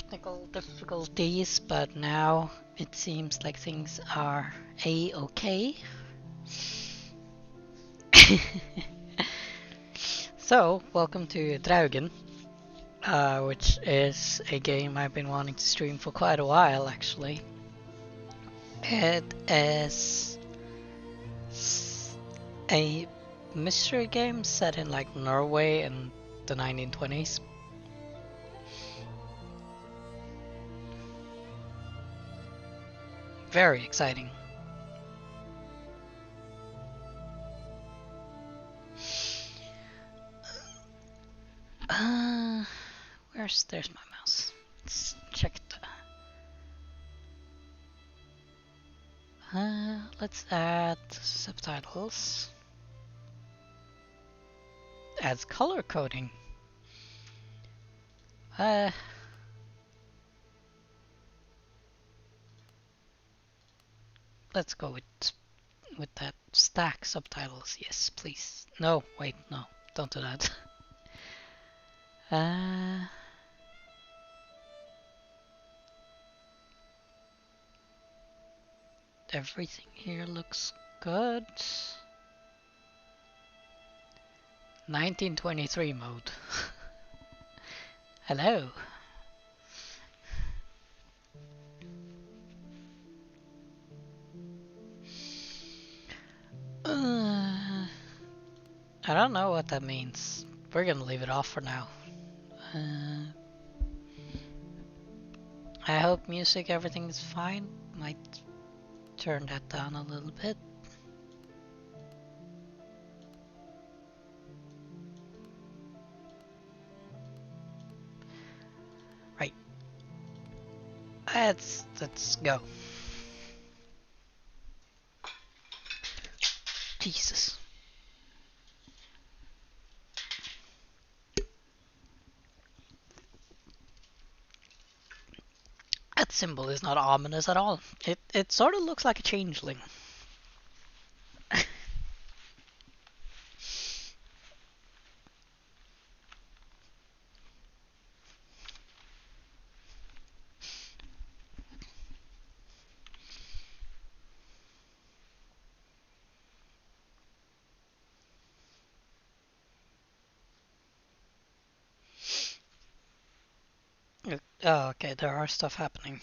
technical difficulties, but now it seems like things are a-okay. So, welcome to Draugen, which is a game I've been wanting to stream for quite a while, actually. It is a mystery game set in like Norway in the 1920s. Very exciting. There's my mouse. Let's check it. Let's add subtitles. Adds color coding. Let's go with that stack subtitles. Yes, please. No, wait, no, don't do that. Everything here looks good. 1923 mode. Hello. I don't know what that means. We're gonna leave it off for now. I hope music, everything is fine. Might turn that down a little bit. Right. Let's go. Jesus. That symbol is not ominous at all. It sort of looks like a changeling. Oh, okay, there are stuff happening.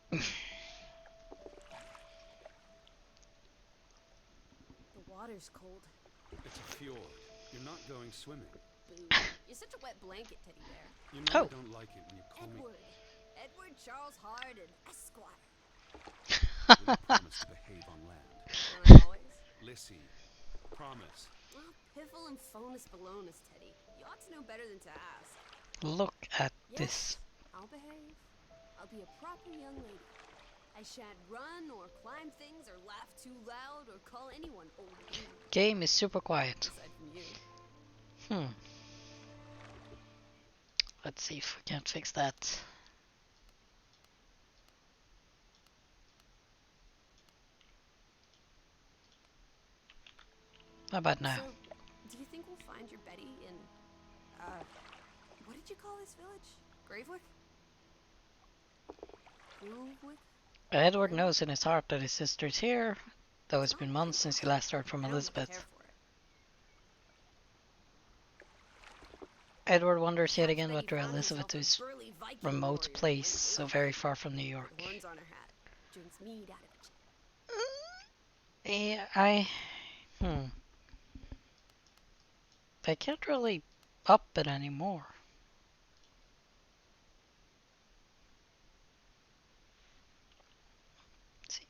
The water's cold. It's a fjord. You're not going swimming. Boo. You're such a wet blanket, teddy bear. You know I don't like it when you call Edward Charles Harden, Esquire. me. We promise to behave on land. Not always. Lissy, promise. Well, piffle and phonus balonus, Teddy. You ought to know better than to ask. Look at Yes, this. I'll behave. I'll be a proper young lady. I shan't run or climb things or laugh too loud or call anyone old. Game is super quiet. Aside from you. Let's see if we can fix that. How about now? So, do you think we'll find your Betty in, what did you call this village? Gravewick? Gravewick? Edward knows in his heart that his sister's here, though it's been months since he last heard from Elizabeth. Edward wonders yet again what drew Elizabeth to his remote place so very far from New York. I can't really up it anymore. Let's see.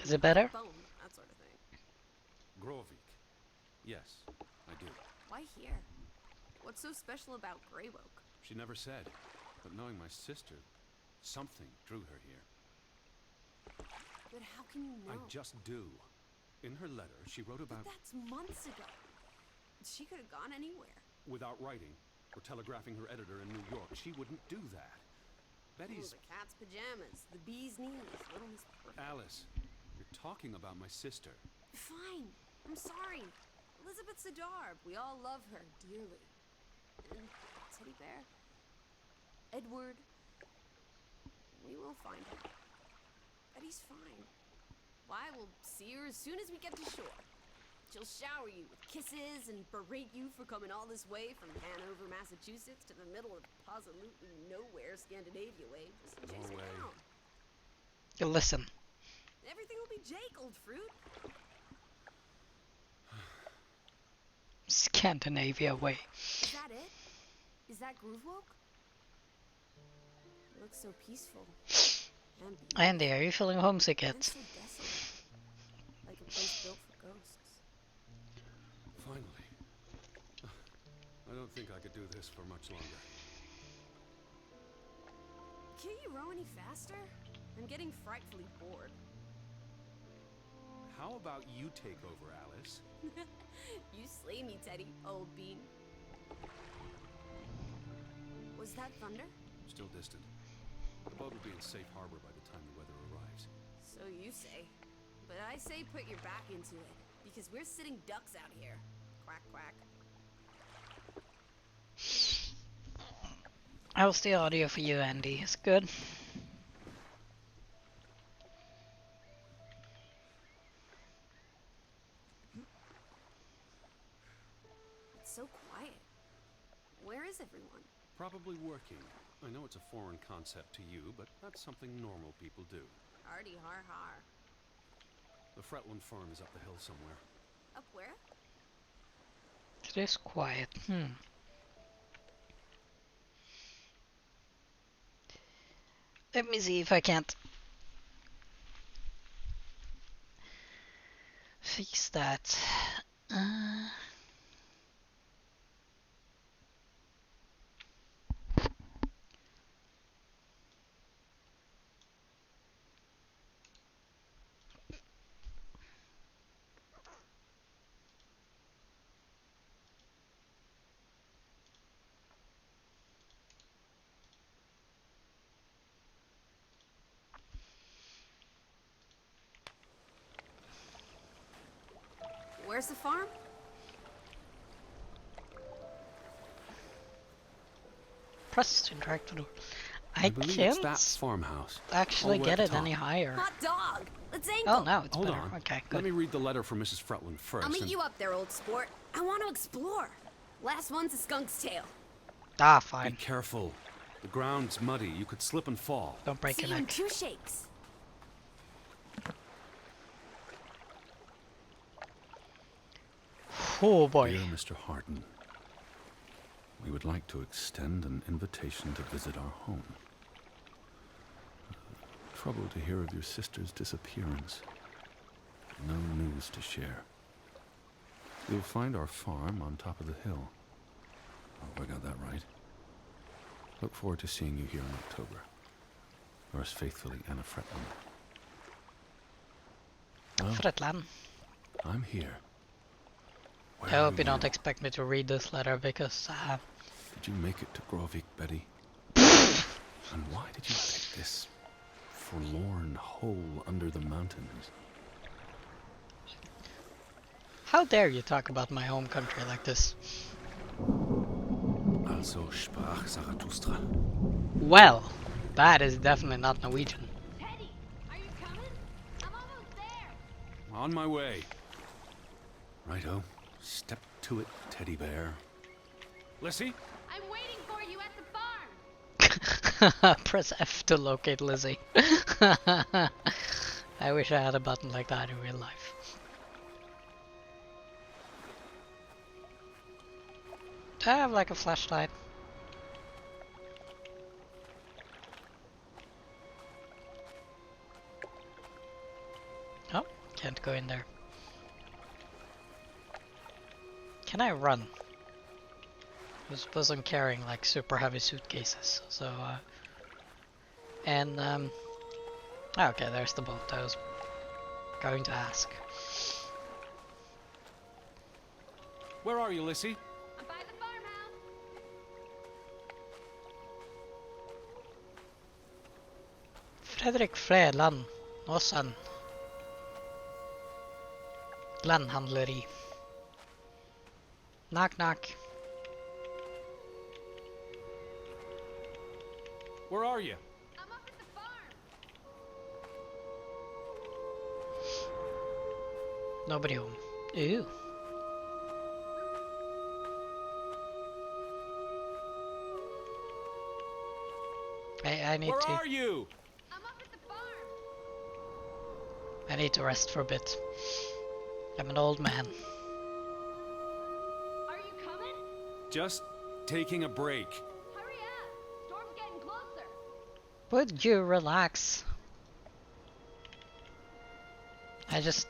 Is it better? That sort of thing. Grovik. Yes, I do. Why here? What's so special about Greywoke? She never said. But knowing my sister, Something drew her here. But how can you know? I just do. In her letter, she wrote But about that's months ago. She could have gone anywhere. without writing or telegraphing her editor in New York. She wouldn't do that. Betty's... The cat's pajamas, the bee's knees, little Miss Perfect. Alice, you're talking about my sister. Fine. I'm sorry. Elizabeth Sidarb. We all love her dearly. And Teddy Bear. Edward. We will find her. Betty's fine. Why, we'll see her as soon as we get to shore. She'll shower you with kisses and berate you for coming all this way from Hanover, Massachusetts to the middle of positively nowhere Scandinavia way just to chase her Norway. down. Listen. Everything will be Jake, old fruit. Scandinavia way. Is that it? Is that Groovewalk? It looks so peaceful. And beautiful. Andy, are you feeling homesick And yet? so desolate. Like a place built for ghosts. Finally. I don't think I could do this for much longer. Can't you row any faster? I'm getting frightfully bored. How about you take over, Alice? You slay me, Teddy, old bean. Was that thunder? Still distant. The boat will be in safe harbor by the time the weather arrives. So you say. But I say put your back into it, because we're sitting ducks out here. Quack, quack. How's the audio for you, Andy? Is it good? It's so quiet. Where is everyone? Probably working. I know it's a foreign concept to you, but that's something normal people do. Hardy har har. The Fretland farm is up the hill somewhere. Up where? It is quiet. Let me see if I can't fix that. Where's the farm? Press to interact with the door. I believe it's that can't farmhouse. actually All the way get at it the any top. higher. Hot dog! Let's angle! Oh, now it's Hold better. on. Okay, Let good. me read the letter from Mrs. Fretland first. I'll meet and- you up there, old sport. I want to explore. Last one's a skunk's tail. Ah, Be fine. careful. The ground's muddy. You could slip and fall. Don't break See your you in neck. 2 shakes. Oh boy. Dear Mr. Harden, we would like to extend an invitation to visit our home. Trouble to hear of your sister's disappearance. No news to share. You'll find our farm on top of the hill. I hope I got that right. Look forward to seeing you here in October. Yours faithfully, Anna Fretland. Well, Fretland. I'm here. I Where hope are you don't expect me to read this letter because Did you make it to Grovik, Betty? And why did you pick this forlorn hole under the mountains? how dare you talk about my home country like this? Also sprach Zarathustra. Well, that is definitely not Norwegian. Teddy, are you coming? I'm almost there. On my way. Righto. Step to it, teddy bear. Lissy? I'm waiting for you at the farm. Press F to locate Lizzie. I wish I had a button like that in real life. Do I have like a flashlight? Oh, can't go in there. Can I run? I suppose I'm carrying like super heavy suitcases, so And okay, there's the boat I was going to ask. Where are you, Lissy? I'm by the farmhouse. Fredrik Fredland, Åsen. Landhandleri. Knock knock. Where are you? I'm up at the farm. Nobody home. Ooh. I need Where to. are you? I'm up at the farm. I need to rest for a bit. I'm an old man. Are you coming? Just taking a break. Hurry up. Storm's getting closer. Would you relax? I just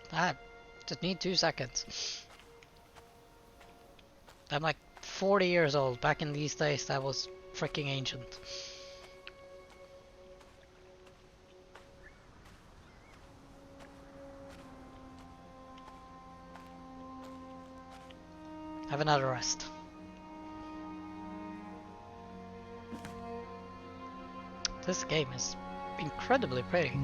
need 2 seconds. I'm like 40 years old. Back in these days, that was freaking ancient. Have another rest. This game is incredibly pretty.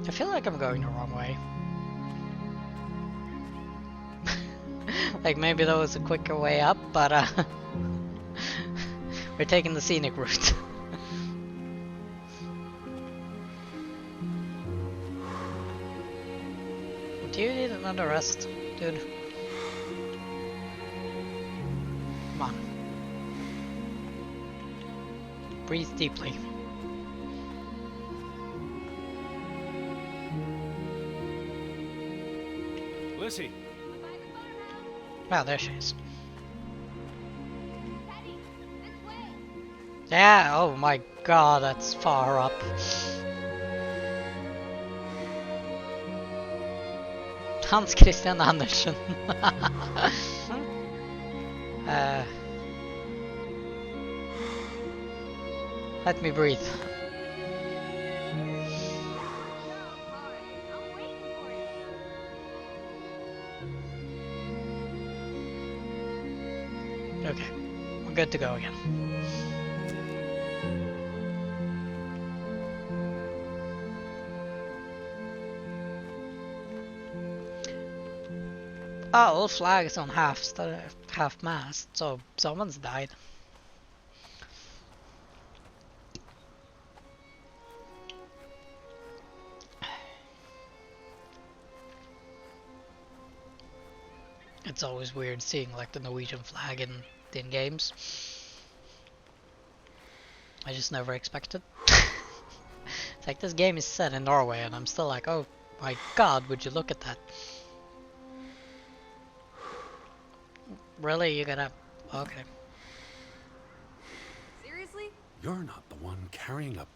I feel like I'm going the wrong way. Like maybe there was a quicker way up, but we're taking the scenic route. Do you need another rest, dude? Come on. Breathe deeply. Lissy, I'm by the farmhouse. Wow, there she is. Teddy, this way. Yeah, oh my god, that's far up. Hans Christian Andersen. Let me breathe. Sorry, I'm waiting for you. Okay, we're good to go again. Oh, flag is on half mast, so someone's died. It's always weird seeing like the Norwegian flag in games. I just never expected. It's like this game is set in Norway and I'm still like, oh my god, would you look at that? Really? You gotta... Okay. Seriously? You're not the one carrying a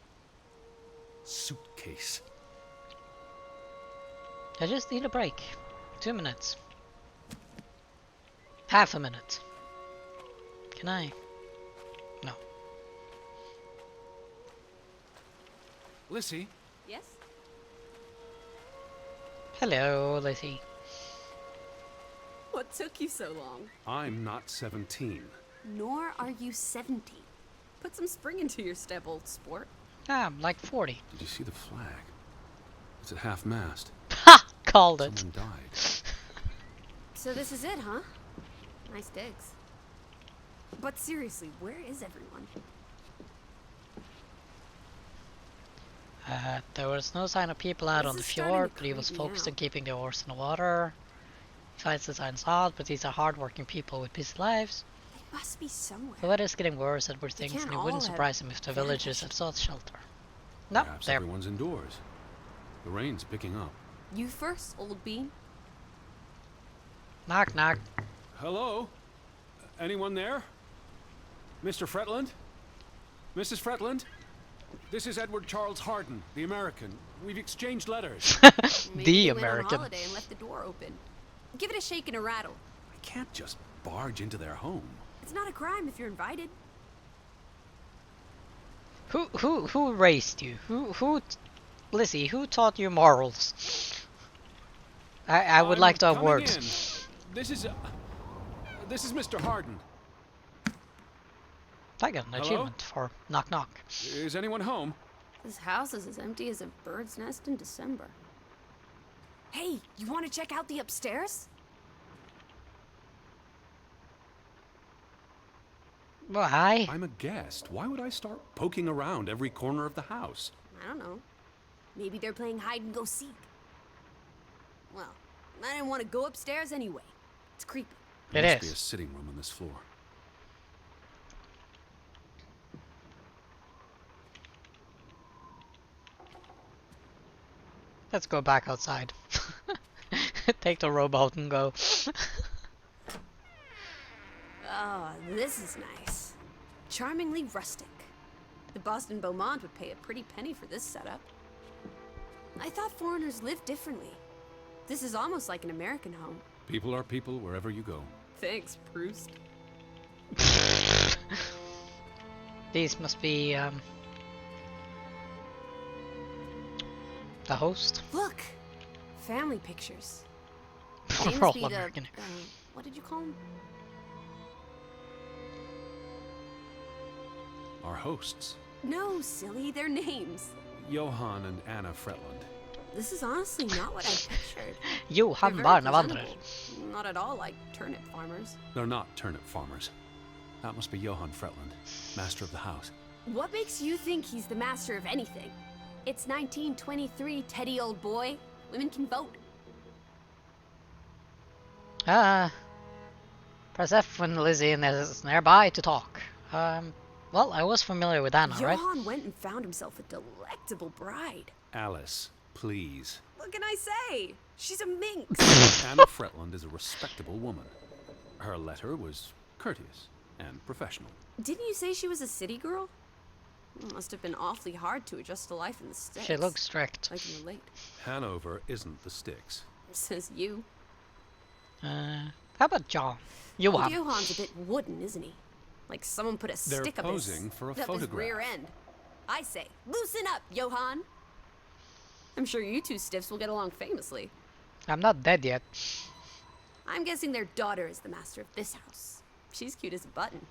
suitcase. I just need a break. 2 minutes. Half a minute. Can I? No. Lissy, Yes? Hello, Lizzie. What took you so long? I'm not 17. Nor are you 70. Put some spring into your step, old sport. Ah, I'm like 40. Did you see the flag? It's at half mast. Ha! Called it. Someone died. So this is it, huh? Nice digs. But seriously, where is everyone? There was no sign of people out This on the is starting fjord, to but he was creep me focused out. on keeping the oars in the water. He finds the signs odd, but these are hard-working people with busy lives. They must be somewhere. The weather's getting worse, Edward They thinks, can't and it wouldn't all have surprise him if the villagers have vanished. sought shelter. Nope, Perhaps there. everyone's indoors. The rain's picking up. You first, old bean. Knock, knock. hello? Anyone there? Mr. Fretland? Mrs. Fretland? This is Edward Charles Harden, the American. We've exchanged letters. Maybe The they went on American. holiday and left the door open. Give it a shake and a rattle. I can't just barge into their home. It's not a crime if you're invited. Who raised you? Lizzie, who taught you morals? I would I'm like to have coming words. in. This is Mr. Harden. I got an Hello? achievement for knock knock. Is anyone home? This house is as empty as a bird's nest in December. Hey, you want to check out the upstairs? Well, hi. I'm a guest. Why would I start poking around every corner of the house? I don't know. Maybe they're playing hide and go seek. Well, I didn't want to go upstairs anyway. It's creepy. It Must be a is. sitting room on this floor. Let's go back outside. Take the rowboat and go. Oh, this is nice. Charmingly rustic. The Boston Beaumont would pay a pretty penny for this setup. I thought foreigners lived differently. This is almost like an American home. People are people wherever you go. Thanks, Proust. These must be the host. Look! Family pictures. We're They all must be the, American. what did you call them? Our hosts, No, silly, they're names. Johan and Anna Fretland. This is honestly not what I pictured. Johan They're very Barnavandrer. presentable. Not at all like turnip farmers. They're not turnip farmers. That must be Johan Fretland, master of the house. What makes you think he's the master of anything? It's 1923, Teddy old boy. Women can vote. Press F when Lizzie is nearby to talk. Well, I was familiar with Anna, right? Johan went and found himself a delectable bride. Alice, please. What can I say? She's a minx. Anna Fretland is a respectable woman. Her letter was courteous and professional. Didn't you say she was a city girl? It must have been awfully hard to adjust to life in the sticks. She looks strict. I can relate. Hanover isn't the sticks. Says you. How about John? Old Johan. Johan's a bit wooden, isn't he? Like someone put a They're stick posing up his, for a up his photograph. rear end. I say, loosen up, Johan. I'm sure you two stiffs will get along famously. I'm not dead yet. I'm guessing their daughter is the master of this house. She's cute as a button.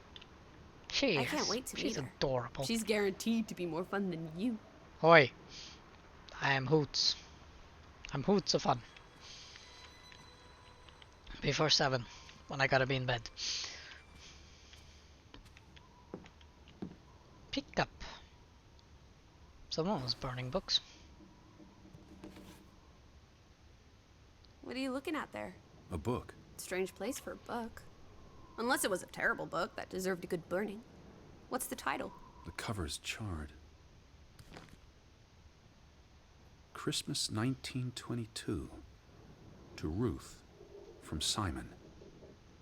She I is. can't wait to She's meet her. adorable. She's guaranteed to be more fun than you. Oi. I am Hoots. I'm Hoots of fun. Before 7, when I gotta be in bed. Pick up. Someone was burning books. What are you looking at there? A book. Strange place for a book. Unless it was a terrible book that deserved a good burning. What's the title? The cover's charred. Christmas 1922. To Ruth. From Simon.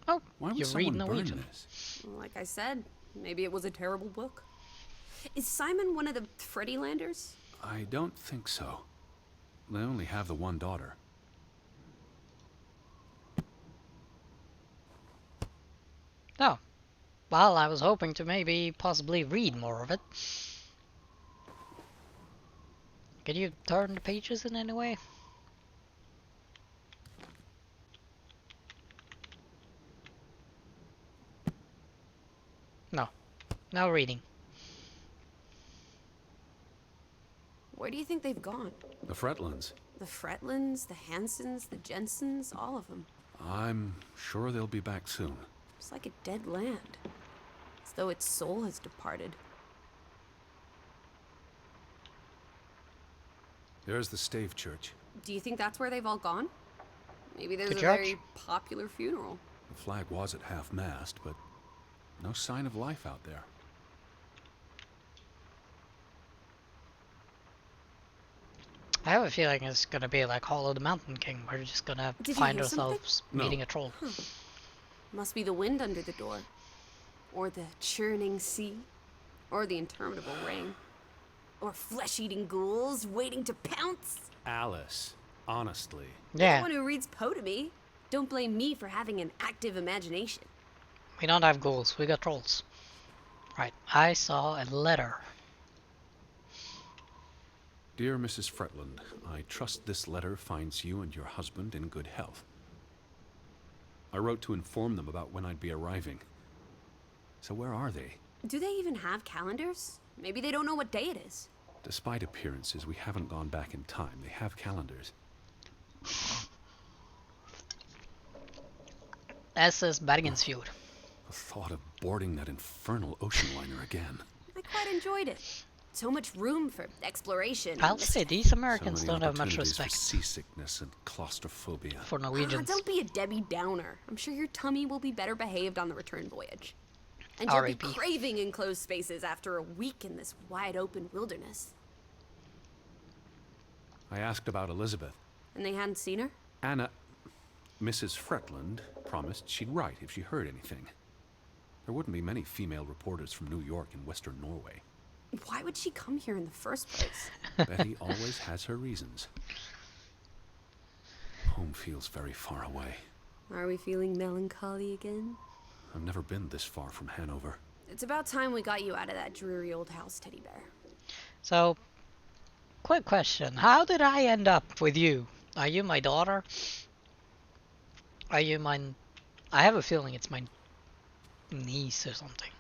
Oh, Why would you read someone burn Norwegian. this? Like I said, maybe it was a terrible book. Is Simon one of the Freddylanders? I don't think so. They only have the one daughter. Oh. Well, I was hoping to maybe possibly read more of it. Can you turn the pages in any way? No. No reading. Where do you think they've gone? The Fretlands. The Fretlands, the Hansons, the Jensens, all of them. I'm sure they'll be back soon. It's like a dead land. As though its soul has departed. There's the Stave Church. Do you think that's where they've all gone? Maybe there's The a church? very popular funeral. The flag was at half-mast, but no sign of life out there. I have a feeling it's gonna be like Hall of the Mountain King. We're just gonna Did you find hear something? ourselves No. meeting a troll. Must be the wind under the door. Or the churning sea. Or the interminable rain. Or flesh-eating ghouls waiting to pounce? Alice, honestly. You're Yeah, the one who reads Poe to me. Don't blame me for having an active imagination. we don't have ghouls, we got trolls. Right, I saw a letter. Dear Mrs. Fretland, I trust this letter finds you and your husband in good health. I wrote to inform them about when I'd be arriving. So where are they? Do they even have calendars? Maybe they don't know what day it is. Despite appearances, we haven't gone back in time. They have calendars. SS Bergensfjord. The thought of boarding that infernal ocean liner again. I quite enjoyed it. So much room for exploration. I'll say these Americans So many don't have much opportunities respect for seasickness and claustrophobia. for Ah, Norwegians. don't be a Debbie Downer. I'm sure your tummy will be better behaved on the return voyage. And you'll be R.I.P. craving enclosed spaces after a week in this wide open wilderness. I asked about Elizabeth. And they hadn't seen her? Anna, Mrs. Fretland, promised she'd write if she heard anything. There wouldn't be many female reporters from New York and Western Norway. Why would she come here in the first place? Betty always has her reasons. Home feels very far away. Are we feeling melancholy again? I've never been this far from Hanover. It's about time we got you out of that dreary old house, Teddy Bear. So, quick question. How did I end up with you? Are you my daughter? Are you my... I have a feeling it's my niece or something.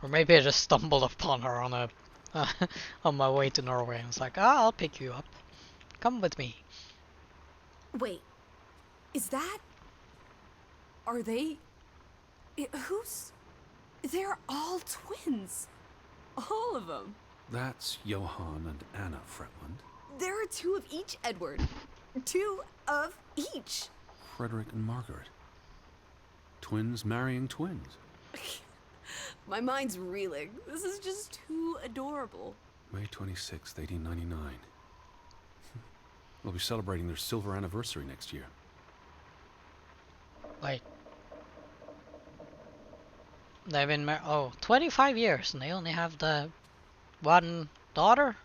Or maybe I just stumbled upon her on a on my way to Norway and was like, "Ah, I'll pick you up. Come with me." Wait, is that... Are they... Who's... They're all twins. All of them. That's Johan and Anna Fretland. There are two of each, Edward. Two of each. Frederick and Margaret. Twins marrying twins. My mind's reeling. This is just too adorable. May 26th, 1899. We'll be celebrating their silver anniversary next year. Wait. They've been married... Oh, 25 years and they only have the one daughter?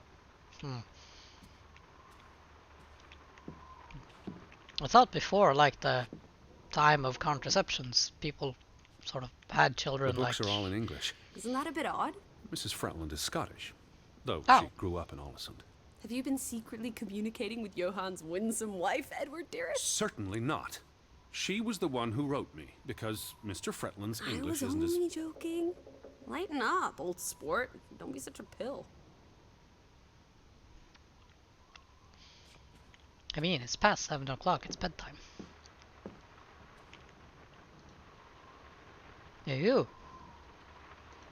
I thought before, like the time of contraceptions, people sort of had children The books like... are all in English. Isn't that a bit odd? Mrs. Fretland is Scottish, though Oh. she grew up in Ålesund. Have you been secretly communicating with Johan's winsome wife, Edward, dearest? Certainly not. She was the one who wrote me, because Mr. Fretland's I English was isn't as... only joking. Lighten up, old sport. Don't be such a pill. I mean, it's past 7 o'clock, it's bedtime. Ew.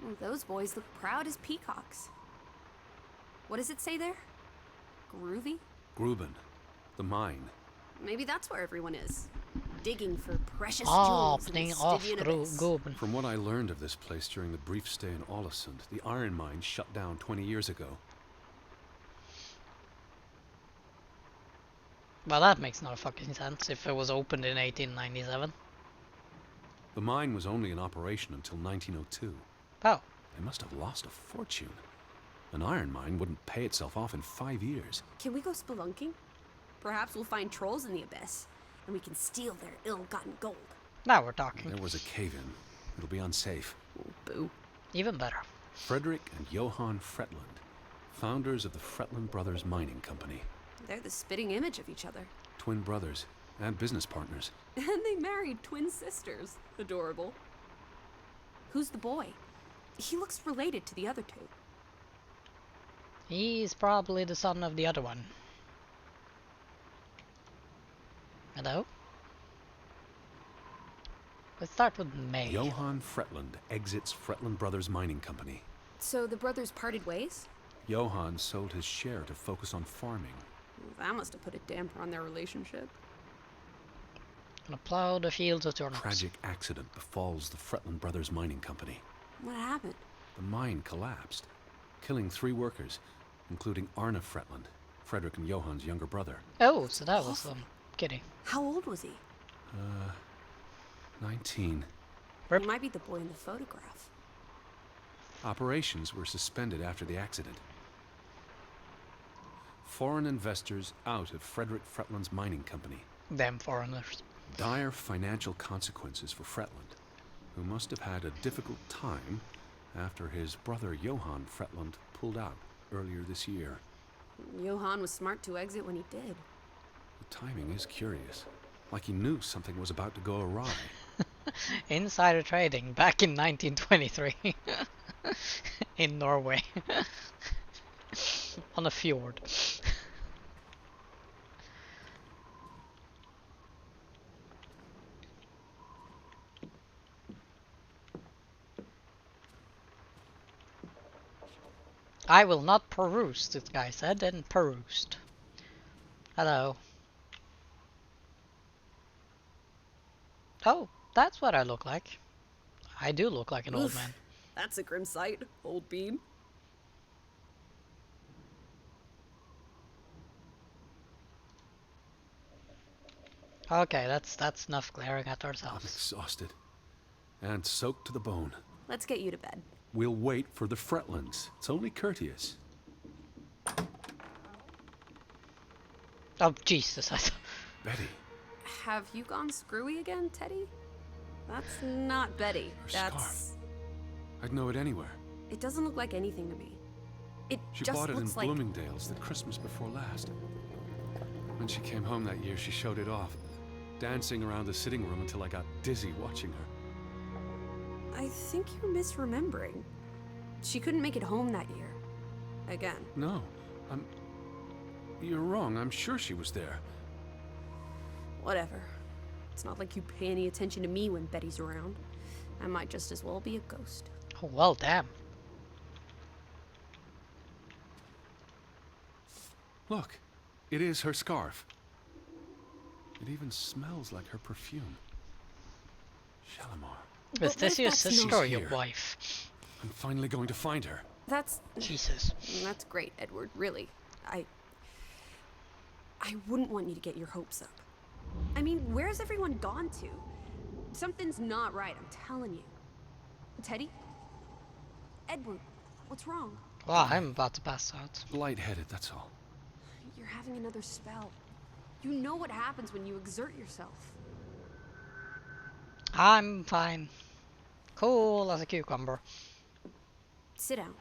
Oh, those boys look proud as peacocks. What does it say there? Groovy? Gruben, the mine. Maybe that's where everyone is. Digging for precious Oh, jewels in playing the off Stygian abyss. Goben. From what I learned of this place during the brief stay in Ålesund, the iron mine shut down 20 years ago. Well, that makes no fucking sense if it was opened in 1897. The mine was only in operation until 1902. Oh, They must have lost a fortune. An iron mine wouldn't pay itself off in 5 years. Can we go spelunking? Perhaps we'll find trolls in the abyss, and we can steal their ill-gotten gold. now we're talking. There was a cave-in. It'll be unsafe. Oh, boo. Even better. Frederick and Johan Fretland, founders of the Fretland Brothers Mining Company. They're the spitting image of each other. Twin brothers and business partners. And they married twin sisters. Adorable. Who's the boy? He looks related to the other two. He's probably the son of the other one. Hello? Let's start with May. Johan Fretland exits Fretland Brothers Mining Company. So the brothers parted ways? Johan sold his share to focus on farming. That must have put a damper on their relationship. Gonna plow the fields of turnips. Tragic accident befalls the Fretland Brothers Mining Company. What happened? The mine collapsed, killing 3 workers, including Arne Fretland, Frederick and Johan's younger brother. Oh, so that was kidding. How old was he? 19. Rip. He might be the boy in the photograph. Operations were suspended after the accident. Foreign investors out of Frederick Fretland's mining company. Damn foreigners. Dire financial consequences for Fretland, who must have had a difficult time after his brother Johann Fretland pulled out earlier this year. Johann was smart to exit when he did. The timing is curious, like he knew something was about to go awry. Insider trading back in 1923 in Norway on a fjord. I will not peruse, this guy said, and perused. Hello. Oh, that's what I look like. I do look like an old man. That's a grim sight, old bean. Okay, that's enough glaring at I'm ourselves. exhausted and soaked to the bone. Let's get you to bed. We'll wait for the Fretlands. It's only courteous. Oh, Jesus. Betty, Have you gone screwy again, Teddy? That's not Betty. her That's... scarf. I'd know it anywhere. It doesn't look like anything to me. It She just bought it in looks like... Bloomingdale's the Christmas before last. When she came home that year, she showed it off, dancing around the sitting room until I got dizzy watching her. I think you're misremembering. She couldn't make it home that year. Again. No, you're wrong. I'm sure she was there. Whatever. It's not like you pay any attention to me when Betty's around. I might just as well be a ghost. Oh, well, damn. Look, it is her scarf. It even smells like her perfume. Shalimar. Is this your that's sister not or your here. wife? I'm finally going to find her. That's... Jesus. That's great, Edward, really. I wouldn't want you to get your hopes up. I mean, where's everyone gone to? Something's not right, I'm telling you. Teddy? Edward, what's wrong? Well, I'm about to pass out. Lightheaded, that's all. You're having another spell. You know what happens when you exert yourself. I'm fine. Cool as a cucumber. Sit down.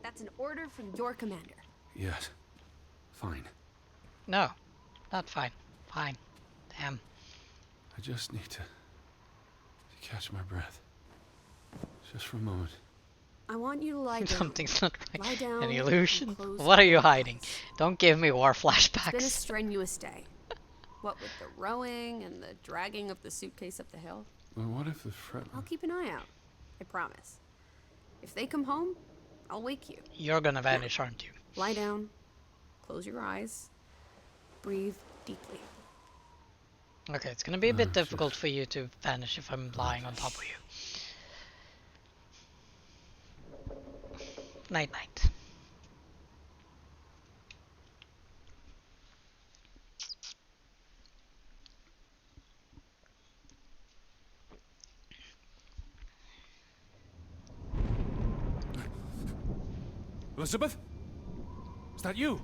That's an order from your commander. Yes. Fine. No, not fine. Fine. Damn. I just need to catch my breath. Just for a moment. I want you to lie down. Something's not right. Lie down. An illusion? and close What are you your hiding? eyes. Don't give me war It's been a flashbacks. strenuous day. What with the rowing and the dragging of the suitcase up the hill. Well, what if the Fretland... I'll keep an eye out. I promise. If they come home, I'll wake you. You're gonna vanish, aren't you? Lie down. Close your eyes. Breathe deeply. Okay, it's gonna be a bit shit. difficult for you to vanish if I'm lying on top of you. Night night. Elizabeth? Is that you?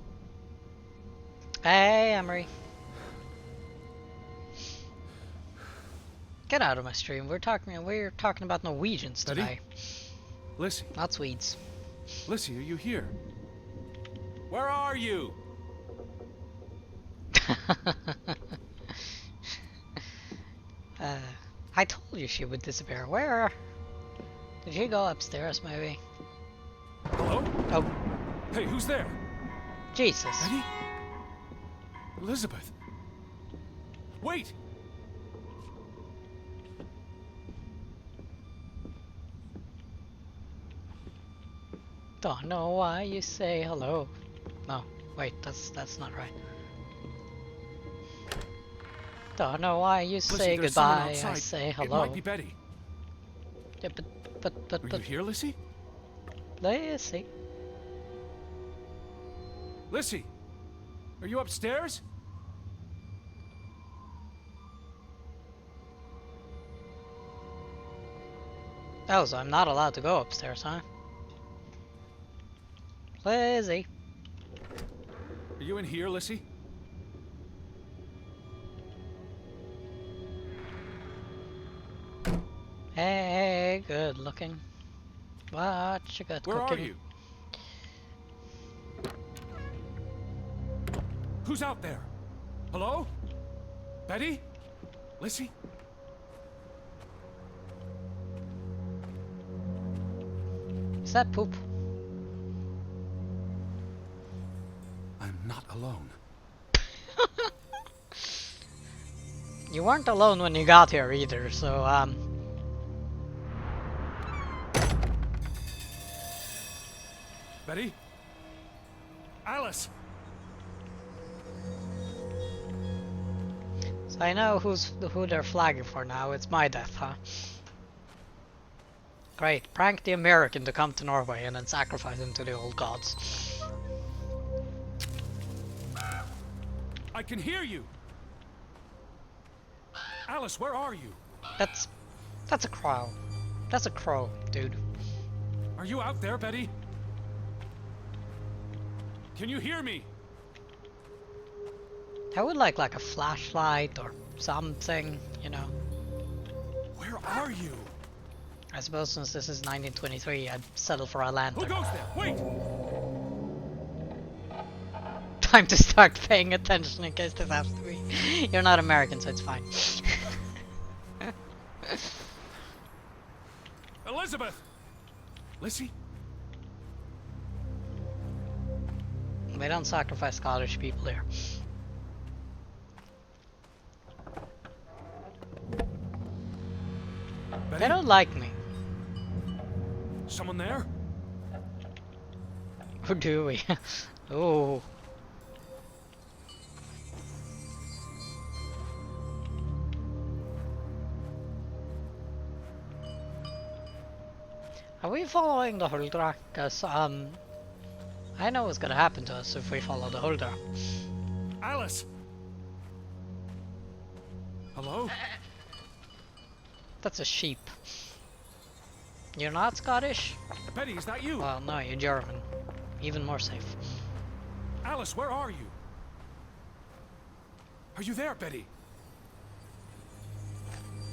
Hey, Emery. Get out of my stream. We're talking about Norwegians Betty? today, Lissy. not Swedes. Lissy, are you here? Where are you? I told you she would disappear. Where? Did she go upstairs, maybe? Hello? Oh, Hey, who's there? Jesus. Betty? Elizabeth? Wait! Don't know why you say hello. No, wait, that's not right. Don't know why you Lissy, say there's someone goodbye. I outside. say It hello. might be Betty. Yeah, but Are you here, Lissy? let's see. Lissy! Are you upstairs? Oh, so I'm not allowed to go upstairs, huh? Lizzie. Are you in here, Lissy? Hey, good looking. What you got Where cooking? are you? Who's out there? Hello? Betty? Lissy? Is that poop? I'm not alone. You weren't alone when you got here either, so Betty? Alice! so I know who they're flagging for now. It's my death, huh? Great. Prank the American to come to Norway and then sacrifice him to the old gods. I can hear you! Alice, where are you? That's a crow. That's a crow, dude. Are you out there, Betty? Can you hear me? I would like a flashlight or something, you know. Where are you? I suppose since this is 1923, I'd settle for a Who lantern. goes there? Wait! Time to start paying attention in case this has to be. You're not American, so it's fine. Elizabeth! Lissy? They don't sacrifice Scottish people here. Betty? They don't like me. Someone there? Or do we? Oh. Are we following the Huldra? Cause I know what's gonna happen to us if we follow the Huldra. Alice! Hello? That's a sheep. You're not Scottish? Betty, is that you? Well, no, you're German. Even more safe. Alice, where are you? Are you there, Betty?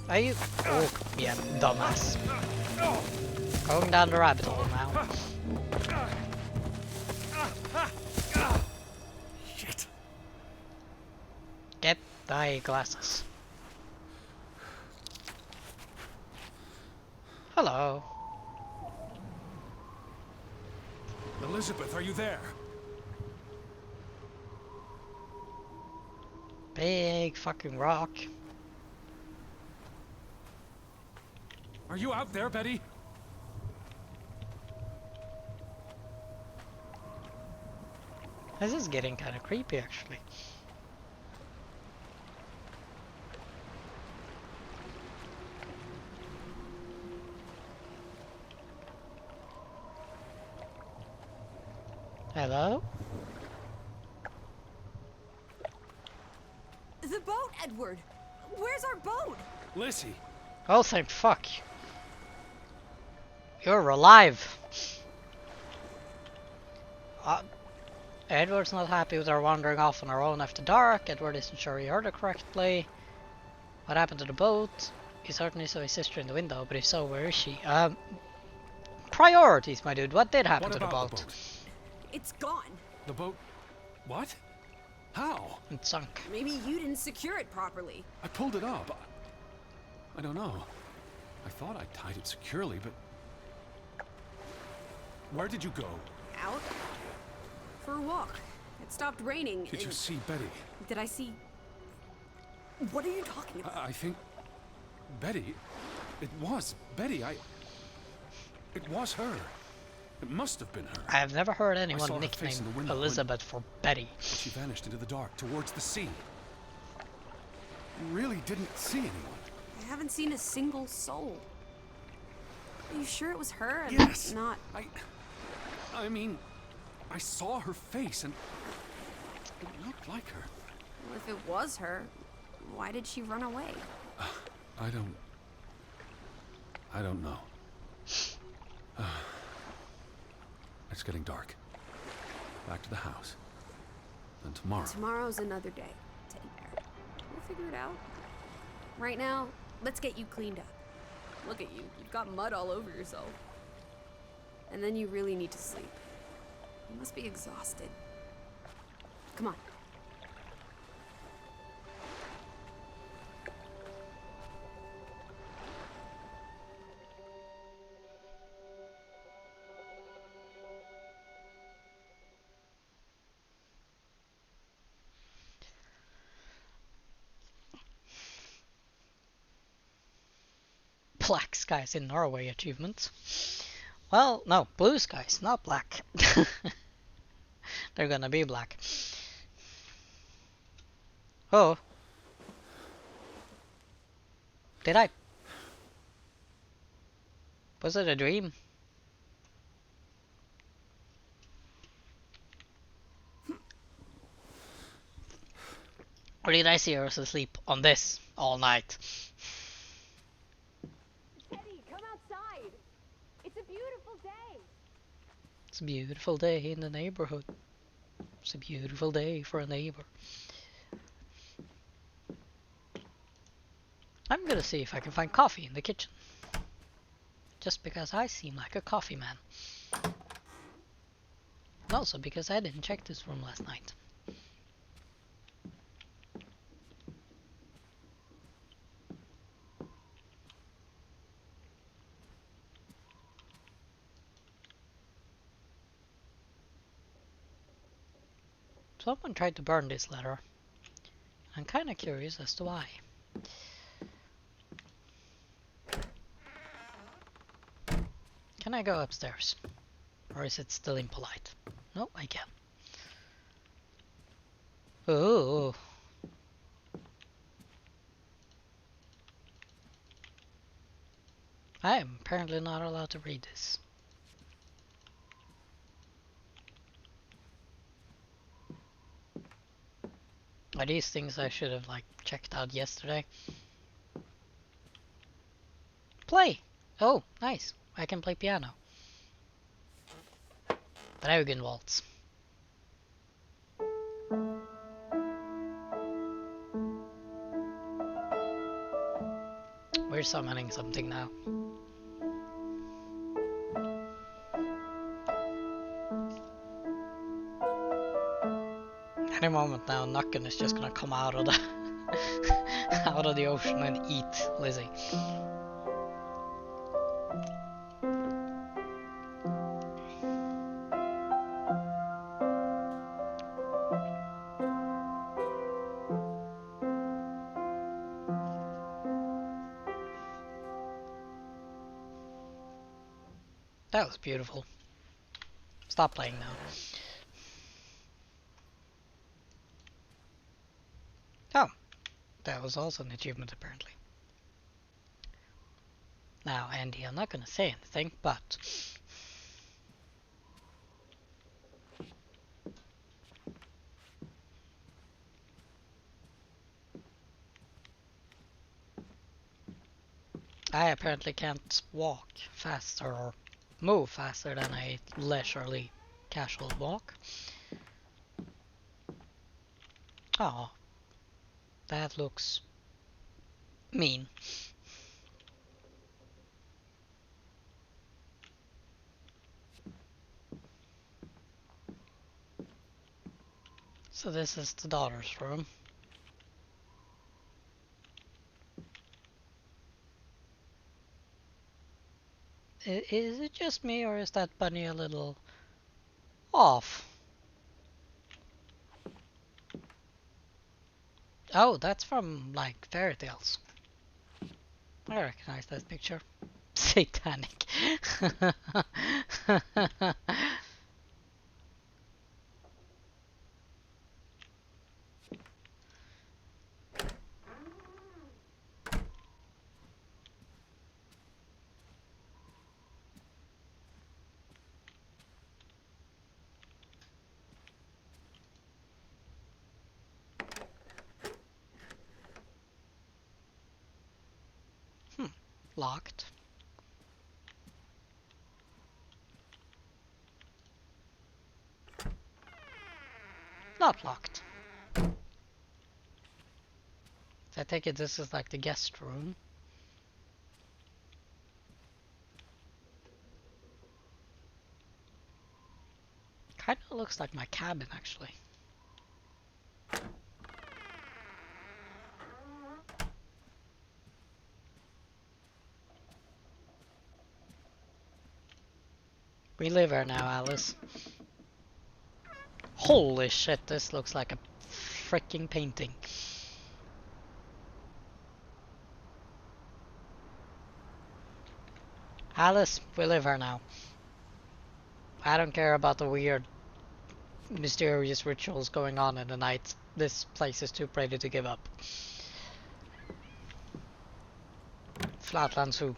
Are you? Oh, yeah, dumbass. Going down the rabbit hole now. Shit. Get thy glasses. Hello. Elizabeth, are you there? Big fucking rock. Are you out there, Betty? This is getting kind of creepy, actually. Hello? The boat, Edward! Where's our boat? Lissy. Oh, thank fuck. You're alive. Edward's not happy with her wandering off on her own after dark. Edward isn't sure he heard her correctly. What happened to the boat? He certainly saw his sister in the window, but if so, where is she? Priorities, my dude. What did happen What to the about boat? the boat? It's gone. The boat? What? How? It sunk. Maybe you didn't secure it properly. I pulled it up. I don't know. I thought I tied it securely, but... Where did you go? Out? For a walk. It stopped raining. Did you see Betty? Did I see... What are you talking about? I think... Betty? It was Betty. It was her. It must have been her. I have never heard saw anyone her face nickname in the window when- Elizabeth for Betty. She vanished into the dark, towards the sea. You really didn't see anyone. I haven't seen a single soul. Are you sure it was her and Yes! not... I mean, I saw her face and it looked like her. Well, if it was her, why did she run away? I don't know. It's getting dark. back to the house. Then tomorrow. Tomorrow's another day, Teddy Bear. We'll figure it out. Right now, let's get you cleaned up. Look at you. You've got mud all over yourself. And then you really need to sleep. You must be exhausted. Come on. Black skies in Norway achievements. Well, no, blue skies, not black. They're gonna be black. Oh. Did I? Was it a dream? Or did I seriously sleep on this all night? Teddy, come outside. It's a beautiful day. It's a beautiful day in the neighborhood. It's a beautiful day for a neighbor. I'm gonna see if I can find coffee in the kitchen. Just because I seem like a coffee man. And also because I didn't check this room last night. Someone tried to burn this letter. I'm kinda curious as to why. Can I go upstairs? Or is it still impolite? No, I can. Oh. I am apparently not allowed to read this. Are these things I should have like checked out yesterday? Play! Oh, nice. I can play piano. Draugen waltz. We're summoning something now. Any moment now, Nucken is just gonna come out of the out of the ocean and eat Lizzie. That was beautiful. Stop playing now. Oh, that was also an achievement apparently. Now, Andy, I'm not gonna say anything, but I apparently can't walk faster or move faster than a leisurely casual walk. Oh, that looks mean. So this is the daughter's room. Is it just me, or is that bunny a little off? Oh, that's from like fairy tales. I recognize that picture. Satanic. Locked. not locked. I take it this is like the guest room. Kinda looks like my cabin, actually. We live here now, Alice. Holy shit, this looks like a freaking painting. Alice, we live here now. I don't care about the weird, mysterious rituals going on in the night. This place is too pretty to give up. Flatlands who?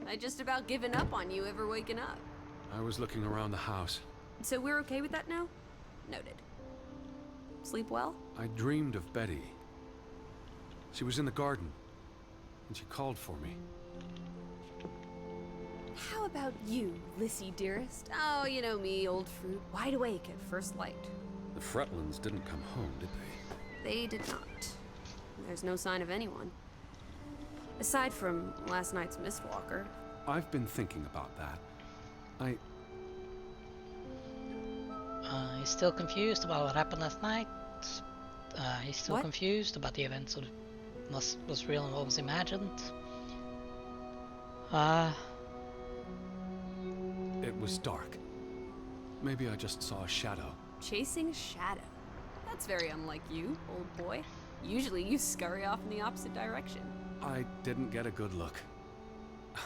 I just about given up on you ever waking up. I was looking around the house. So we're okay with that now? Noted. Sleep well? I dreamed of Betty. She was in the garden, and she called for me. How about you, Lissy dearest? Oh, you know me, old fruit, wide awake at first light. The Fretlands didn't come home, did they? They did not. There's no sign of anyone. Aside from last night's Mistwalker. I've been thinking about that. He's still confused about what happened last night. He's still What? confused about the events of was real and what was imagined. It was dark. Maybe I just saw a shadow. Chasing a shadow. That's very unlike you, old boy. Usually you scurry off in the opposite direction. I didn't get a good look.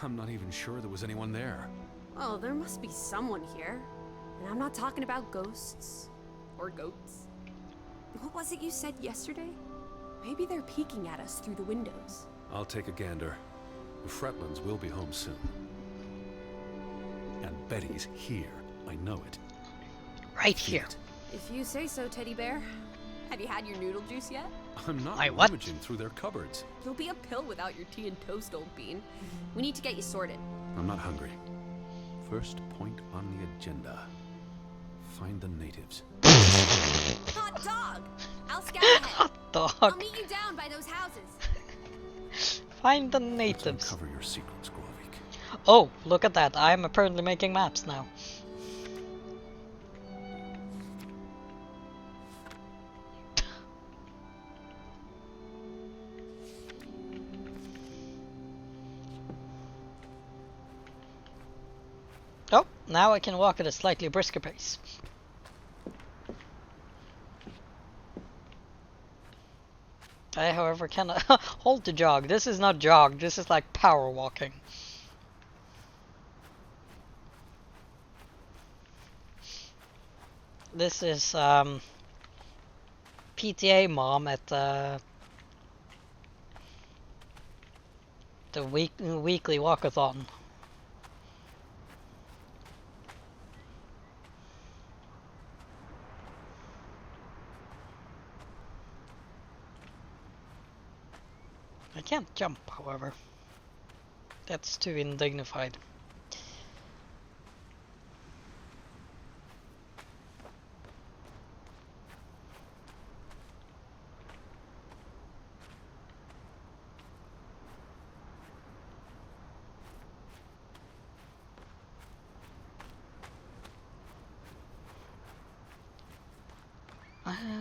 I'm not even sure there was anyone there. Oh, there must be someone here. And I'm not talking about ghosts. Or goats. What was it you said yesterday? Maybe they're peeking at us through the windows. I'll take a gander. The Fretlands will be home soon. And Betty's here. I know it. Right here. If you say so, teddy bear. Have you had your noodle juice yet? I'm not My what? rummaging through their cupboards. You'll be a pill without your tea and toast, old bean. We need to get you sorted. I'm not hungry. First point on the agenda. Find the natives. Hot dog! I'll scout ahead. Hot I'll dog. meet you down by those houses. Find the Let's natives. uncover your secrets, Grovik. Oh, look at that. I am apparently making maps now. Oh, now I can walk at a slightly brisker pace. I, however, cannot hold to jog. This is not jog, this is like power walking. This is PTA mom at the weekly walkathon. I can't jump, however. That's too indignified.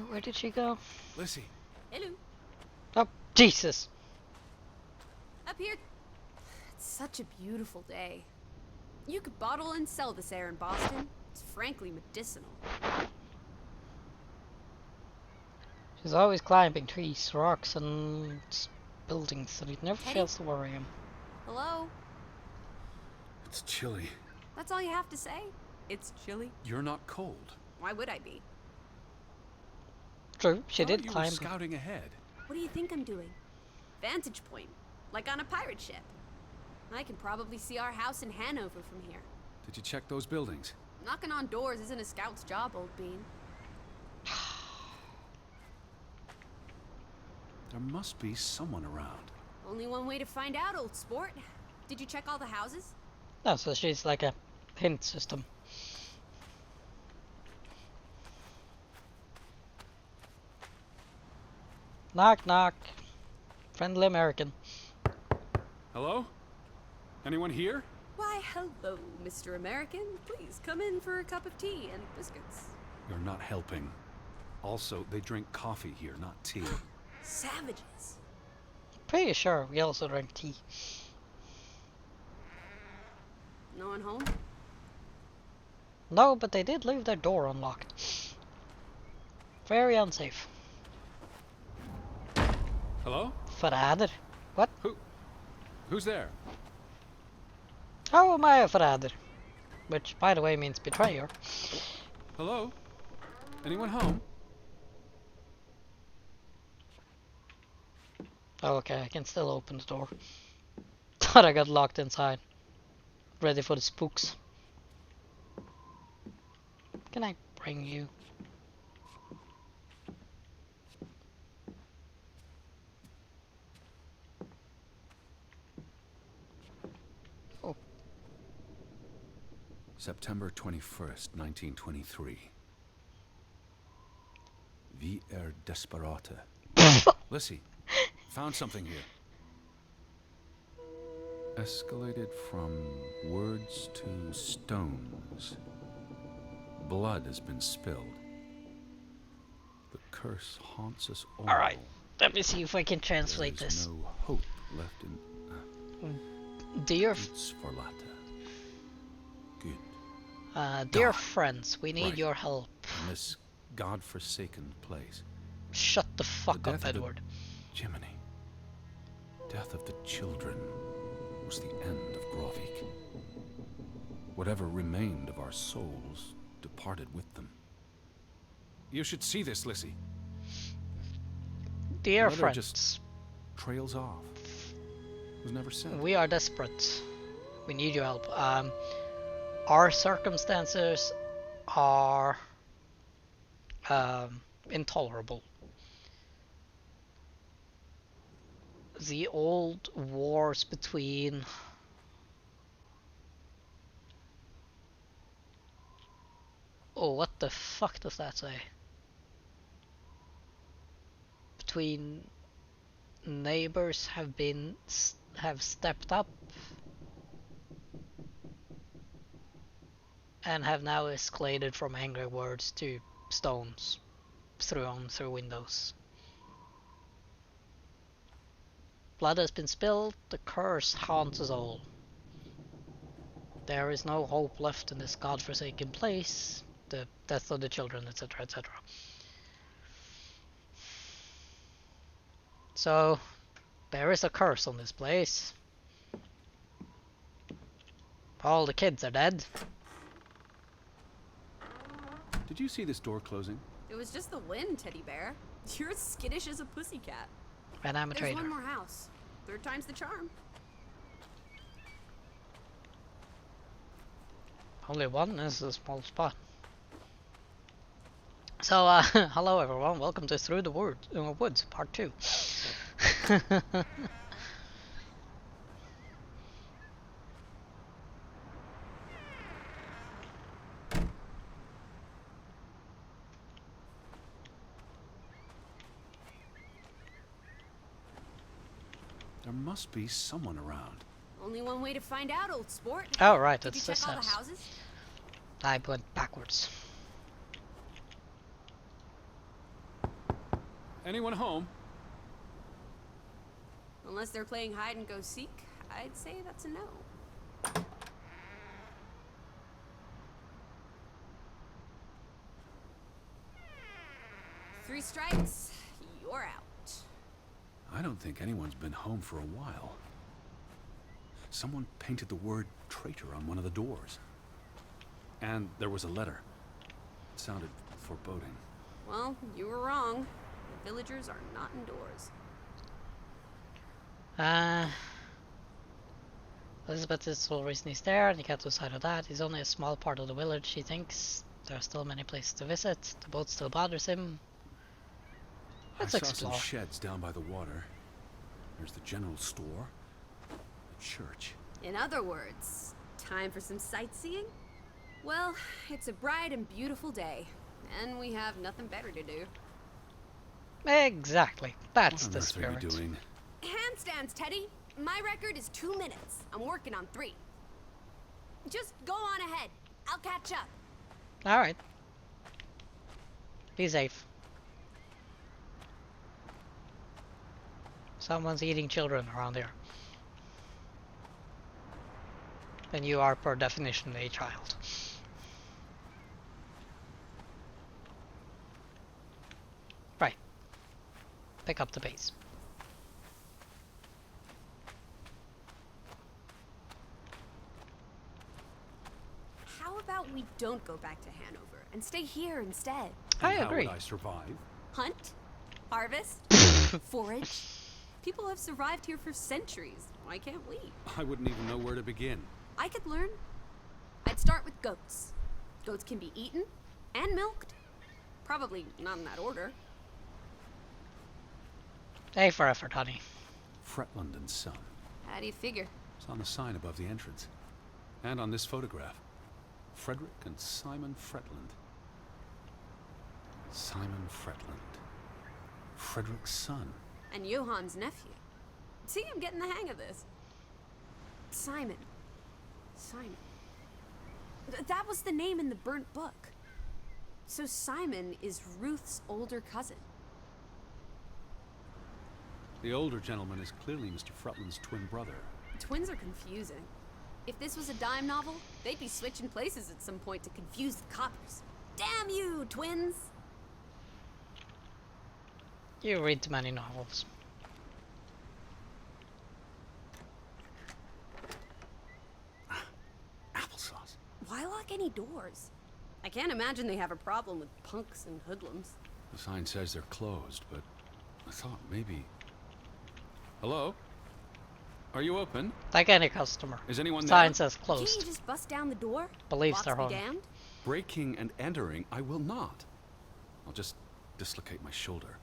Where did she go? Lissy, Hello. Oh, Jesus! Up here. It's such a beautiful day. You could bottle and sell this air in Boston. It's frankly medicinal. She's always climbing trees, rocks, and buildings, so it never Hey. fails to worry him. Hello? it's chilly. That's all you have to say? It's chilly? You're not cold. Why would I be? True, she Thought did you were climb. scouting ahead. What do you think I'm doing? Vantage point. Like on a pirate ship. I can probably see our house in Hanover from here. Did you check those buildings? Knocking on doors isn't a scout's job, old bean. There must be someone around. Only one way to find out, old sport. Did you check all the houses? No, so she's like a hint system. Knock knock. Friendly American. Hello? Anyone here? Why, hello, Mr. American. Please come in for a cup of tea and biscuits. You're not helping. Also, they drink coffee here, not tea. Savages. Pretty sure we also drink tea. No one home? No, but they did leave their door unlocked. Very unsafe. Hello? Verrader. What? Who's there? How am I a verrader? Which, by the way, means betrayer. Hello? Anyone home? Oh, okay, I can still open the door. Thought I got locked inside. Ready for the spooks. Can I bring you? Oh. September 21st, 1923. Vi desperata. Lissy, found something here. Escalated from words to stones. Blood has been spilled. The curse haunts us all. Alright, let me see if I can translate There is this. no hope left in Dear, toots for latte. Good. dear Die. friends, we need Right. your help. In this god-forsaken place. Shut the fuck The up, death of the- Edward. Jiminy. Death of the children was the end of Grovik. Whatever remained of our souls departed with them. You should see this, Lissy. Dear Letter friends, just trails off. Was never sent. we are desperate. We need your help. Our circumstances are intolerable. The old wars between oh, what the fuck does that say? Between neighbors have stepped up and have now escalated from angry words to stones thrown through windows. Blood has been spilled, the curse haunts us all. There is no hope left in this godforsaken place, the death of the children, etc., etc. So, there is a curse on this place. All the kids are dead. Did you see this door closing? It was just the wind, teddy bear. You're as skittish as a pussycat. And I'm a There's traitor. one more house. Third time's the charm. Only one is a small spot. So, hello everyone, welcome to Through the Woods, part 2. There must be someone around. Only one way to find out, old sport. Oh right, Did you it's check this all the house. houses? I went backwards. Anyone home? Unless they're playing hide and go seek, I'd say that's a no. Three strikes, you're out. I don't think anyone's been home for a while. Someone painted the word traitor on one of the doors. And there was a letter. It sounded foreboding. Well, you were wrong. The villagers are not indoors. Elizabeth is the sole reason he's there, and you can't lose sight of that. He's only a small part of the village, he thinks. There are still many places to visit. The boat still bothers him. Let's I saw explore. some sheds down by the water. There's the general store, the church. In other words, time for some sightseeing? Well, it's a bright and beautiful day, and we have nothing better to do. Exactly. That's What the on earth are we spirit. doing? Handstands, Teddy! My record is 2 minutes. I'm working on 3. Just go on ahead. I'll catch up. Alright. Be safe. Someone's eating children around here. And you are, per definition, a child. Right. Pick up the pace. How about we don't go back to Hanover and stay here instead? I And agree. How would I survive? Hunt? Harvest? Forage? People have survived here for centuries. Why can't we? I wouldn't even know where to begin. I could learn. I'd start with goats. Goats can be eaten and milked. Probably not in that order. A for effort, honey. Fretland and Son. How do you figure? It's on the sign above the entrance. And on this photograph. Frederick and Simon Fretland. Simon Fretland. Frederick's son. And Johann's nephew. See, I'm getting the hang of this. Simon. Simon. That was the name in the burnt book. So Simon is Ruth's older cousin. The older gentleman is clearly Mr. Fretland's twin brother. Twins are confusing. If this was a dime novel, they'd be switching places at some point to confuse the coppers. Damn you, twins! You read too many novels. Applesauce. Why lock any doors? I can't imagine they have a problem with punks and hoodlums. The sign says they're closed, but I thought maybe... Hello? Are you open? Like any customer. Is anyone Sign there? says Can't closed. you just bust down the door? Believes Locks they're be home. damned? Breaking and entering, I will not. I'll just dislocate my shoulder.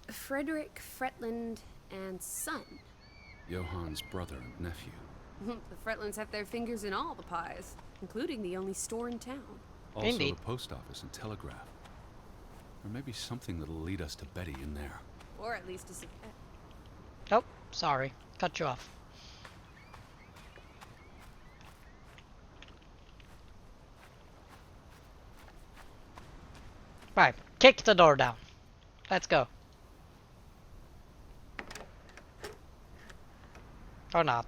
Frederick Fretland and Son. Johann's brother and nephew. The Fretlands have their fingers in all the pies, including the only store in town. Also Indeed. the post office and telegraph. There may be something that'll lead us to Betty in there. Or at least a Oh, sorry. Cut you off. Right. Kick the door down. Let's go. Or not.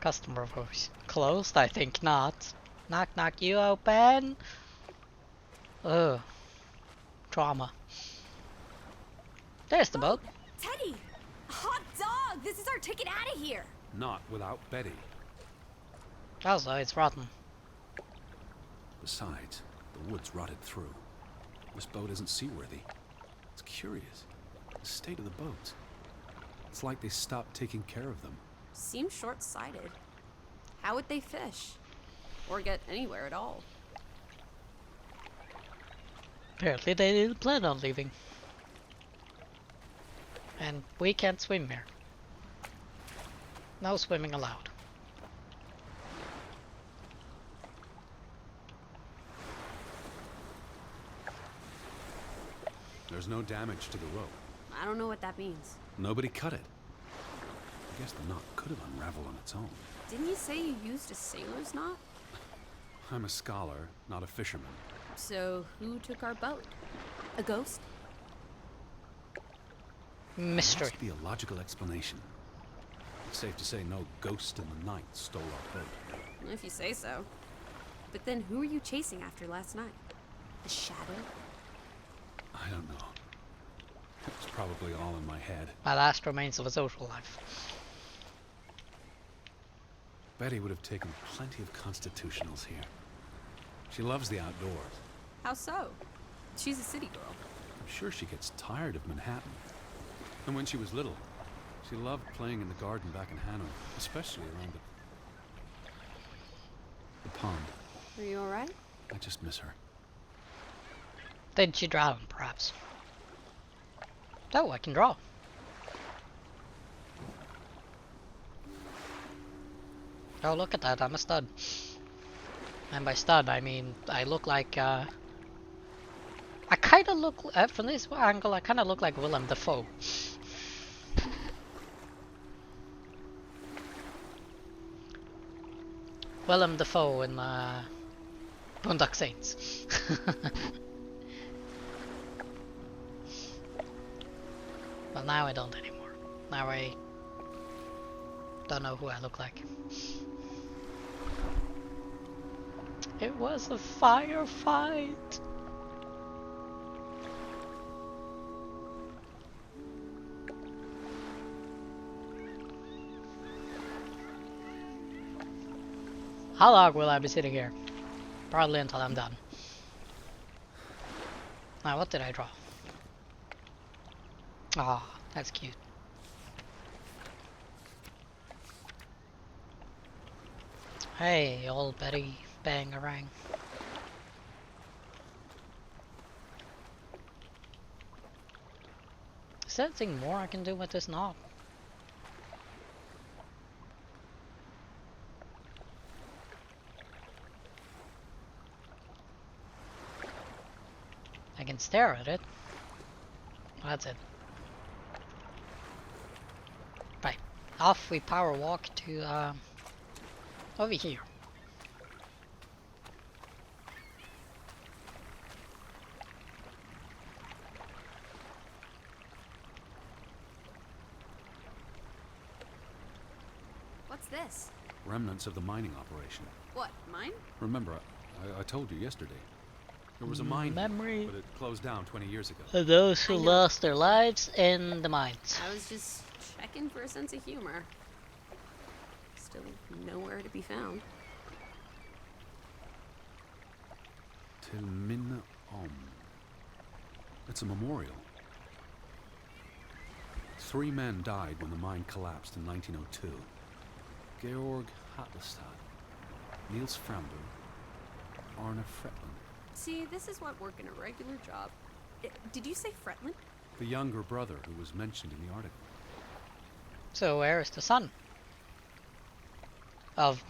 Customer voice. Closed? I think not. Knock knock, you open? Ugh. Trauma. There's the boat. Teddy! Hot dog! This is our ticket out of here! Not without Betty. Also, it's rotten. Besides, the wood's rotted through. This boat isn't seaworthy. It's curious. The state of the boats. It's like they stopped taking care of them. Seems short-sighted. How would they fish? Or get anywhere at all? Apparently they didn't plan on leaving. And we can't swim here. No swimming allowed. There's no damage to the rope. I don't know what that means. Nobody cut it. I guess the knot could have unraveled on its own. Didn't you say you used a sailor's knot? I'm a scholar, not a fisherman. So, who took our boat? A ghost? There Mystery. must be a logical explanation. It's safe to say no ghost in the night stole our boat. If you say so. But then who were you chasing after last night? The shadow? I don't know. It was probably all in my head. My last remains of a social life. Betty would have taken plenty of constitutionals here. She loves the outdoors. How so? She's a city girl. I'm sure she gets tired of Manhattan. And when she was little, she loved playing in the garden back in Hanover, especially around the pond. Are you alright? I just miss her. Did she drown, perhaps? Oh, I can draw. Oh, look at that, I'm a stud. And by stud, I mean, I look like, I kinda look, from this angle, I kinda look like Willem Dafoe. Willem Dafoe in, Boondock Saints. Well, now I don't anymore. Now I don't know who I look like. It was a firefight. How long will I be sitting here? Probably until I'm done. Now, what did I draw? Ah, oh, that's cute. Hey, old Betty Bangarang. Is there anything more I can do with this knob? I can stare at it. That's it. Right. Off we power walk to over here. What's this? Remnants of the mining operation. What, mine? Remember, I told you yesterday. There was a mine, Memory. but it closed down 20 years ago. For those who I know. lost their lives in the mines. I was just checking for a sense of humor. Still nowhere to be found. Till Min Om. It's a memorial. 3 men died when the mine collapsed in 1902. Georg Hatlestad, Niels Framber, Arne Fretland. See, this is what working a regular job. Did you say Fretland? The younger brother who was mentioned in the article. So where is the son of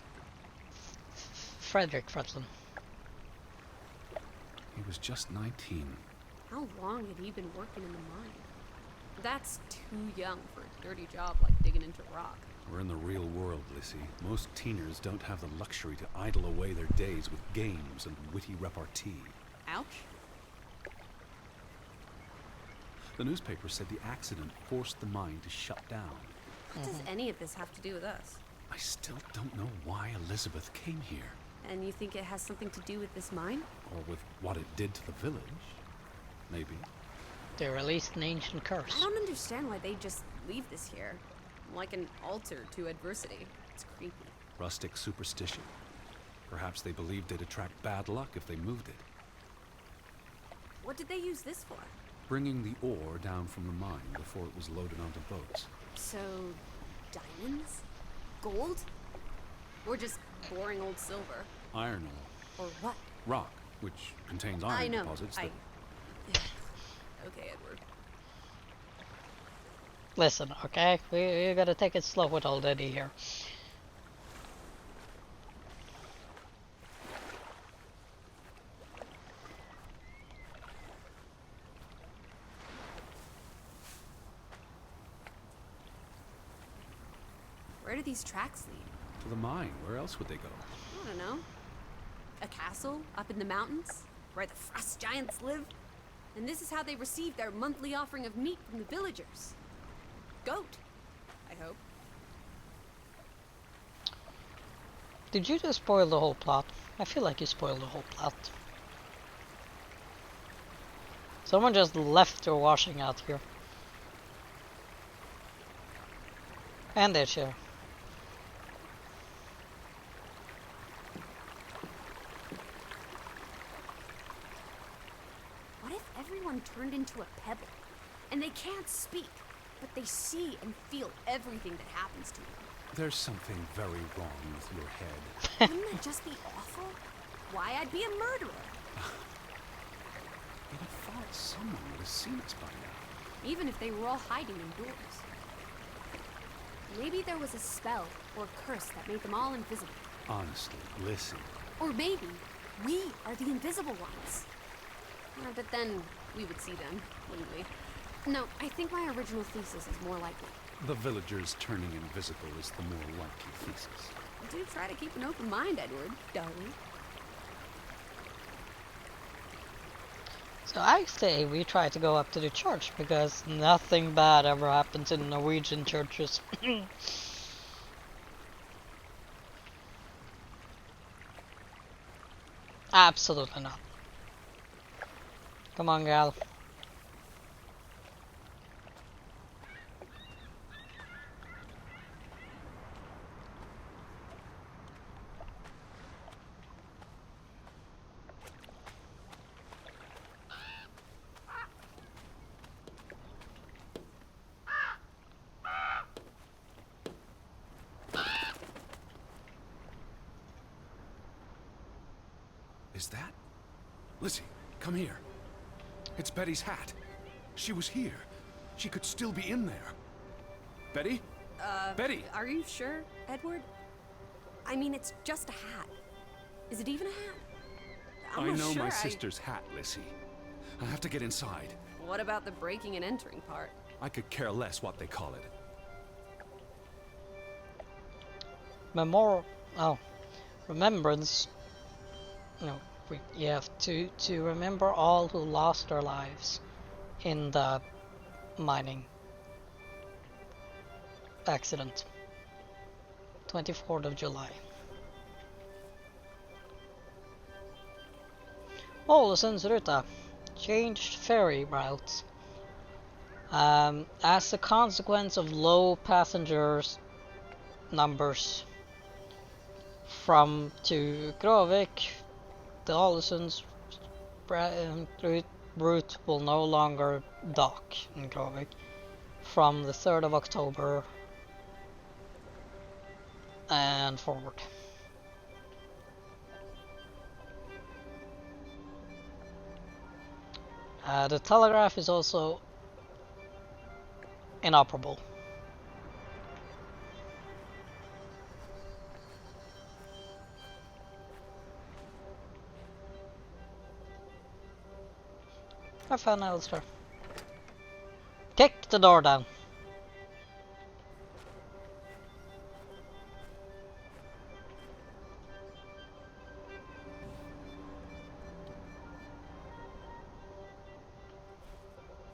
Frederick Fretland? He was just 19. How long had he been working in the mine? That's too young for a dirty job like digging into rock. We're in the real world, Lissy. Most teeners don't have the luxury to idle away their days with games and witty repartee. Ouch. The newspaper said the accident forced the mine to shut down. What does any of this have to do with us? I still don't know why Elizabeth came here. And you think it has something to do with this mine? Or with what it did to the village. Maybe. They released an ancient I curse. don't understand why they just leave this here. Like an altar to adversity. It's creepy. Rustic superstition. Perhaps they believed it'd attract bad luck if they moved it. What did they use this for? Bringing the ore down from the mine before it was loaded onto boats. So, diamonds? Gold? Or just boring old silver? Iron ore. Or what? Rock, which contains iron I know. deposits that... Okay, Edward. Listen, okay? We gotta take it slow with old Eddie here. Where do these tracks lead? To the mine. Where else would they go? I don't know. A castle up in the mountains where the frost giants live? And this is how they receive their monthly offering of meat from the villagers. Goat, I hope. Did you just spoil the whole plot? I feel like you spoiled the whole plot. Someone just left their washing out here. And their chair. What if everyone turned into a pebble? And they can't speak, but they see and feel everything that happens to them. There's something very wrong with your head. Wouldn't that just be awful? Why, I'd be a murderer. You'd have thought someone would have seen us by now. Even if they were all hiding indoors. Maybe there was a spell or curse that made them all invisible. Honestly, listen. Or maybe we are the invisible ones. But then we would see them, wouldn't we? No, I think my original thesis is more likely. The villagers turning invisible is the more likely thesis. Do try to keep an open mind, Edward, darling. So I say we try to go up to the church, because nothing bad ever happens in Norwegian churches. Absolutely not. Come on, gal. Is that? Lizzie, come here. It's Betty's hat. She was here. She could still be in there. Betty? Betty! Are you sure, Edward? I mean, it's just a hat. Is it even a hat? I I'm not know sure my sister's hat, Lizzie. I have to get inside. What about the breaking and entering part? I could care less what they call it. Remembrance. No, you have to remember all who lost their lives in the mining accident. 24th of July. Ålesunds ruta changed ferry routes as a consequence of low passengers numbers from to Grovik. The Ålesunds route will no longer dock in Grovik from the 3rd of October and forward. The telegraph is also inoperable. I found Alistair. Kick the door down.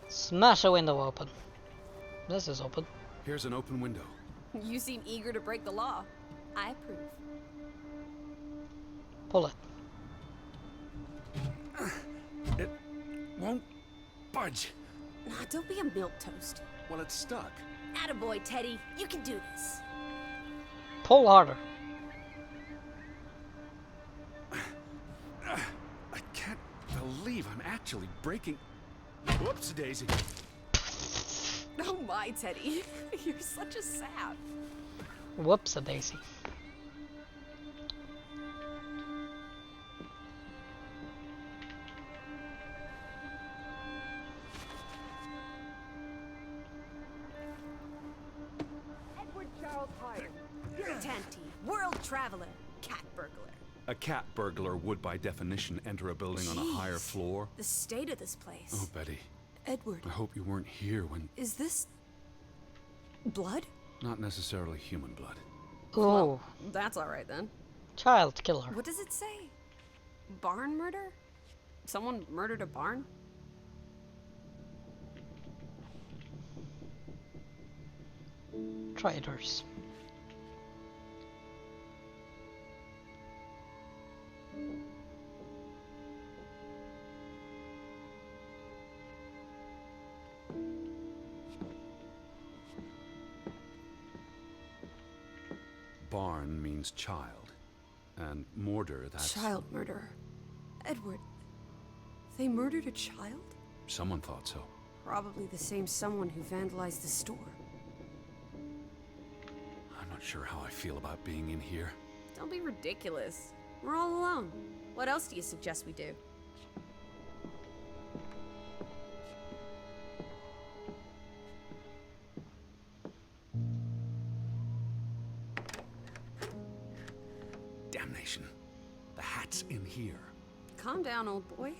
Smash a window open. This is open. Here's an open window. You seem eager to break the law. I approve. Pull it. It won't budge. Nah, don't be a milquetoast. Well, it's stuck. Attaboy, Teddy. You can do this. Pull harder. I can't believe I'm actually breaking... Whoops, Daisy. Oh my, Teddy. You're such a sap. Whoops a daisy. Edward Charles Harding. Tanty. World traveler. Cat burglar. A cat burglar would, by definition, enter a building on a higher Jeez. floor. The state of this place. Oh, Betty. Edward. I hope you weren't here when... Is this... blood? Not necessarily human blood. Oh, That's alright then. child killer. What does it say? Barn murder? Someone murdered a barn? Traitors. Barn means child. And mortar, that's... Child murder. Edward, they murdered a child? Someone thought so. Probably the same someone who vandalized the store. I'm not sure how I feel about being in here. Don't be ridiculous. We're all alone. What else do you suggest we do? Damnation. The hat's in here. Calm down, old boy.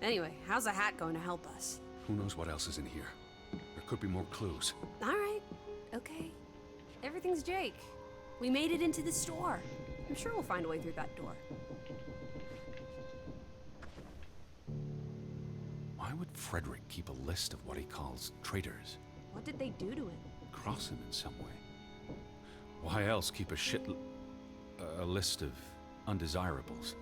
Anyway, how's a hat going to help us? Who knows what else is in here? There could be more clues. All right. Okay. Everything's Jake. We made it into the store. I'm sure we'll find a way through that door. Why would Frederick keep a list of what he calls traitors? What did they do to him? Cross him in some way. Why else keep a list of undesirables?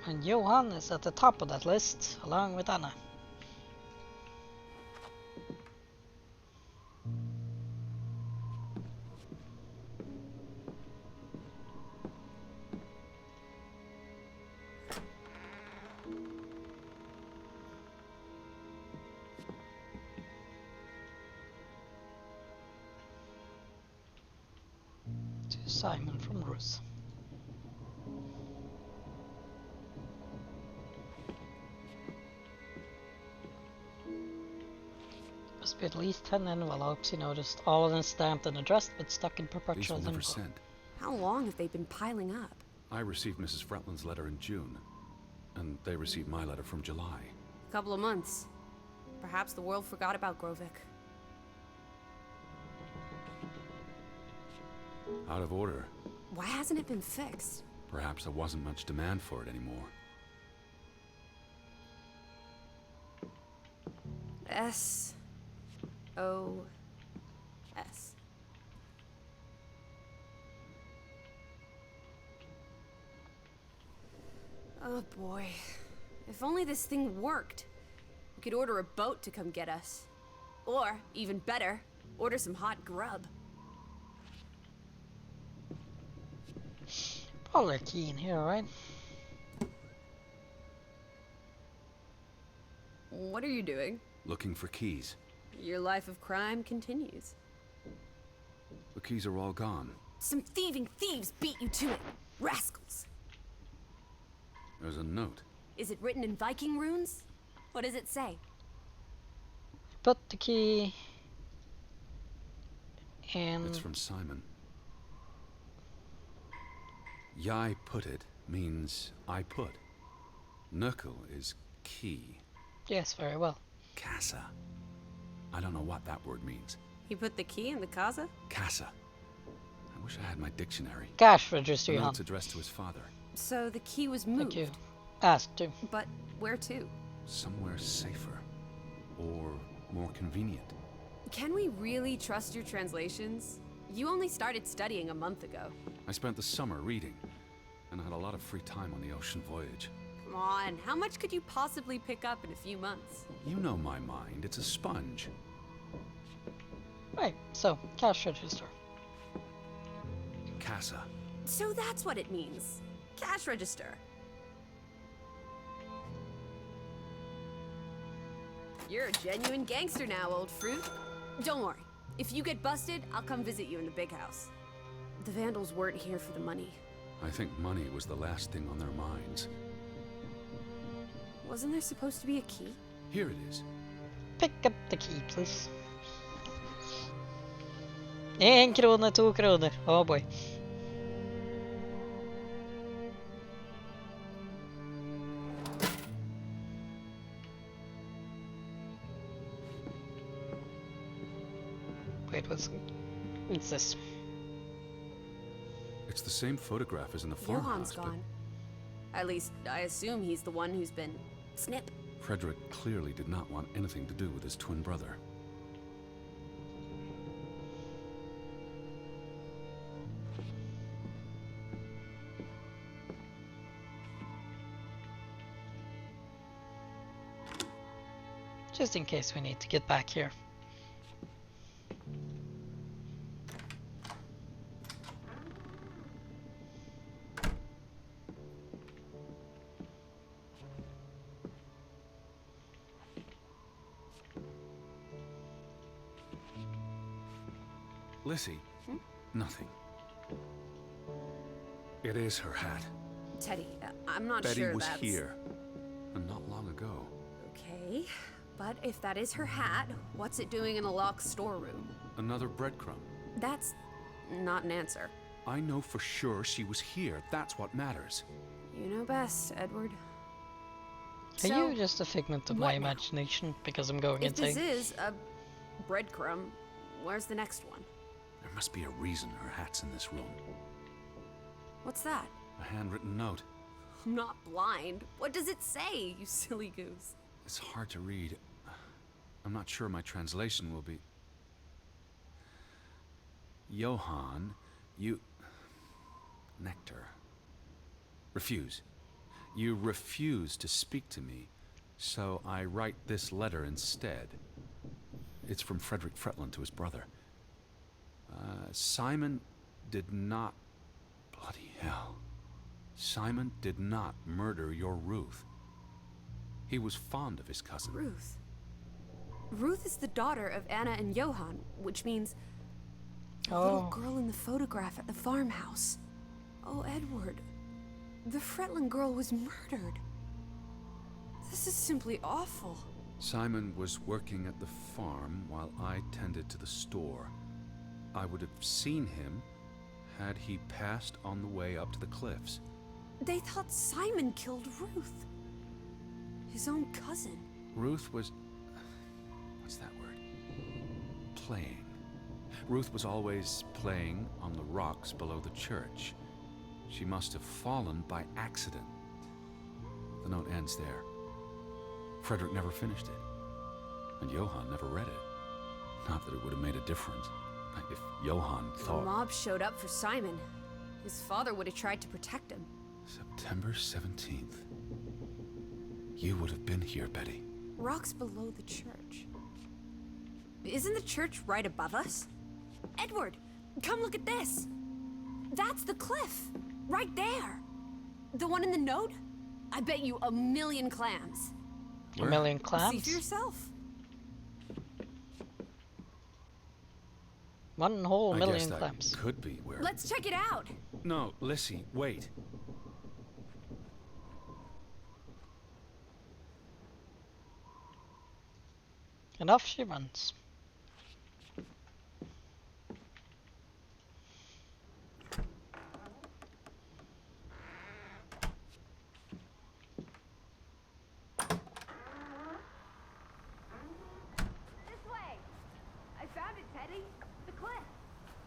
And Johan is at the top of that list, along with Anna. To Simon from Ruth. Must be at least 10 envelopes, he noticed, all of them stamped and addressed but stuck in These perpetual were never limbo. sent. How long have they been piling up? I received Mrs. Fretland's letter in June, and they received my letter from July. A couple of months. Perhaps the world forgot about Grovik. Out of order. Why hasn't it been fixed? Perhaps there wasn't much demand for it anymore. S-O-S. Oh boy. If only this thing worked. We could order a boat to come get us. Or, even better, order some hot grub. Probably a key in here, right? What are you doing? Looking for keys. Your life of crime continues. The keys are all gone. Some thieving thieves beat you to it. Rascals. There's a note. Is it written in Viking runes? What does it say? Put the key in. It's from Simon. Yai put it means I put. Nurkel is key. Yes, very well. Casa. I don't know what that word means. He put the key in the casa? Casa. I wish I had my dictionary. Cash register, The Johan. note's addressed to his father. So the key was moved. Thank you. Asked to. But where to? Somewhere safer. Or more convenient. Can we really trust your translations? You only started studying a month ago. I spent the summer reading, and I had a lot of free time on the ocean voyage. Come on, how much could you possibly pick up in a few months? You know my mind, it's a sponge. Right, so, cash register. Casa. So that's what it means. Cash register. You're a genuine gangster now, old fruit. Don't worry. If you get busted, I'll come visit you in the big house. The Vandals weren't here for the money. I think money was the last thing on their minds. Wasn't there supposed to be a key? Here it is. Pick up the key, please. 1 krona, 2 kronor. Oh boy. Wait, what's this? It's the same photograph as in the Johan's farmhouse, but gone. At least, I assume he's the one who's been... snip. Frederick clearly did not want anything to do with his twin brother. Just in case we need to get back here. Lissy, Hmm? nothing. It is her hat. Teddy, I'm not Betty sure was that's... here, and not long ago. Okay, but if that is her hat, what's it doing in a locked storeroom? Another breadcrumb. That's not an answer. I know for sure she was here. That's what matters. You know best, Edward. Are So, you just a figment of my what now? imagination because I'm going If this insane? is a breadcrumb, where's the next one? There must be a reason her hat's in this room. What's that? A handwritten note. I'm not blind. What does it say, you silly goose? It's hard to read. I'm not sure my translation will be... Johann, you... Nectar. Refuse. You refuse to speak to me, so I write this letter instead. It's from Frederick Fretland to his brother. Simon did not... Bloody hell. Simon did not murder your Ruth. He was fond of his cousin. Ruth. Ruth is the daughter of Anna and Johann, which means the little girl in the photograph at the farmhouse. Oh, Edward. The Fretland girl was murdered. This is simply awful. Simon was working at the farm while I tended to the store. I would have seen him had he passed on the way up to the cliffs. They thought Simon killed Ruth. His own cousin. Ruth was... what's that word? Playing. Ruth was always playing on the rocks below the church. She must have fallen by accident. The note ends there. Frederick never finished it. And Johann never read it. Not that it would have made a difference. If Johann The thought... mob showed up for Simon. His father would have tried to protect him. September 17th. You would have been here, Betty. Rocks below the church. Isn't the church right above us? Edward, come look at this. That's the cliff. Right there. The one in the note? I bet you 1,000,000 clams. A million See clams? for yourself. One whole I million guess that clams. could be where... Let's check it out. No, Lissy, wait. And off she runs. This way. I found it, Teddy. The cliff.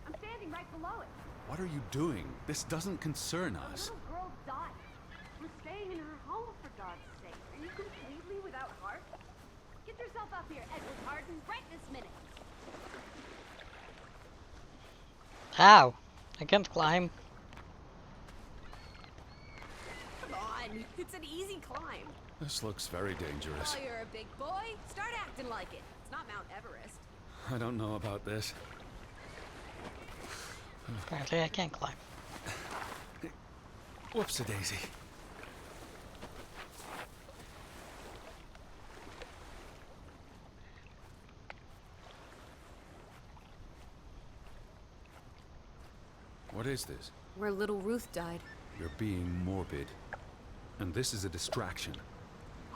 I'm standing right below it. What are you doing? This doesn't concern us. Little girl died. We're staying in her home, for God's sake. Are you completely without heart? Get yourself up here, Edward Harden, right this minute. Ow! I can't climb. Come on, it's an easy climb. This looks very dangerous. Oh, you're a big boy. Start acting like it. It's not Mount Everest. I don't know about this. Apparently I can't climb. Whoops-a-daisy. What is this? Where little Ruth died. You're being morbid. And this is a distraction.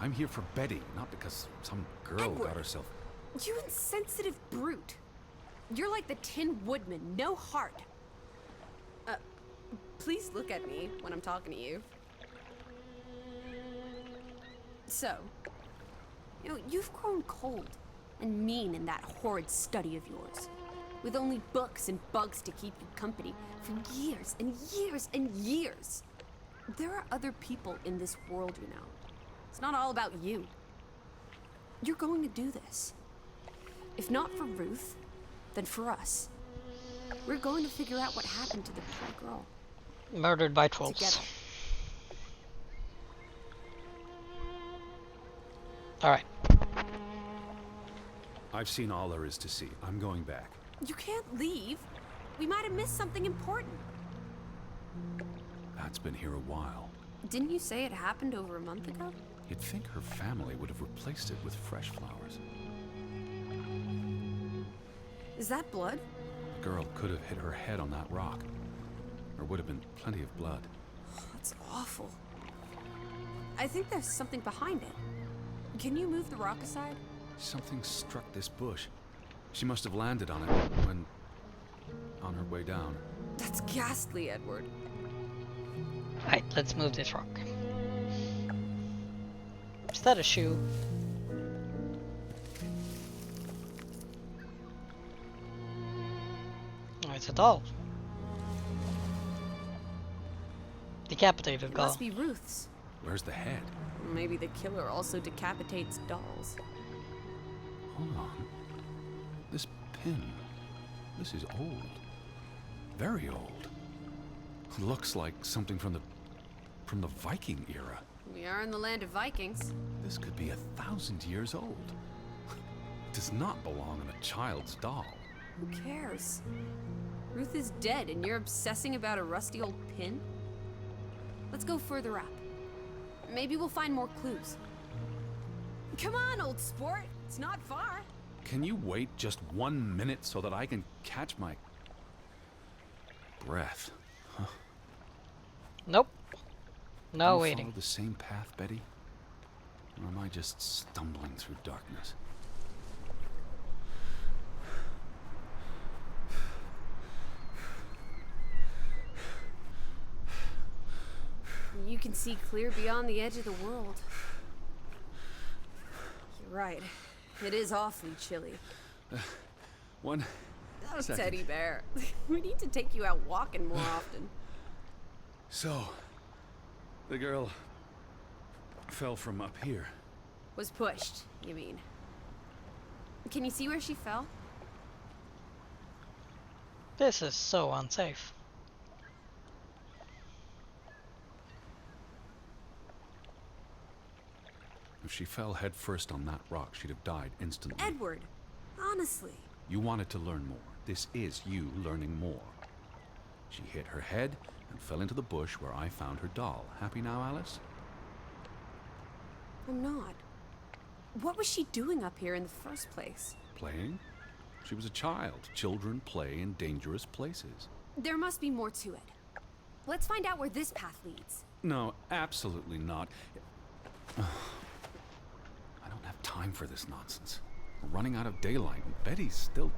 I'm here for Betty, not because some girl Edward. got herself... You insensitive brute. You're like the Tin Woodman, no heart. Please look at me when I'm talking to you. So, you've grown cold and mean in that horrid study of yours, with only books and bugs to keep you company for years and years and years. There are other people in this world, you know. It's not all about you. You're going to do this. If not for Ruth, then for us. We're going to figure out what happened to the poor girl. Murdered by trolls. Together. Alright. I've seen all there is to see. I'm going back. You can't leave. We might have missed something important. That's been here a while. Didn't you say it happened over a month ago? You'd think her family would have replaced it with fresh flowers. Is that blood? girl could have hit her head on that rock. There would have been plenty of blood. That's awful. I think there's something behind it. Can you move the rock aside? Something struck this bush. She must have landed on it when... on her way down. That's ghastly, Edward. Right, let's move this rock. Is that a shoe? Oh, it's a doll. Decapitated It doll. must be Ruth's. Where's the head? Maybe the killer also decapitates dolls. Hold on. This pin. This is old. Very old. Looks like something from the Viking era. We are in the land of Vikings. This could be 1,000 years old. Does not belong in a child's doll. Who cares? Ruth is dead and you're obsessing about a rusty old pin? Let's go further up. Maybe we'll find more clues. Come on, old sport. It's not far. Can you wait just 1 minute so that I can catch my breath? Huh? Nope. No Do you waiting. follow the same path, Betty? Or am I just stumbling through darkness? You can see clear beyond the edge of the world. You're right. It is awfully chilly. One Oh, second. Teddy Bear. We need to take you out walking more often. So, the girl fell from up here. Was pushed, you mean? Can you see where she fell? This is so unsafe. If she fell head first on that rock, she'd have died instantly. Edward, honestly. You wanted to learn more. This is you learning more. She hit her head and fell into the bush where I found her doll. Happy now, Alice? I'm not. What was she doing up here in the first place? Playing? She was a child. Children play in dangerous places. There must be more to it. Let's find out where this path leads. No, absolutely not. I don't have time for this nonsense. We're running out of daylight, and Betty's still...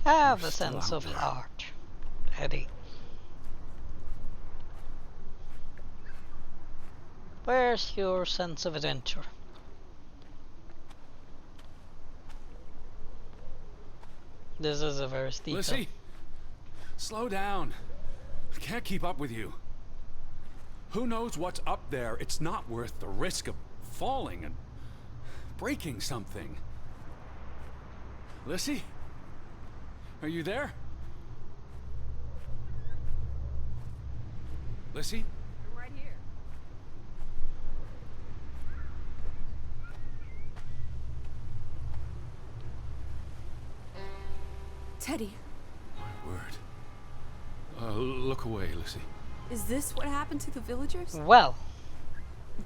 Have You're a still sense out of there. heart, Eddie. Where's your sense of adventure? This is a very steep hill. Lissy! Slow down. I can't keep up with you. Who knows what's up there? It's not worth the risk of falling and breaking something. Lissy? Are you there? Lissy? I'm right here. Teddy, My word. Look away, Lissy. is this what happened to the villagers? Well,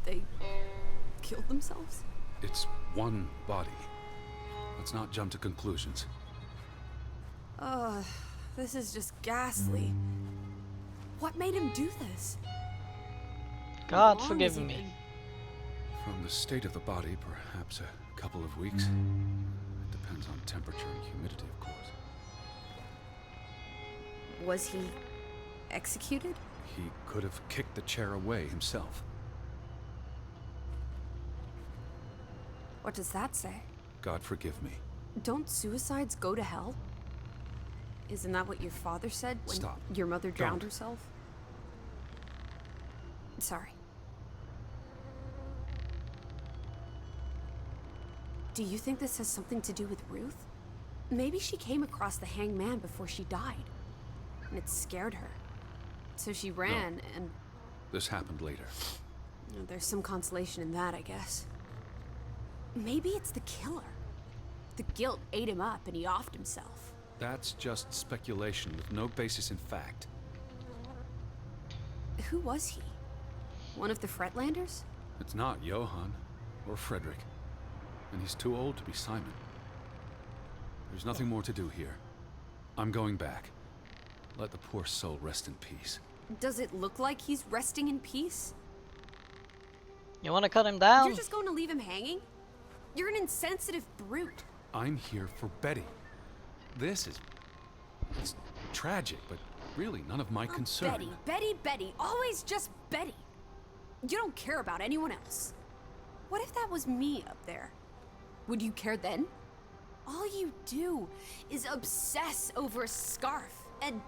They killed themselves? It's one body. Let's not jump to conclusions. Ugh, this is just ghastly. What made him do this? God How long forgive has he me. been- From the state of the body, perhaps a couple of weeks. It depends on temperature and humidity, of course. Was he executed? He could have kicked the chair away himself. What does that say? God forgive me. Don't suicides go to hell? Isn't that what your father said when Stop. your mother drowned Don't. herself? Sorry. Do you think this has something to do with Ruth? Maybe she came across the hanged man before she died, and it scared her. So she ran, and This happened later. there's some consolation in that, I guess. Maybe it's the killer. The guilt ate him up, and he offed himself. That's just speculation with no basis in fact. Who was he? One of the Fretlanders? It's not Johann or Frederick. And he's too old to be Simon. There's nothing more to do here. I'm going back. Let the poor soul rest in peace. Does it look like he's resting in peace? You want to cut him down? You're just going to leave him hanging? You're an insensitive brute. I'm here for Betty. This is... it's tragic, but really none of my concern. Betty, Betty, Betty. Always just Betty. You don't care about anyone else. What if that was me up there? Would you care then? All you do is obsess over a scarf and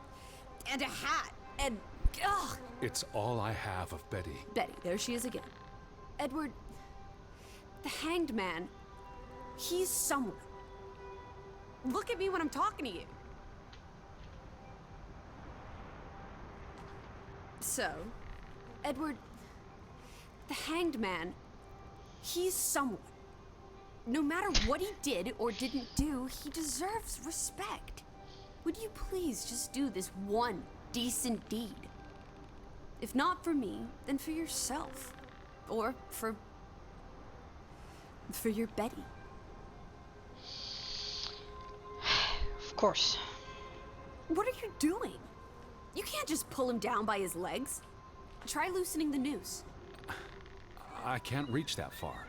a hat and... ugh. It's all I have of Betty. Betty, there she is again. Edward, the hanged man, he's someone. Look at me when I'm talking to you. So, Edward, the hanged man, he's someone. No matter what he did or didn't do, he deserves respect. Would you please just do this one decent deed? If not for me, then for yourself. Or for your Betty. Of course. What are you doing? You can't just pull him down by his legs. Try loosening the noose. I can't reach that far.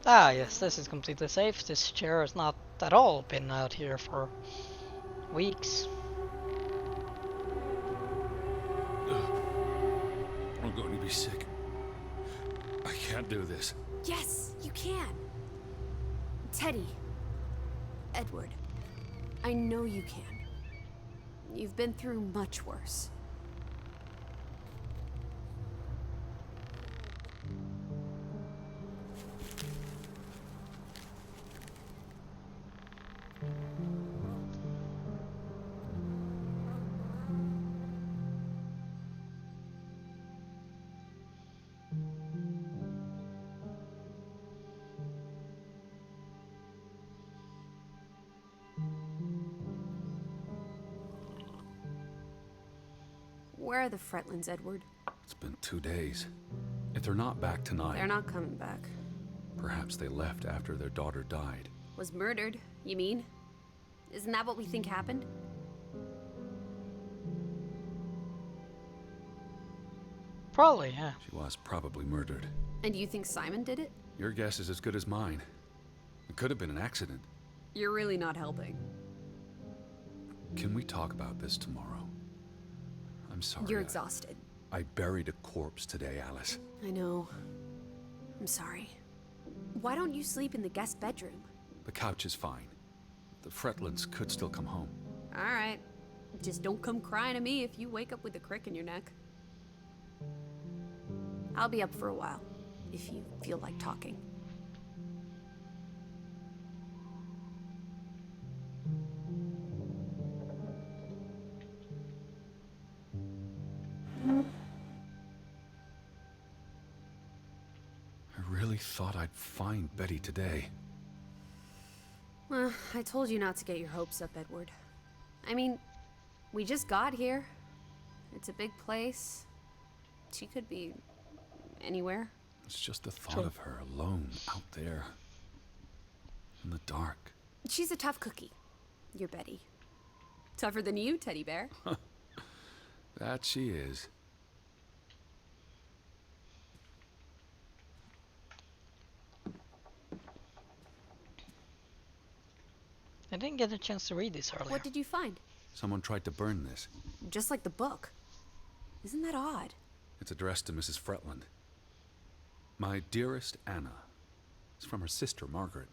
Ah, yes, this is completely safe. This chair has not at all been out here for weeks. I'm going to be sick. I can't do this. Yes, you can. Teddy. Edward. I know you can. You've been through much worse. Where are the Fretlands, Edward? It's been 2 days. If they're not back tonight... They're not coming back. Perhaps they left after their daughter died. Was murdered, you mean? Isn't that what we think happened? Probably, yeah. She was probably murdered. And you think Simon did it? Your guess is as good as mine. It could have been an accident. You're really not helping. Can we talk about this tomorrow? I'm sorry. You're exhausted. I buried a corpse today, Alice. I know. I'm sorry. Why don't you sleep in the guest bedroom? The couch is fine. The Fretlands could still come home. All right. Just don't come crying to me if you wake up with a crick in your neck. I'll be up for a while, if you feel like talking. I really thought I'd find Betty today. Well, I told you not to get your hopes up, Edward. I mean, we just got here. It's a big place. She could be anywhere. It's just the thought Sure. of her alone out there in the dark. She's a tough cookie. You're Betty. Tougher than you, teddy bear. That she is. I didn't get a chance to read this earlier. What did you find? Someone tried to burn this. Just like the book. Isn't that odd? It's addressed to Mrs. Fretland. My dearest Anna. It's from her sister, Margaret.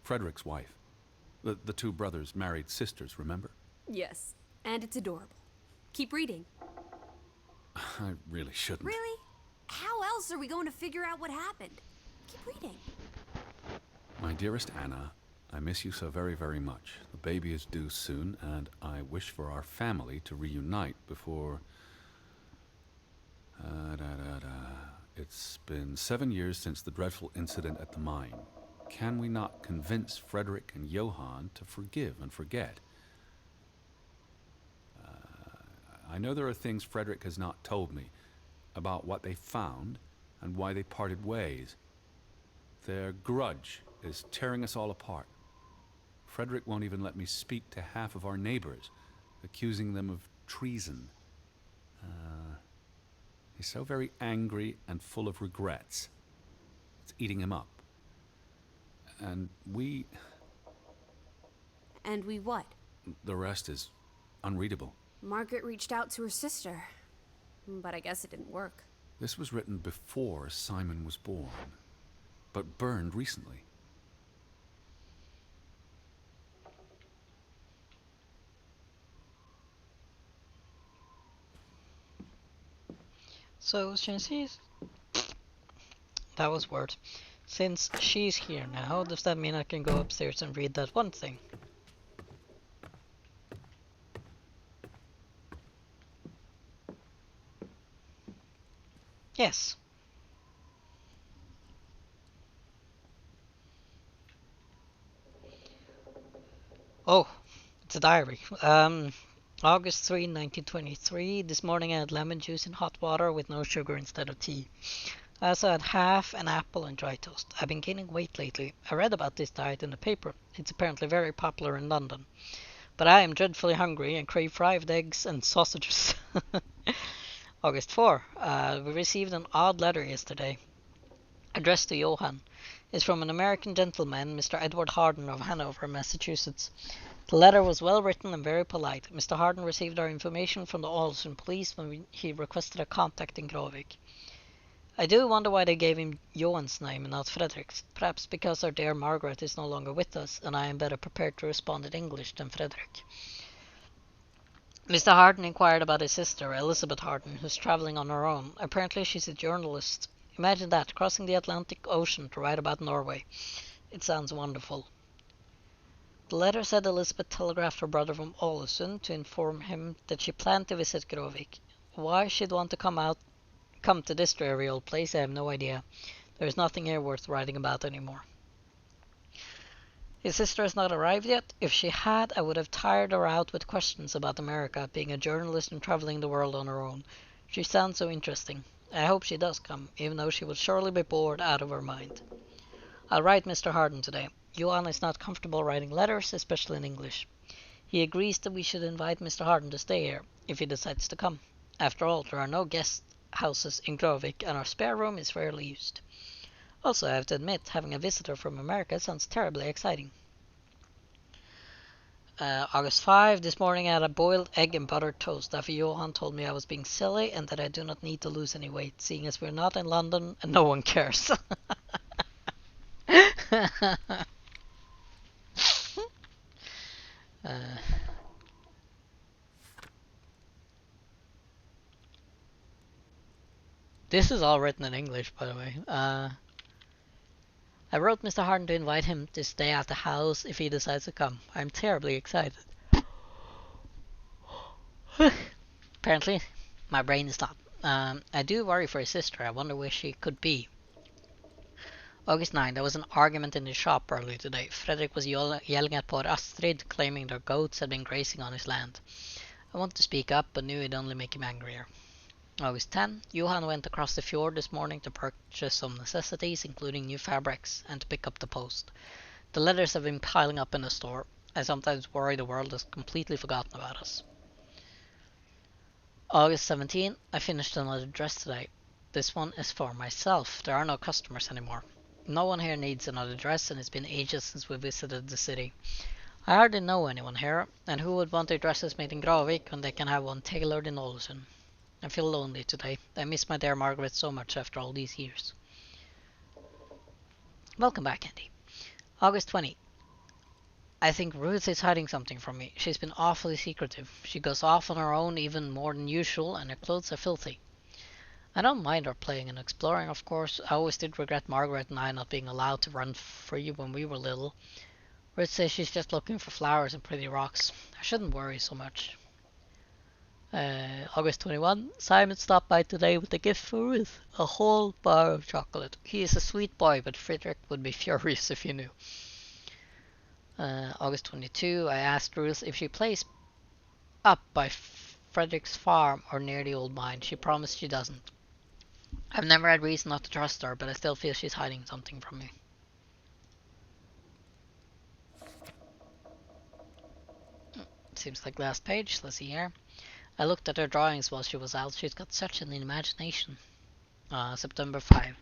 Frederick's wife. The two brothers married sisters, remember? Yes, and it's adorable. Keep reading. I really shouldn't. Really? How else are we going to figure out what happened? Keep reading. My dearest Anna, I miss you so very, very much. The baby is due soon, and I wish for our family to reunite before... It's been 7 years since the dreadful incident at the mine. Can we not convince Frederick and Johann to forgive and forget? I know there are things Frederick has not told me about what they found and why they parted ways. Their grudge is tearing us all apart. Frederick won't even let me speak to half of our neighbors, accusing them of treason. He's so very angry and full of regrets. It's eating him up. And we... And we what? The rest is unreadable. Margaret reached out to her sister, but I guess it didn't work. This was written before Simon was born, but burned recently. So since that was word. Since she's here now, does that mean I can go upstairs and read that one thing? Yes. Oh, it's a diary. August 3, 1923. This morning I had lemon juice in hot water with no sugar instead of tea. I also had half an apple and dry toast. I've been gaining weight lately. I read about this diet in the paper. It's apparently very popular in London. But I am dreadfully hungry and crave fried eggs and sausages. August 4. We received an odd letter yesterday, addressed to Johan. It's from an American gentleman, Mr. Edward Harden of Hanover, Massachusetts. The letter was well written and very polite. Mr. Harden received our information from the Alderson police when he requested a contact in Grovik. I do wonder why they gave him Johan's name and not Frederick's. Perhaps because our dear Margaret is no longer with us, and I am better prepared to respond in English than Frederick. Mr. Harden inquired about his sister, Elizabeth Harden, who's traveling on her own. Apparently she's a journalist. Imagine that, crossing the Atlantic Ocean to write about Norway. It sounds wonderful. The letter said Elizabeth telegraphed her brother from Ålesund to inform him that she planned to visit Grovik. Why she'd want to come to this dreary old place, I have no idea. There is nothing here worth writing about anymore. His sister has not arrived yet. If she had, I would have tired her out with questions about America, being a journalist and traveling the world on her own. She sounds so interesting. I hope she does come, even though she will surely be bored out of her mind. I'll write Mr. Harden today. Johan is not comfortable writing letters, especially in English. He agrees that we should invite Mr. Harden to stay here, if he decides to come. After all, there are no guest houses in Grovik, and our spare room is rarely used. Also, I have to admit, having a visitor from America sounds terribly exciting. August 5. This morning I had a boiled egg and buttered toast after Johan told me I was being silly and that I do not need to lose any weight, seeing as we're not in London and no one cares. This is all written in English, by the way. I wrote Mr. Harden to invite him to stay at the house if he decides to come. I'm terribly excited. Apparently, my brain is not. I do worry for his sister. I wonder where she could be. August 9. There was an argument in the shop earlier today. Frederick was yelling at poor Astrid, claiming their goats had been grazing on his land. I wanted to speak up, but knew it'd only make him angrier. August 10. Johan went across the fjord this morning to purchase some necessities, including new fabrics, and to pick up the post. The letters have been piling up in the store. I sometimes worry the world has completely forgotten about us. August 17. I finished another dress today. This one is for myself. There are no customers anymore. No one here needs another dress, and it's been ages since we visited the city. I hardly know anyone here, and who would want their dresses made in Grovik when they can have one tailored in Ålesund? I feel lonely today. I miss my dear Margaret so much after all these years. Welcome back, Andy. August 20. I think Ruth is hiding something from me. She's been awfully secretive. She goes off on her own even more than usual, and her clothes are filthy. I don't mind her playing and exploring, of course. I always did regret Margaret and I not being allowed to run free when we were little. Ruth says she's just looking for flowers and pretty rocks. I shouldn't worry so much. August 21. Simon stopped by today with a gift for Ruth. A whole bar of chocolate. He is a sweet boy, but Frederick would be furious if you knew. August 22. I asked Ruth if she plays up by Frederick's farm or near the old mine. She promised she doesn't. I've never had reason not to trust her, but I still feel she's hiding something from me. seems like last page. Let's see here. I looked at her drawings while she was out. She's got such an imagination. September 5.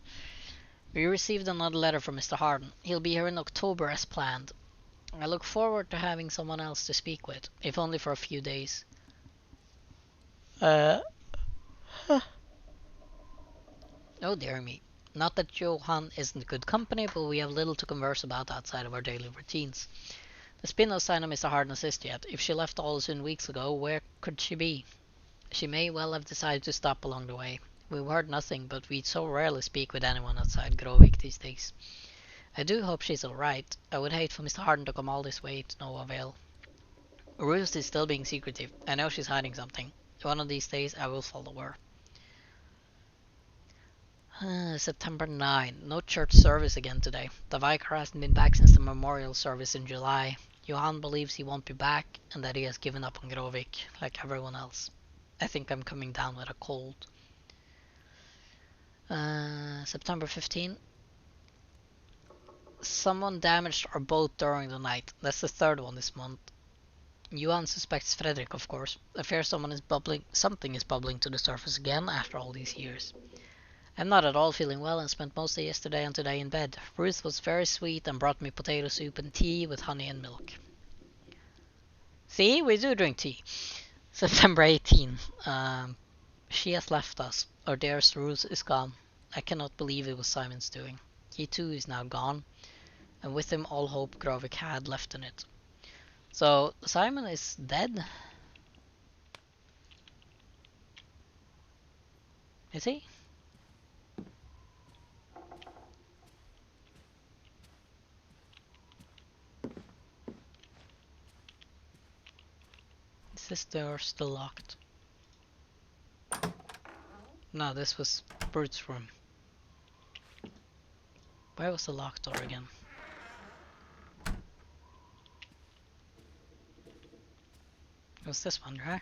We received another letter from Mr. Harden. He'll be here in October as planned. I look forward to having someone else to speak with, if only for a few days. Oh dear me. Not that Johan isn't good company, but we have little to converse about outside of our daily routines. There's been no sign of Mr. Harden's sister yet. If she left Ålesund weeks ago, where could she be? She may well have decided to stop along the way. We've heard nothing, but we so rarely speak with anyone outside Grovik these days. I do hope she's alright. I would hate for Mr. Harden to come all this way to no avail. Ruth is still being secretive. I know she's hiding something. One of these days I will follow her. September 9. No church service again today. The vicar hasn't been back since the memorial service in July. Johan believes he won't be back and that he has given up on Grovik, like everyone else. I think I'm coming down with a cold. September 15. Someone damaged our boat during the night. That's the third one this month. Johan suspects Frederick, of course. I fear something is bubbling to the surface again after all these years. I'm not at all feeling well and spent most of yesterday and today in bed. Ruth was very sweet and brought me potato soup and tea with honey and milk. See, we do drink tea. September 18. She has left us. Our dearest Ruth is gone. I cannot believe it was Simon's doing. He too is now gone, and with him all hope Grovik had left in it. So, Simon is dead? Is he? Is this door still locked? No, this was Brute's room. Where was the locked door again? It was this one, right?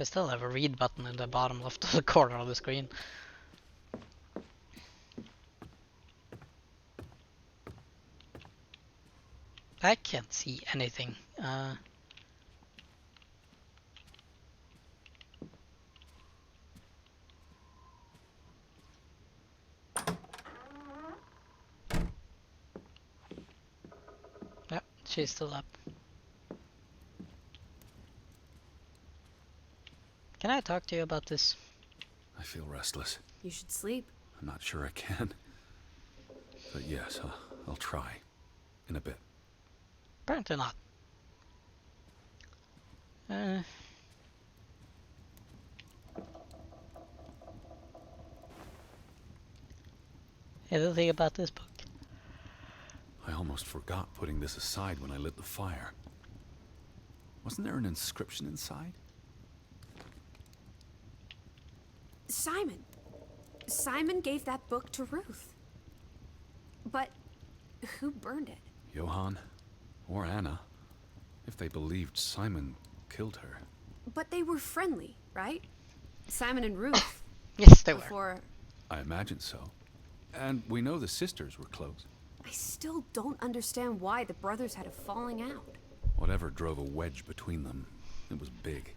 I still have a read button in the bottom left of the corner of the screen. I can't see anything. Yep, she's still up. Can I talk to you about this? I feel restless. You should sleep. I'm not sure I can. But yes, I'll try. In a bit. Apparently not. Anything about this book? I almost forgot putting this aside when I lit the fire. Wasn't there an inscription inside? Simon. Simon gave that book to Ruth. But who burned it? Johan? Or Anna? If they believed Simon killed her. But they were friendly, right? Simon and Ruth. Yes, they were. Before... I imagine so. And we know the sisters were close. I still don't understand why the brothers had a falling out. Whatever drove a wedge between them, it was big.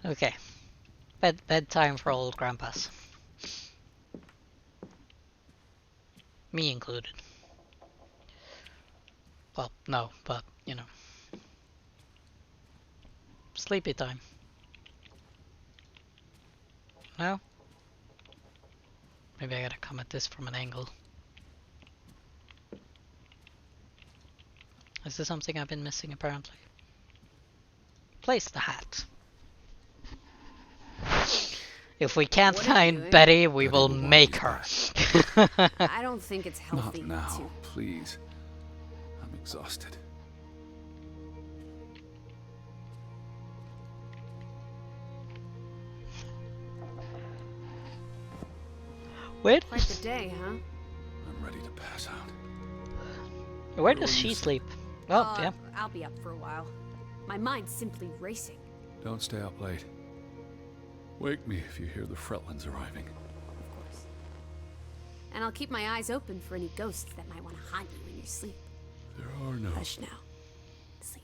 Okay. Bedtime for old grandpas. Me included. Well, no, but, you know. Sleepy time. No? Maybe I gotta come at this from an angle. Is there something I've been missing apparently? Place the hat. If we can't What are you find doing? Betty, we Betty will will want make you her. I don't think it's healthy Not now, to... please. I'm exhausted. Where Quite the day, huh? I'm ready to pass out. does she sleep? Oh, yeah. I'll be up for a while. My mind's simply racing. Don't stay up late. Wake me if you hear the Fretlands arriving. Of course. And I'll keep my eyes open for any ghosts that might want to haunt you in your sleep. There are no... Hush now. Sleep.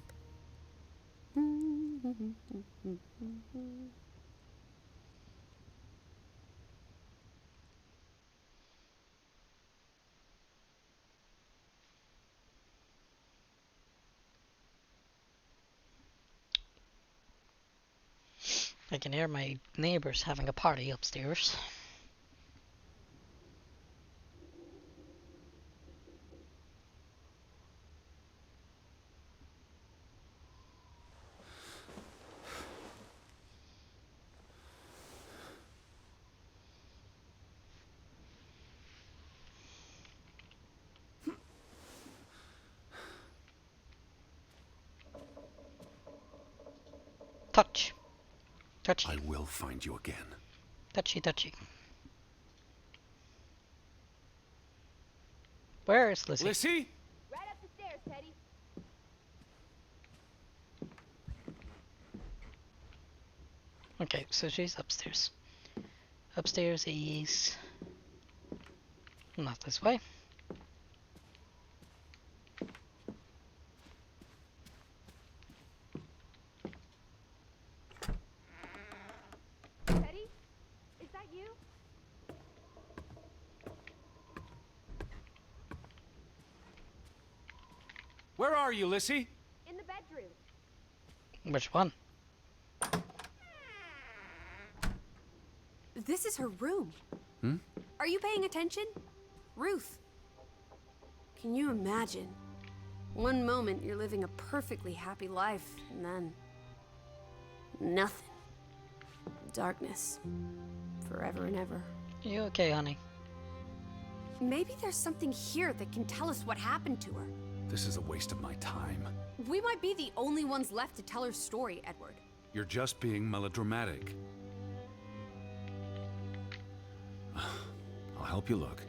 I can hear my neighbors having a party upstairs. Touch. Touchy. I will find you again. Touchy, touchy. Where is Lizzie? Lissy? Right up the stairs, Teddy. Okay, so she's upstairs. Upstairs is... not this way. Teddy? Is that you? Where are you, Lissy? In the bedroom. Which one? This is her room. Hmm? Are you paying attention? Ruth. Can you imagine? One moment you're living a perfectly happy life, and then... nothing. Darkness. Forever and ever. You okay, honey? Maybe there's something here that can tell us what happened to her. This is a waste of my time. We might be the only ones left to tell her story, Edward. You're just being melodramatic. I'll help you look.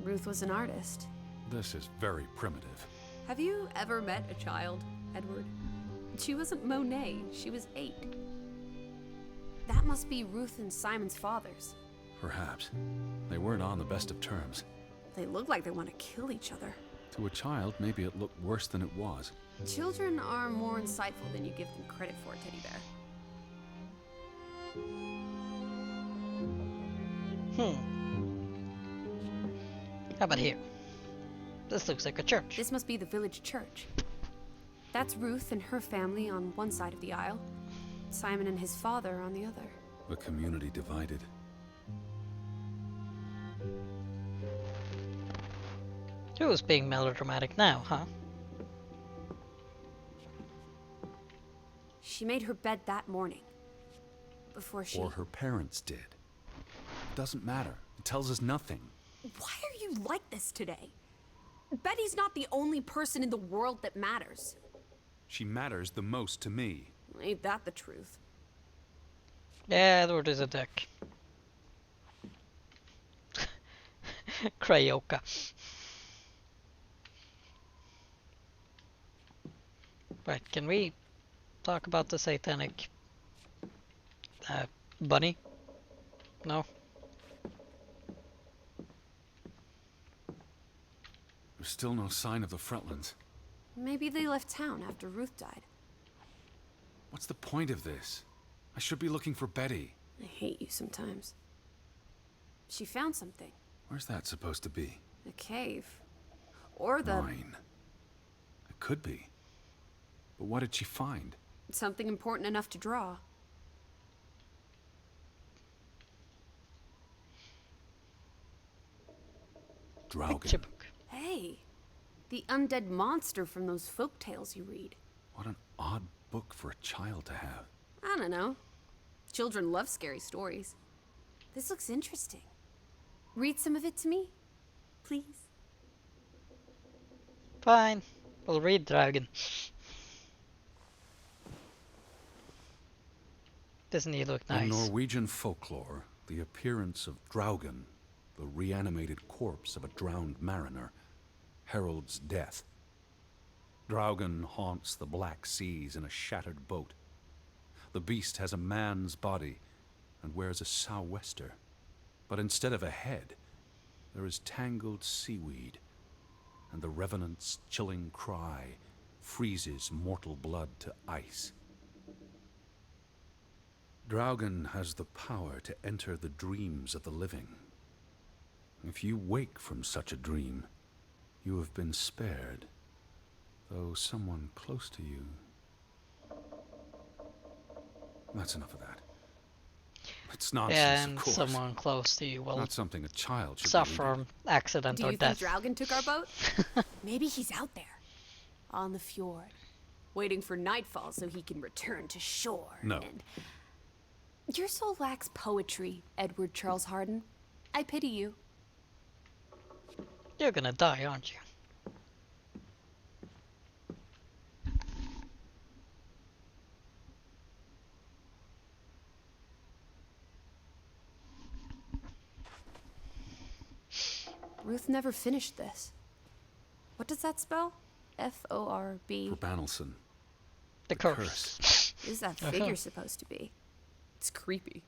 Ruth was an artist. This is very primitive. Have you ever met a child, Edward? She wasn't Monet, she was 8. That must be Ruth and Simon's fathers. Perhaps. They weren't on the best of terms. They look like they want to kill each other. To a child, maybe it looked worse than it was. Children are more insightful than you give them credit for, Teddy Bear. How about here? This looks like a church. This must be the village church. That's Ruth and her family on one side of the aisle. Simon and his father on the other. A community divided. Who's being melodramatic now, huh? She made her bed that morning. Before she... Or her parents did. It doesn't matter. It tells us nothing. Why are you like this today? Betty's not the only person in the world that matters. She matters the most to me. Ain't that the truth? Yeah, Edward is a dick. Crayoka. Right, can we talk about the satanic bunny? No? There's still no sign of the Fretlands. Maybe they left town after Ruth died. What's the point of this? I should be looking for Betty. I hate you sometimes. She found something. Where's that supposed to be? A cave. Or the... Mine. It could be. But what did she find? something important enough to draw. Picture Draugen. book. Hey, the undead monster from those folk tales you read. What an odd book for a child to have. I don't know. Children love scary stories. This looks interesting. Read some of it to me, please. Fine. We'll read Draugen. Doesn't he look nice? In Norwegian folklore, the appearance of Draugen, the reanimated corpse of a drowned mariner, heralds death. Draugen haunts the black seas in a shattered boat. The beast has a man's body and wears a sou'wester. But instead of a head, there is tangled seaweed, and the revenant's chilling cry freezes mortal blood to ice. Draugen has the power to enter the dreams of the living. If you wake from such a dream, you have been spared, though someone close to you... That's enough of that. It's nonsense, And of course. someone close to you will Not something a child should suffer be reading. from accident Do or you death. think Draugen took our boat? Maybe he's out there, on the fjord, waiting for nightfall so he can return to shore. No. And your soul lacks poetry, Edward Charles Harden. I pity you. You're gonna die, aren't you? Ruth never finished this. What does that spell? F-O-R-B. For Banelson. The curse. What is that figure supposed to be? It's creepy.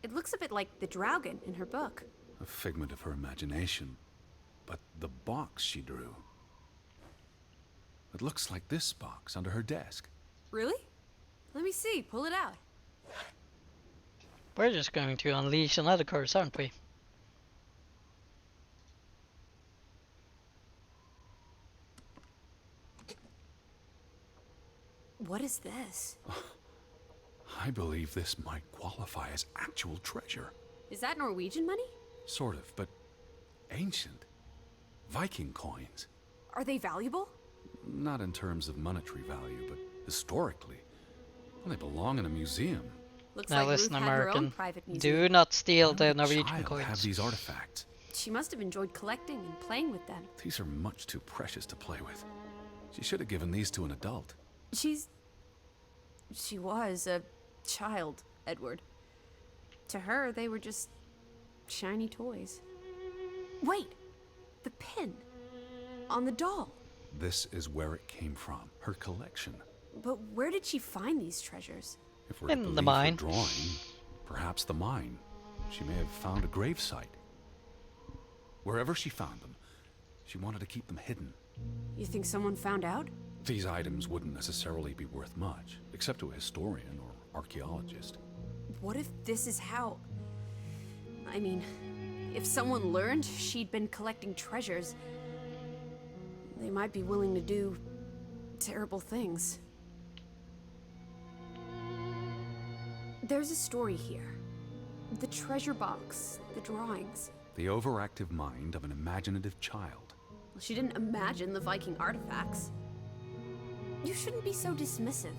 It looks a bit like the Draugen in her book. A figment of her imagination. But the box she drew... It looks like this box under her desk. Really? Let me see. Pull it out. We're just going to unleash another curse, aren't we? What is this? I believe this might qualify as actual treasure. Is that Norwegian money? Sort of, but ancient. Viking coins. Are they valuable? Not in terms of monetary value, but historically. Well, they belong in a museum. Looks Now like listen, Ruth had her own American. private museum. Do not steal How the did a Norwegian child coins. have these artifacts? She must have enjoyed collecting and playing with them. These are much too precious to play with. She should have given these to an adult. She was a child, Edward. To her, they were just shiny toys. Wait! The pin! On the doll! This is where it came from. Her collection. But where did she find these treasures? If we're In to the believe mine. her drawing, perhaps the mine. She may have found a gravesite. Wherever she found them, she wanted to keep them hidden. You think someone found out? These items wouldn't necessarily be worth much, except to a historian or archaeologist. What if this is how... I mean, if someone learned she'd been collecting treasures, they might be willing to do terrible things. There's a story here. The treasure box, the drawings. The overactive mind of an imaginative child. Well, she didn't imagine the Viking artifacts. You shouldn't be so dismissive.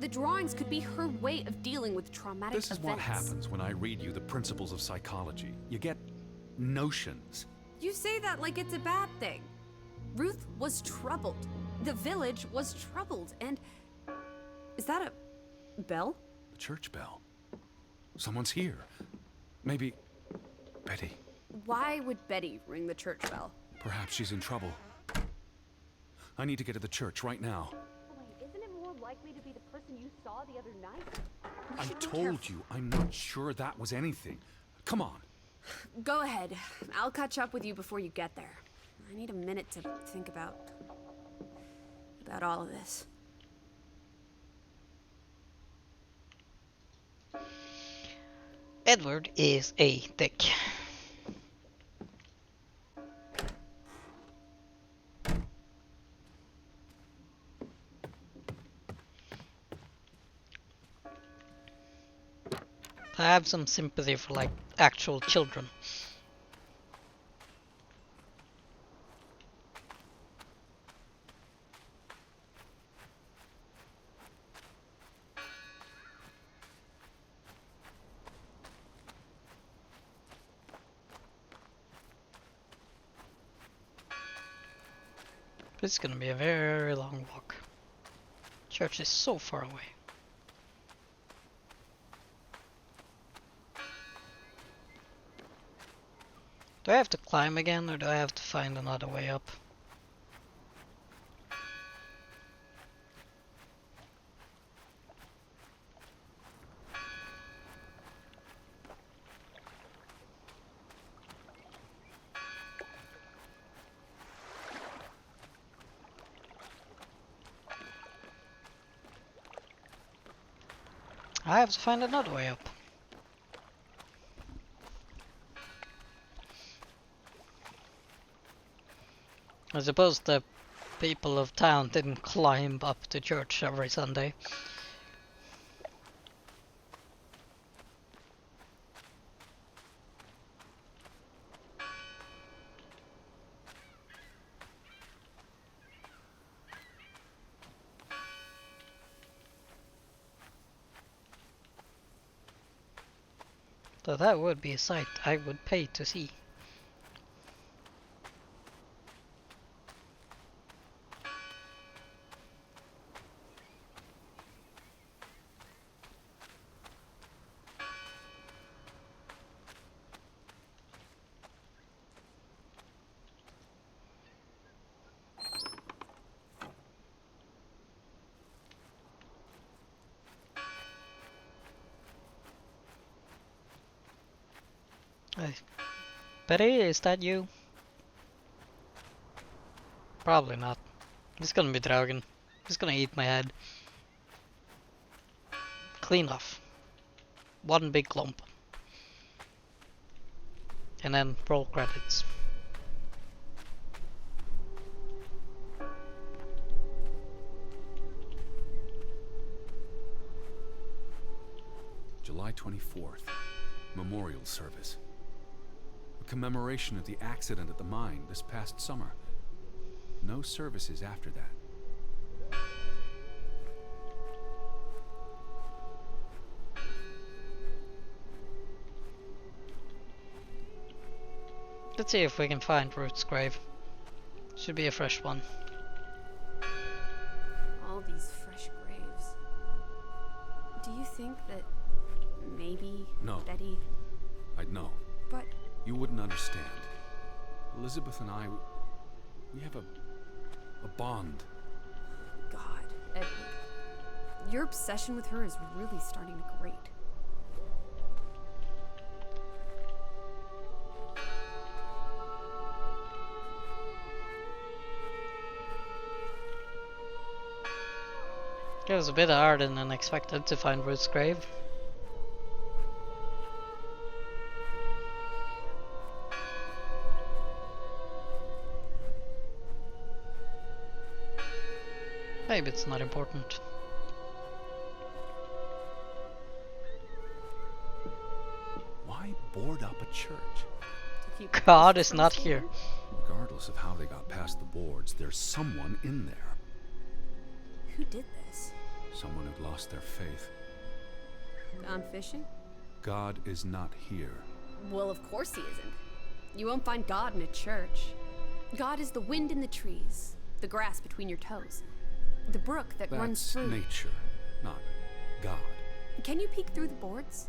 The drawings could be her way of dealing with traumatic This is events. what happens when I read you the principles of psychology. You get notions. You say that like it's a bad thing. Ruth was troubled. The village was troubled, and... Is that a bell? The church bell. Someone's here. Maybe Betty. Why would Betty ring the church bell? Perhaps she's in trouble. I need to get to the church right now. Wait, isn't it more likely to be the person you saw the other night? I told you, I'm not sure that was anything. Come on. Go ahead. I'll catch up with you before you get there. I need a minute to think about all of this. Edward is a dick. I have some sympathy for like actual children. This is gonna be a very long walk. Church is so far away. Do I have to climb again, or do I have to find another way up? I have to find another way up. I suppose the people of town didn't climb up to church every Sunday. So that would be a sight I would pay to see. Betty, is that you? Probably not. It's gonna be Draugen. He's gonna eat my head. Clean off. One big clump. And then roll credits. July 24th. Memorial service. A commemoration of the accident at the mine this past summer. No services after that. Let's see if we can find Ruth's grave. Should be a fresh one. All these fresh graves. Do you think that maybe No. Betty... I'd know. But You wouldn't understand. Elizabeth and I, we have a bond. God, Edward, your obsession with her is really starting to grate. It was a bit harder than expected to find Ruth's grave. Maybe it's not important. Why board up a church? To keep God is not here. Regardless of how they got past the boards, there's someone in there. Who did this? Someone who'd lost their faith. Gone fishing? God is not here. Well, of course he isn't. You won't find God in a church. God is the wind in the trees, the grass between your toes, the brook that runs That's through. nature, not God. Can you peek through the boards?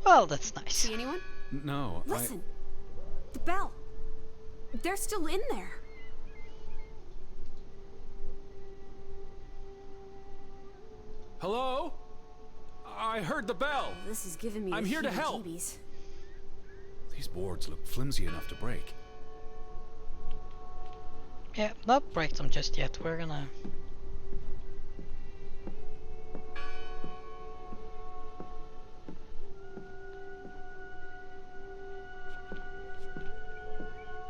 Well, that's nice. See anyone? No, Listen. The bell. They're still in there. Hello? I heard the bell. This is giving me I'm the here to help. heebie-jeebies. These boards look flimsy enough to break. Yeah, not break them just yet. We're gonna...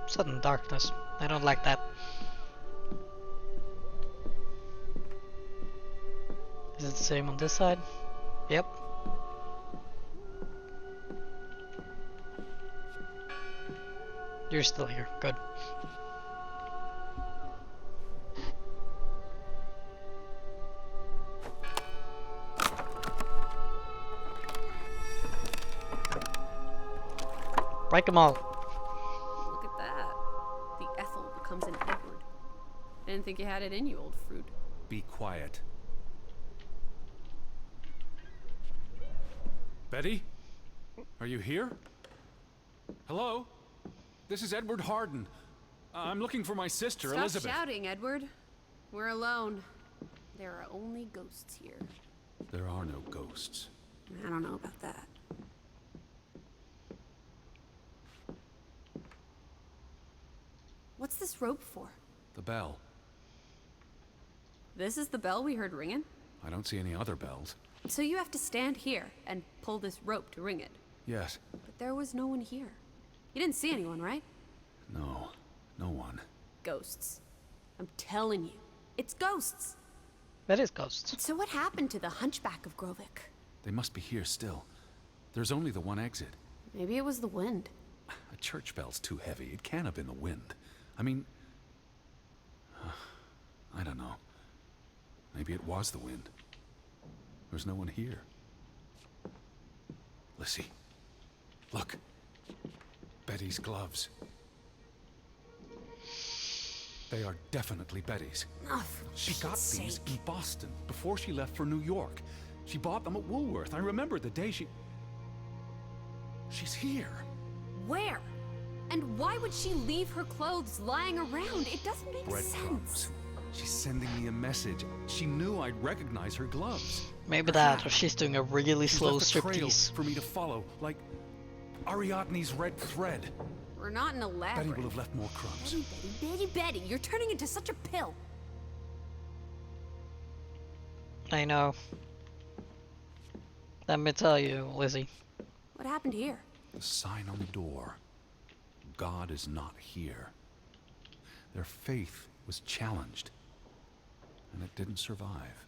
Sudden darkness. I don't like that. Is it the same on this side? Yep. You're still here. Good. Break them all. Look at that. The Ethel becomes an Edward. I didn't think you had it in you, old fruit. Be quiet. Betty? Are you here? Hello? This is Edward Harden. I'm looking for my sister, Stop Elizabeth. shouting, Edward. We're alone. There are only ghosts here. There are no ghosts. I don't know about that. What's this rope for? The bell. This is the bell we heard ringing? I don't see any other bells. So you have to stand here and pull this rope to ring it. Yes. But there was no one here. You didn't see anyone, right? No. No one. Ghosts. I'm telling you, it's ghosts. That is ghosts. So what happened to the Hunchback of Grovik? They must be here still. There's only the one exit. Maybe it was the wind. A church bell's too heavy. It can't have been the wind. I mean... I don't know. Maybe it was the wind. There's no one here. Lissy. Look. Betty's gloves. They are definitely Betty's. Oh, for She got Pete's these sake. in Boston before she left for New York. She bought them at Woolworth. I remember the day she... She's here. Where? And why would she leave her clothes lying around? It doesn't make Breadcrumbs. sense. She's sending me a message. She knew I'd recognize her gloves. Maybe that, or she's doing a really She's slow left a trail striptease. for me to follow, like Ariadne's red thread. We're not in a Betty labyrinth. will have left more crumbs. Betty, you're turning into such a pill. I know. Let me tell you, Lizzie. What happened here? The sign on the door. God is not here. Their faith was challenged, and it didn't survive.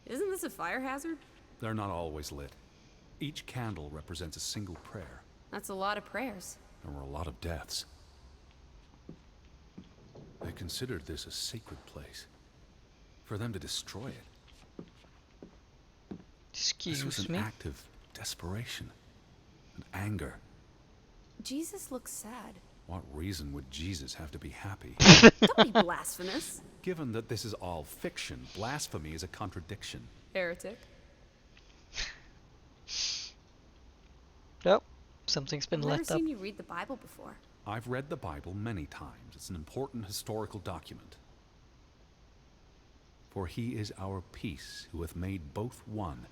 Isn't this a fire hazard? They're not always lit. Each candle represents a single prayer. That's a lot of prayers. There were a lot of deaths. They considered this a sacred place. For them to destroy it. This was Excuse an me? act of desperation and anger. Jesus looks sad. What reason would Jesus have to be happy? Don't be blasphemous. Given that this is all fiction, blasphemy is a contradiction. Heretic. Nope. Something's been I've never left up. seen you read the Bible before. I've read the Bible many times. It's an important historical document. For he is our peace, who hath made both one,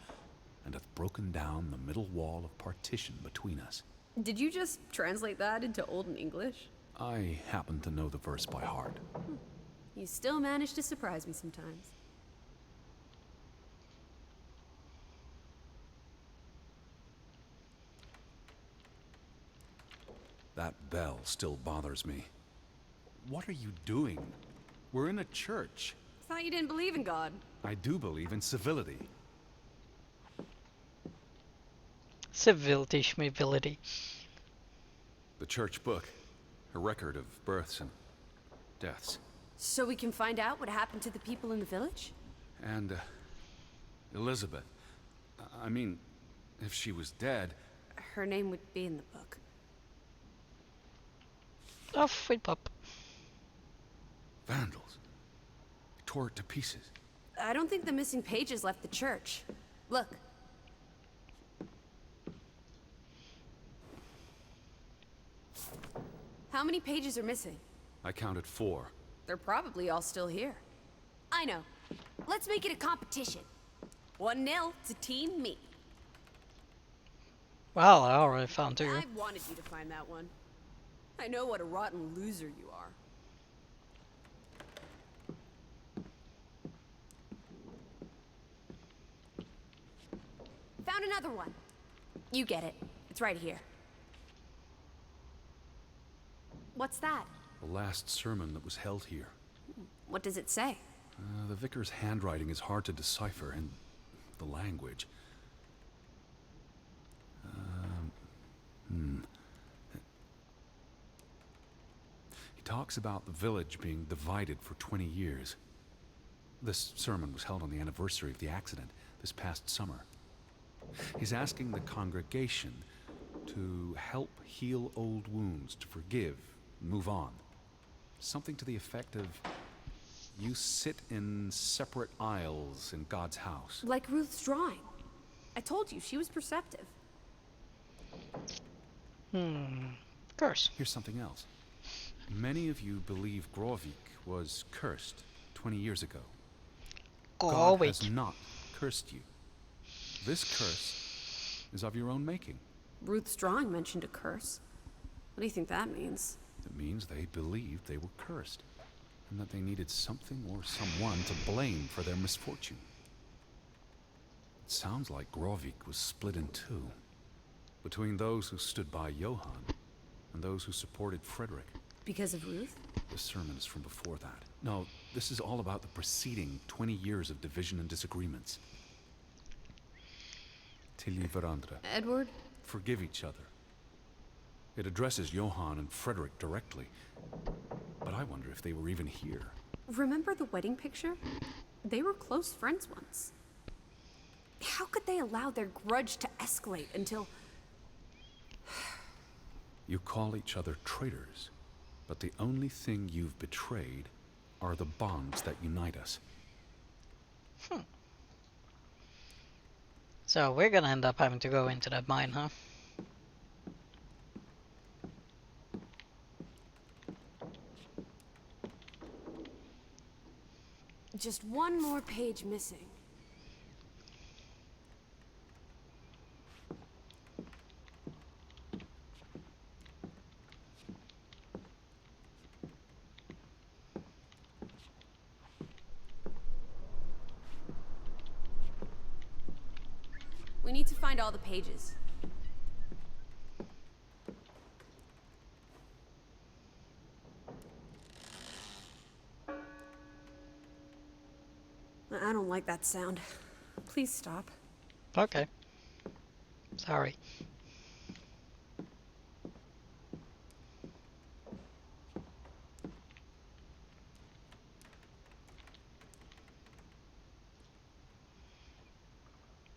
and hath broken down the middle wall of partition between us. Did you just translate that into Olden English? I happen to know the verse by heart. You still manage to surprise me sometimes. That bell still bothers me. What are you doing? We're in a church. Thought you didn't believe in God. I do believe in civility. Civility, schmivility. The church book, a record of births and deaths. So we can find out what happened to the people in the village? And Elizabeth. I mean, if she was dead, Her name would be in the book. Oh, sweet pup. vandals. They tore it to pieces. I don't think the missing pages left the church. Look. How many pages are missing? I counted 4. They're probably all still here. I know. Let's make it a competition. 1-0 to Team Me. Well, I already found 2. I wanted you to find that one. I know what a rotten loser you are. Found another one. You get it. It's right here. What's that? The last sermon that was held here. What does it say? The vicar's handwriting is hard to decipher, and the language. He talks about the village being divided for 20 years. This sermon was held on the anniversary of the accident this past summer. He's asking the congregation to help heal old wounds, to forgive, move on. Something to the effect of, you sit in separate aisles in God's house. Like Ruth's drawing. I told you, she was perceptive. Curse. Here's something else. Many of you believe Grovik was cursed 20 years ago. Oh, God wait. has not cursed you. This curse is of your own making. Ruth's drawing mentioned a curse. What do you think that means? It means they believed they were cursed, and that they needed something or someone to blame for their misfortune. It sounds like Grovik was split in two, between those who stood by Johann and those who supported Frederick. Because of Ruth? The sermon is from before that. No, this is all about the preceding 20 years of division and disagreements. Tilly varandra. Edward? Forgive each other. It addresses Johann and Frederick directly, but I wonder if they were even here. Remember the wedding picture? They were close friends once. How could they allow their grudge to escalate until... You call each other traitors, but the only thing you've betrayed are the bonds that unite us. So we're gonna end up having to go into that mine, huh? Just one more page missing. We need to find all the pages. I don't like that sound. Please stop. Okay. Sorry.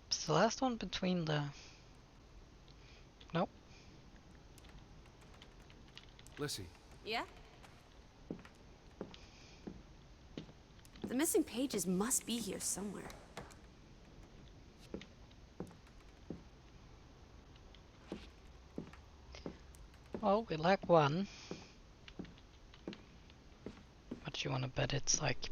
It's the last one between the... Nope. Lissy, Yeah? The missing pages must be here somewhere. Well, we lack one. But you wanna bet it's like...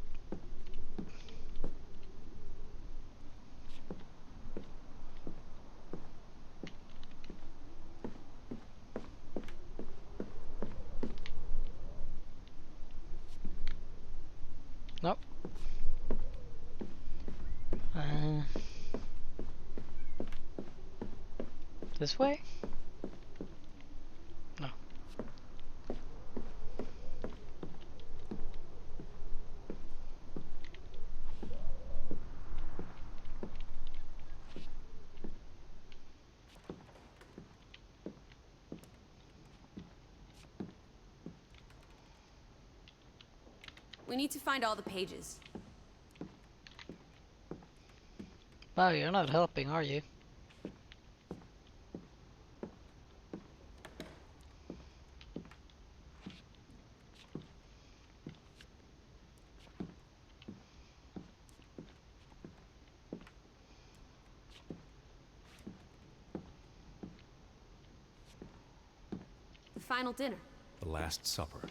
Nope. This way? No. We need to find all the pages. Wow, you're not helping, are you? The final dinner. the Last Supper.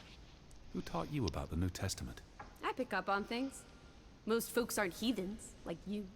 Who taught you about the New Testament? I pick up on things. Most folks aren't heathens, like you.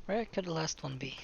Where could the last one be?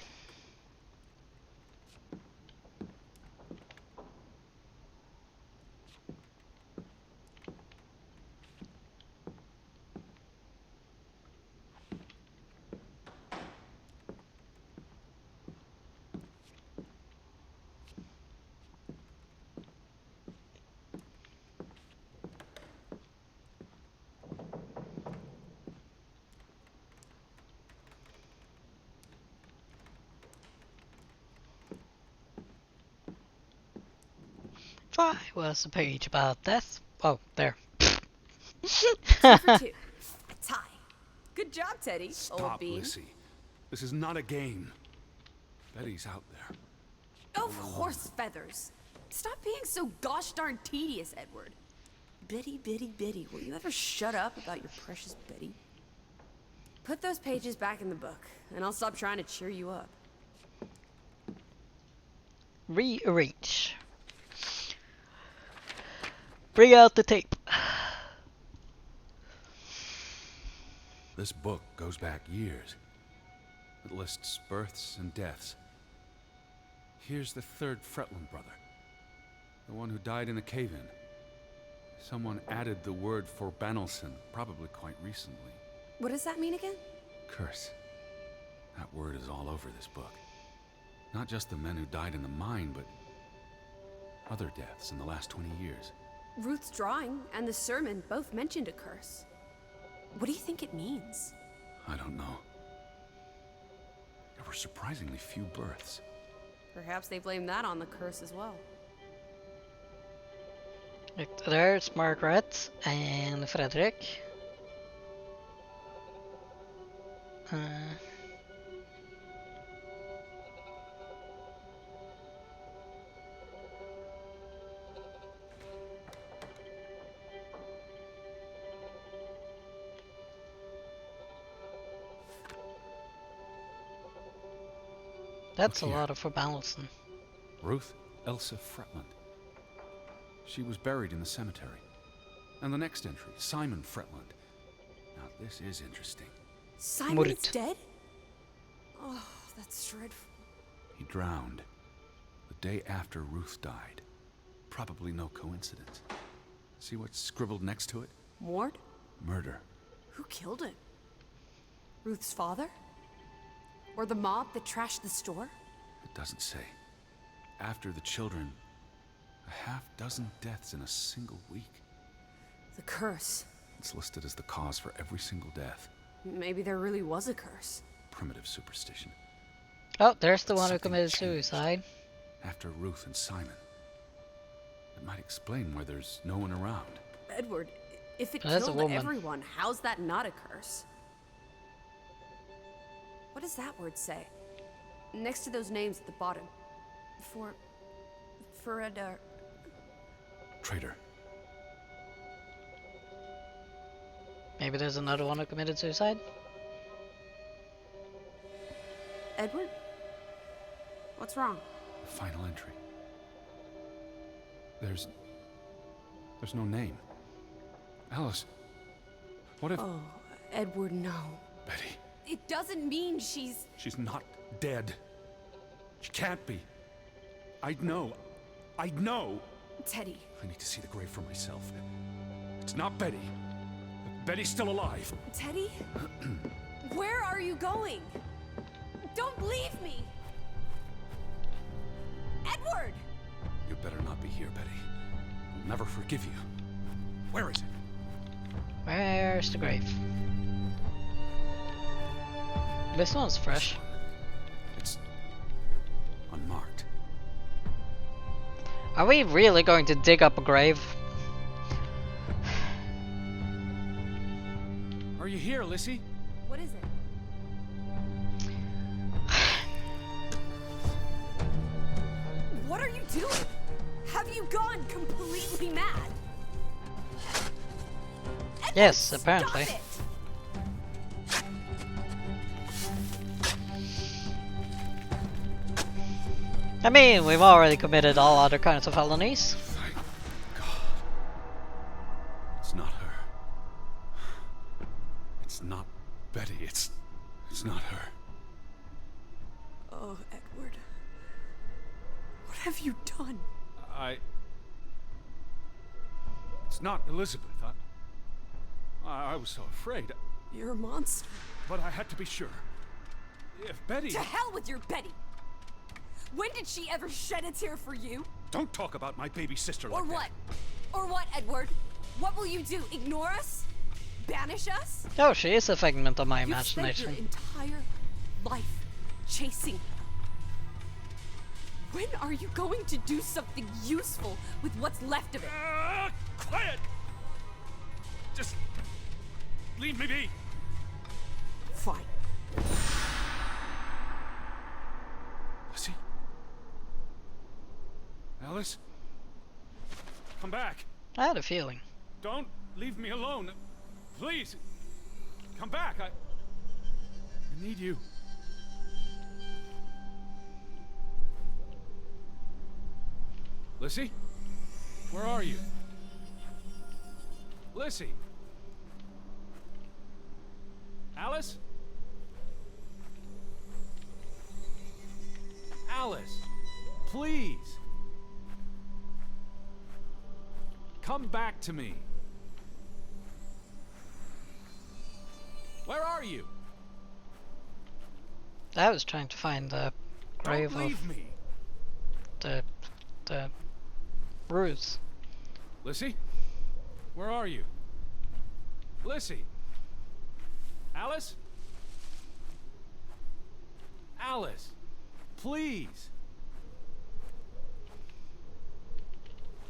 Try was a page about death. Oh, there. 2 for 2. A tie. Good job, Teddy. Old Stop, bean. Lissy. This is not a game. Betty's out there. Of horse feathers. Stop being so gosh darn tedious, Edward. Bitty, bitty, bitty. Will you ever shut up about your precious Betty? Put those pages back in the book, and I'll stop trying to cheer you up. Rearrange. Bring out the tape. This book goes back years. It lists births and deaths. Here's the third Fretland brother. The one who died in a cave-in. Someone added the word for Banelson, probably quite recently. What does that mean again? Curse. That word is all over this book. Not just the men who died in the mine, but other deaths in the last 20 years. Ruth's drawing and the sermon both mentioned a curse. What do you think it means? I don't know. There were surprisingly few births. Perhaps they blame that on the curse as well. There's Margaret and Frederick. That's a Look here. lot of for Banelson. Ruth Elsa Fretland. She was buried in the cemetery. And the next entry, Simon Fretland. Now this is interesting. Simon is Mort. dead? Oh, that's dreadful. He drowned the day after Ruth died. Probably no coincidence. See what's scribbled next to it? Mort? Murder. Who killed him? Ruth's father? Or the mob that trashed the store? It doesn't say. After the children, a half-dozen deaths in a single week. The curse. It's listed as the cause for every single death. Maybe there really was a curse. Primitive superstition. Oh, there's the one who Something committed changed. suicide. After Ruth and Simon. It might explain why there's no one around. Edward, if it That's a killed woman. everyone, how's that not a curse? What does that word say? Next to those names at the bottom. For a Traitor. Maybe there's another one who committed suicide. Edward? What's wrong? The final entry. There's no name. Alice, what if... Oh, Edward, no. Betty, It doesn't mean she's... she's not dead. She can't be. I'd know. I'd know. Teddy. I need to see the grave for myself. It's not Betty. Betty's still alive. Teddy? Where are you going? Don't leave me! Edward! You better not be here, Betty. I'll never forgive you. Where is it? Where's the grave? This one's fresh. It's unmarked. Are we really going to dig up a grave? Are you here, Lissy? What is it? What are you doing? Have you gone completely mad? Edward, Yes, apparently. Stop it! I mean, we've already committed all other kinds of felonies. Thank God. It's not her. It's not Betty. It's not her. Oh, Edward. What have you done? It's not Elizabeth. I was so afraid. You're a monster. But I had to be sure. If Betty... To hell with your Betty! When did she ever shed a tear for you? Don't talk about my baby sister like Or that. what? Or what, Edward? What will you do? Ignore us? Banish us? Oh, she is a figment of my You've spent your imagination. entire life chasing her. When are you going to do something useful with what's left of it? Quiet! Just leave me be. Fine. Lissy? Alice? Come back. I had a feeling. Don't leave me alone. Please. Come back. I need you. Lissy? Where are you? Lissy? Alice? Alice, please. Come back to me. Where are you? I was trying to find the grave Don't leave of me. the Ruth. Lissy? Where are you? Lissy? Alice? Alice, please.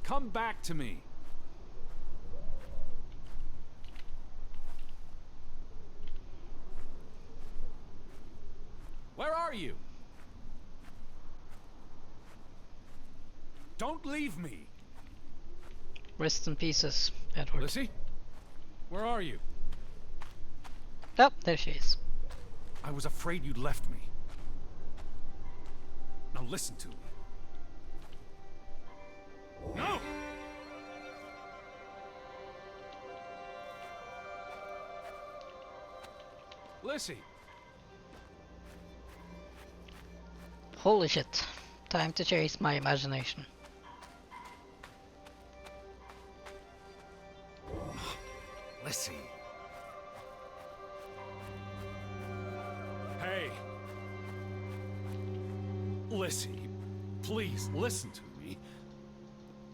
Come back to me. Where are you? Don't leave me. Rest in pieces, Edward. Lissy? Where are you? Oh, there she is. I was afraid you'd left me. Now listen to me. No! Lissy! Holy shit. Time to chase my imagination. Lissy. Hey. Lissy, please listen to me.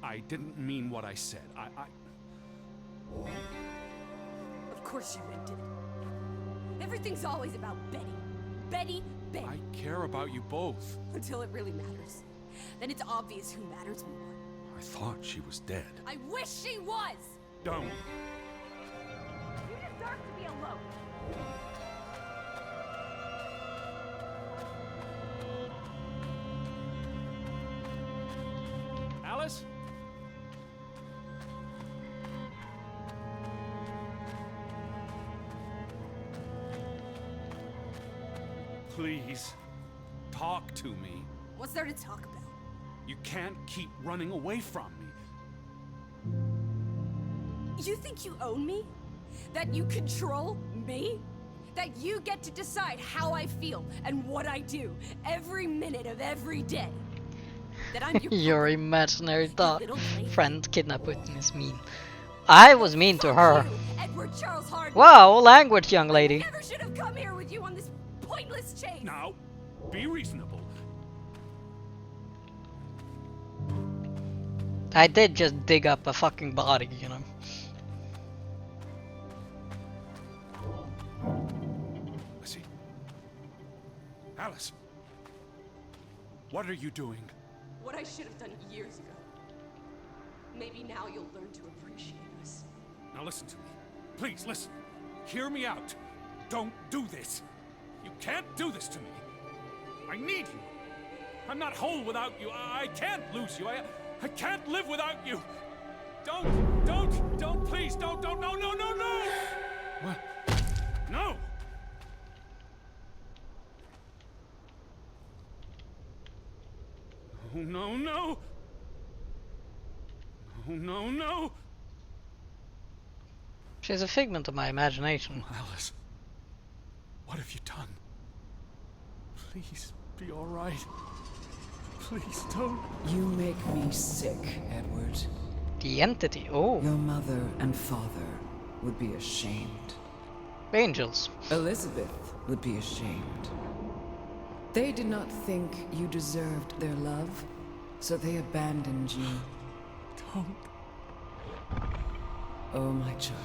I didn't mean what I said. Of course you meant it. Everything's always about Betty. Betty, Betty. I care about you both. Until it really matters. Then it's obvious who matters more. I thought she was dead. I wish she was! Don't. You deserve to be alone. Alice? Please, talk to me. What's there to talk about? You can't keep running away from me. You think you own me? That you control me? That you get to decide how I feel and what I do every minute of every day? That I'm your Your imaginary dog little lady. friend kidnapping is mean. I was mean to Fuck her. you, Edward Charles Hardin. Wow, language, young lady. Never should have come here with you on this pointless chase. Now, be reasonable. I did just dig up a fucking body, you know. Lissy. Alice. What are you doing? What I should have done years ago. Maybe now you'll learn to appreciate us. Now listen to me. Please, listen. Hear me out. Don't do this. You can't do this to me. I need you. I'm not whole without you. I can't lose you. I can't live without you. Don't, please, don't, no. What? No! No. No. She's a figment of my imagination. Alice, what have you done? Please, be all right. Please don't. You make me sick, Edward. The entity. Oh, Your mother and father would be ashamed. angels. Elizabeth would be ashamed. They did not think you deserved their love, so they abandoned you. Don't. Oh, my child.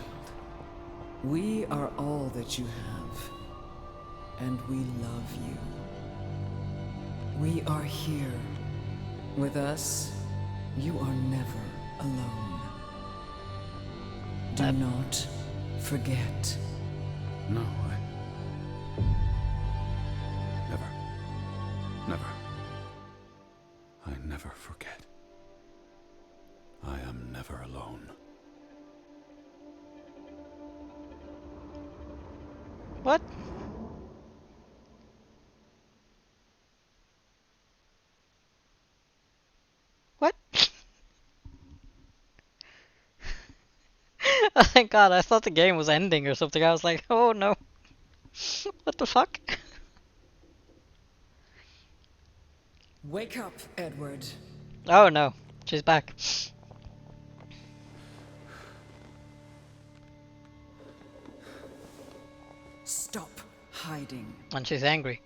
We are all that you have, and we love you. We are here. With us, you are never alone. Do not forget. No, Never. I never forget. I am never What? What? Oh thank God, I thought the game was ending or something. I was like, oh no. What the fuck? Wake up, Edward. Oh no, she's back. Stop hiding. And she's angry.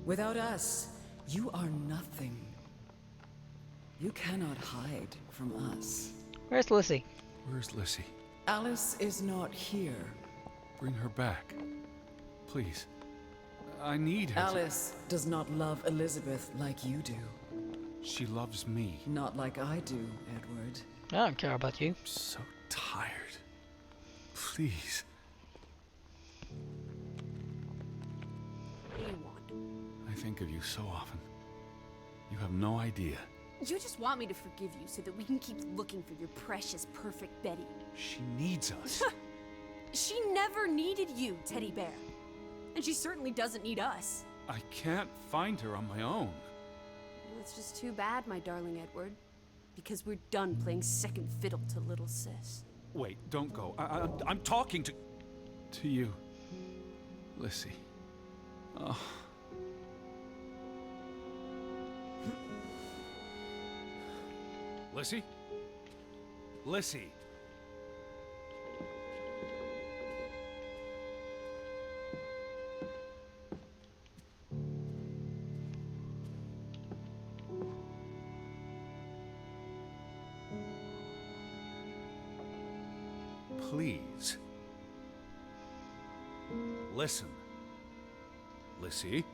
Without us, you are nothing. You cannot hide from us. Where's Lizzie? Where's Lissy? Alice is not here. Bring her back. Please. I need her. Alice does not love Elizabeth like you do. She loves me. Not like I do, Edward. I don't care about you. I'm so tired. Please. What do you want? I think of you so often. You have no idea. You just want me to forgive you so that we can keep looking for your precious, perfect Betty. She needs us. She never needed you, Teddy Bear. And she certainly doesn't need us. I can't find her on my own. Well, it's just too bad, my darling Edward. Because we're done playing second fiddle to little sis. Wait, don't go. I'm talking to you. Lissy. Oh. Lissy? Lissy. Please. Listen. Lissy,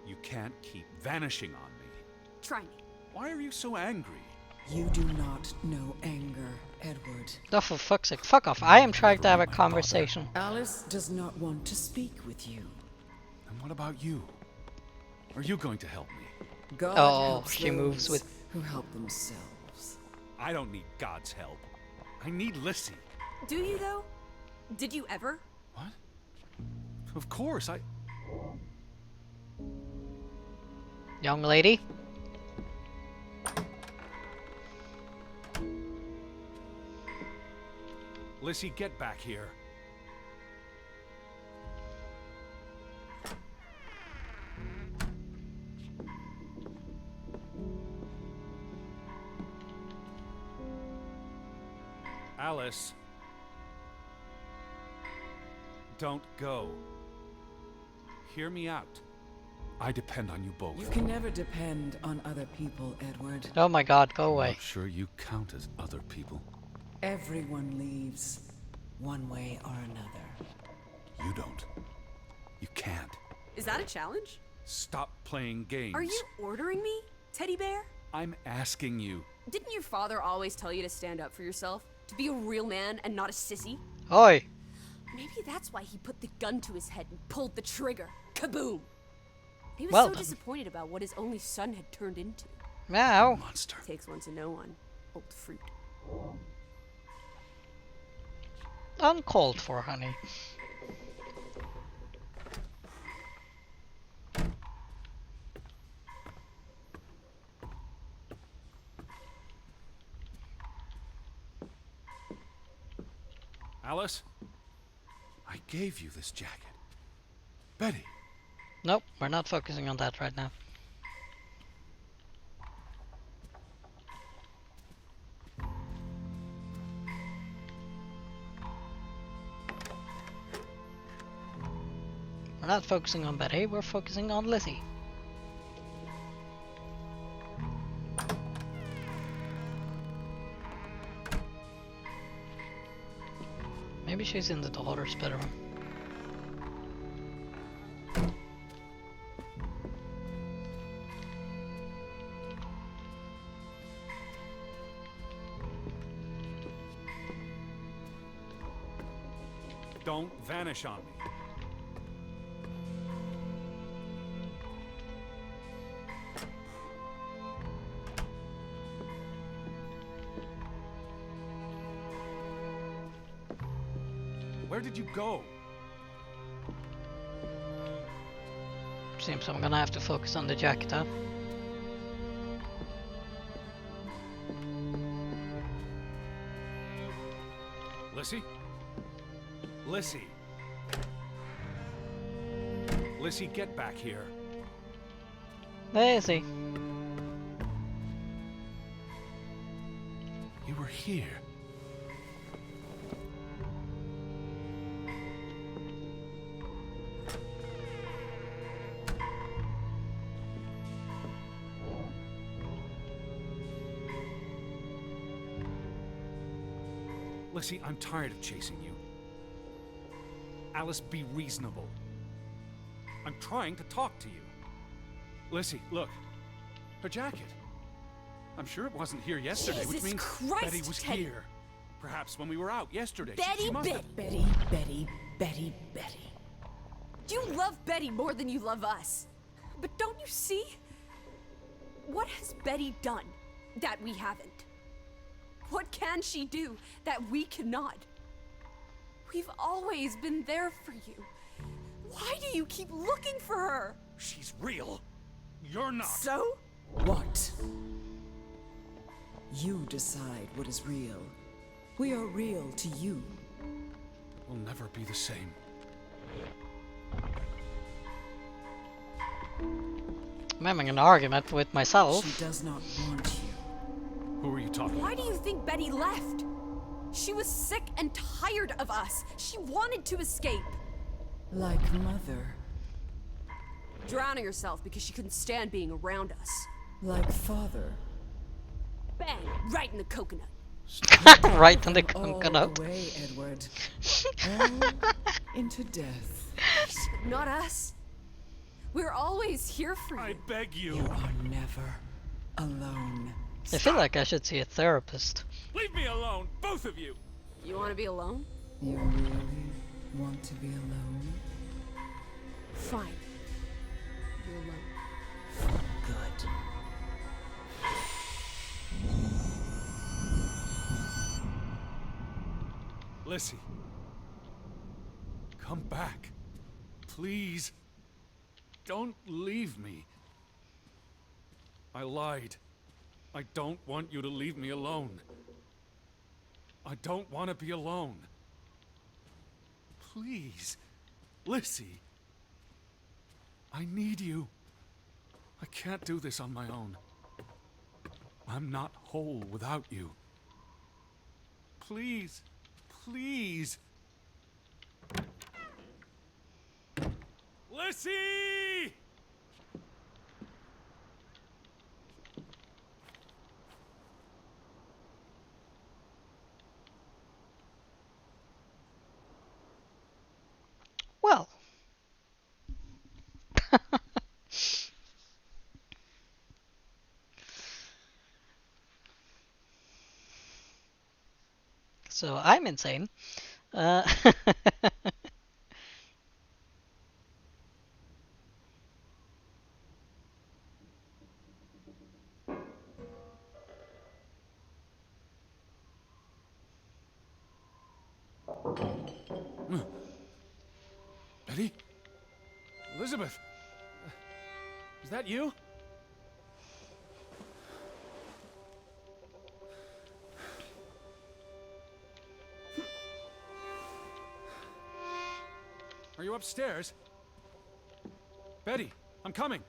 you can't keep vanishing on me. Try me. Why are you so angry? You do not know anger, Edward. Oh, for fuck's sake, fuck off. I am trying to have a conversation. Alice does not want to speak with you. And what about you? Are you going to help me? God Oh, helps she moves those with- who help themselves. I don't need God's help. I need Lissy. Do you, though? Did you ever? What? Of course, Young lady? Lissy, get back here. Alice. Don't go. Hear me out. I depend on you both. You can never depend on other people, Edward. Oh my God, go away. I'm sure you count as other people. Everyone leaves, one way or another. You don't. You can't. Is that a challenge? Stop playing games. Are you ordering me, Teddy Bear? I'm asking you. Didn't your father always tell you to stand up for yourself? To be a real man and not a sissy? Oi! Maybe that's why he put the gun to his head and pulled the trigger. Kaboom! He was Well so then. disappointed about what his only son had turned into. Meow. Monster. Takes one to know one. Old fruit. Uncalled for, honey. Alice? I gave you this jacket. Betty. Nope, we're not focusing on that right now. We're not focusing on Betty, we're focusing on Lizzie. Maybe she's in the daughter's bedroom. Don't vanish on me. Where did you go? Seems I'm gonna have to focus on the jacket, huh? Lissy? Lissy! Lissy, get back here. There is he. You were here. Lissy, I'm tired of chasing you. Alice, be reasonable. I'm trying to talk to you. Lissy, look. Her jacket. I'm sure it wasn't here yesterday, which Jesus means Christ, Betty was Teddy. here. Perhaps when we were out yesterday. Betty, she must Betty. have... Betty. You love Betty more than you love us. But don't you see? What has Betty done that we haven't? What can she do that we cannot? We've always been there for you. Why do you keep looking for her? She's real. You're not. So? What? You decide what is real. We are real to you. We'll never be the same. I'm having an argument with myself. She does not want you. Who are you talking Why about? do you think Betty left? She was sick and tired of us. She wanted to escape. Like mother. Drowning herself because she couldn't stand being around us. Like father. Bang! Right in the coconut. Right in the All coconut. the way, Edward. All into death. Not us. We're always here for I you. beg you. You are never alone. I feel like I should see a therapist. Leave me alone, both of you. You want to be alone? You really want to be alone? Fine. You're alone. Good. Lissy. Come back. Please. Don't leave me. I lied. I don't want you to leave me alone. I don't want to be alone. Please. Lissy. I need you. I can't do this on my own. I'm not whole without you. Please. Please. Lissy! Well. So I'm insane. Uh, Betty? Elizabeth? Is that you? Are you upstairs? Betty, I'm coming.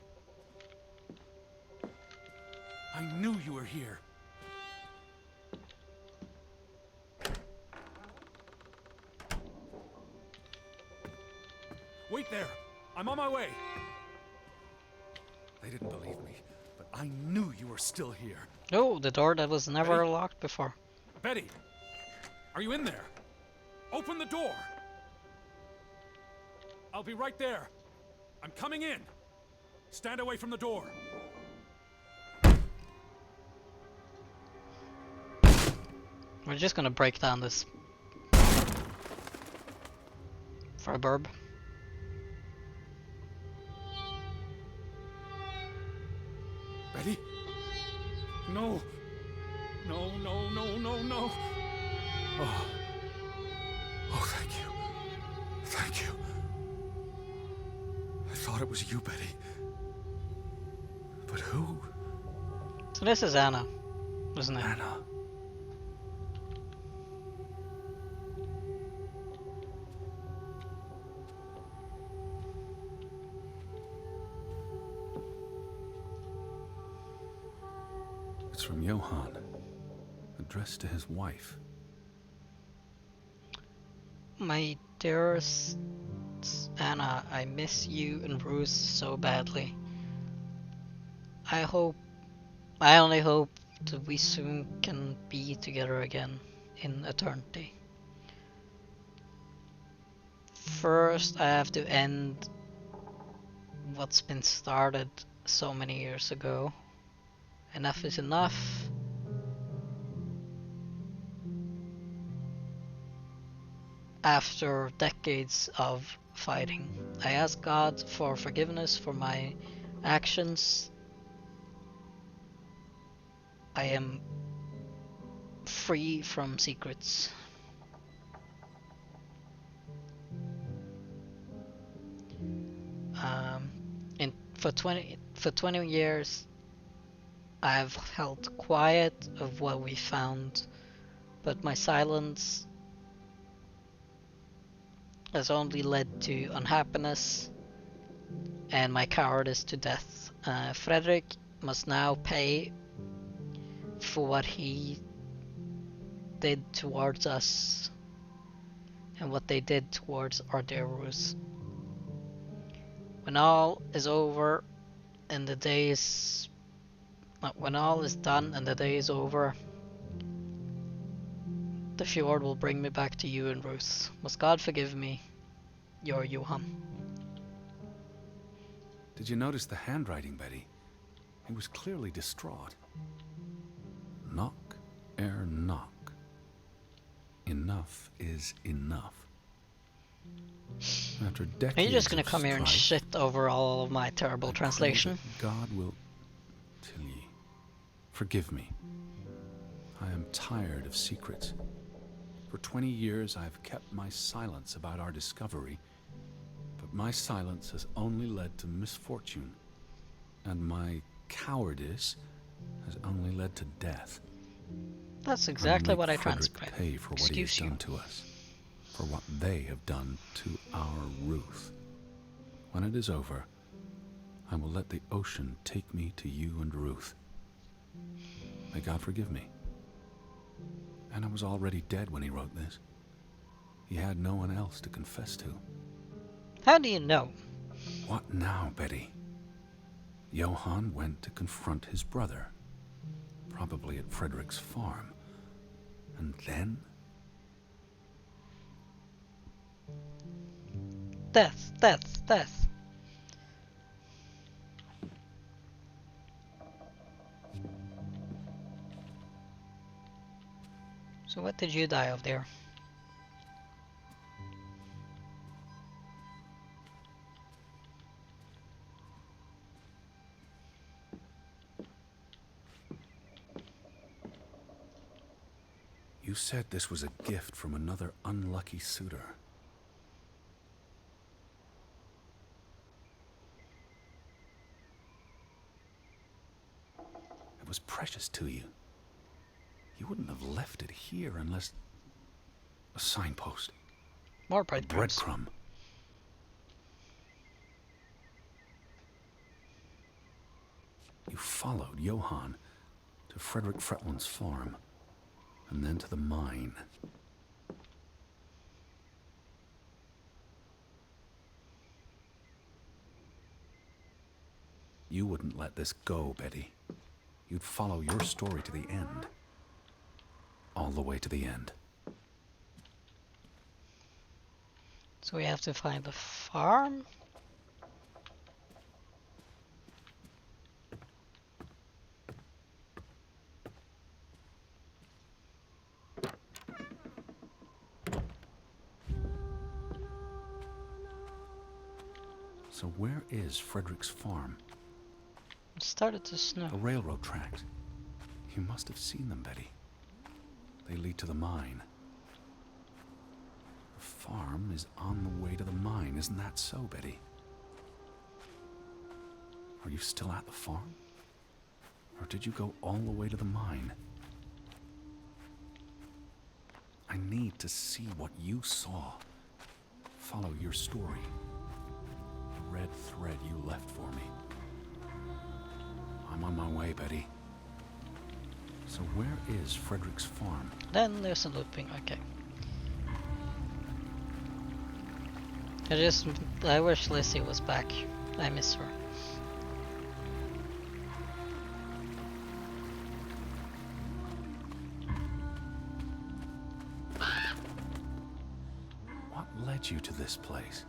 I knew you were here. Wait there. I'm on my way. They didn't believe me, but I knew you were still here. oh, the door that was never Ready? locked before. Betty, are you in there? Open the door. I'll be right there. I'm coming in. Stand away from the door. We're just gonna break down this suburb. Betty? No. No, no, no, no, no. Oh. Oh, thank you. thought it was you, Betty. But who? So this is Anna, isn't it? Anna. It's from Johann, addressed to his wife. My dearest Anna, I miss you and Ruth so badly. I only hope that we soon can be together again in eternity. First, I have to end what's been started so many years ago. Enough is enough. After decades of fighting, I ask God for forgiveness for my actions. I am free from secrets. For 20 years, I've held quiet of what we found, but my silence has only led to unhappiness and my cowardice to death. Frederick must now pay for what he did towards us and what they did towards our dear Ruth. When all is over and the day is when all is done and the day is over, the fjord will bring me back to you and Ruth. Must God forgive me, your Johan. Did you notice the handwriting, Betty? He was clearly distraught. Knock ere knock. Enough is enough. After decades Are you just gonna of come here and strife, shit over all of my terrible I pray translation? that God will... Tilly, forgive me. I am tired of secrets. For 20 years I've kept my silence about our discovery, but my silence has only led to misfortune, and my cowardice has only led to death. That's I will exactly make what I Frederick transcribed. pay for what he has Excuse you. done to us, for what they have done to our Ruth. When it is over, I will let the ocean take me to you and Ruth. May God forgive me. Anna was already dead when he wrote this. He had no one else to confess to. How do you know? What now, Betty? Johann went to confront his brother, probably at Frederick's farm. And then? Death, death, death. So what did you die of there? You said this was a gift from another unlucky suitor. It was precious to you. You wouldn't have left it here unless... a signpost. More A breadcrumbs. breadcrumb. You followed Johann to Frederick Fretland's farm, and then to the mine. You wouldn't let this go, Betty. You'd follow your story to the end. All the way to the end. So we have to find the farm? So where is Frederick's farm? It started to snow. The railroad tracks. You must have seen them, Betty. They lead to the mine. The farm is on the way to the mine, isn't that so, Betty? Are you still at the farm? Or did you go all the way to the mine? I need to see what you saw. Follow your story. The red thread you left for me. I'm on my way, Betty. So where is Frederick's farm? Then there's a looping, okay. I wish Lizzie was back. I miss her. What led you to this place?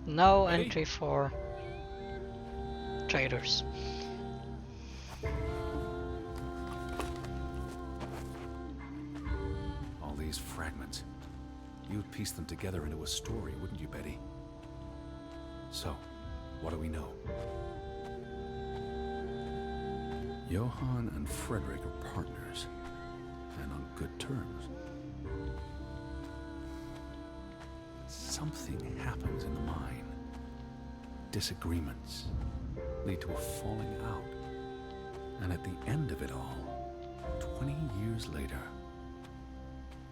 No Ready? entry for traders. All these fragments. You'd piece them together into a story, wouldn't you, Betty? So, what do we know? Johann and Frederick are partners, and on good terms. Something happens in the mine. Disagreements lead to a falling out. And at the end of it all, 20 years later,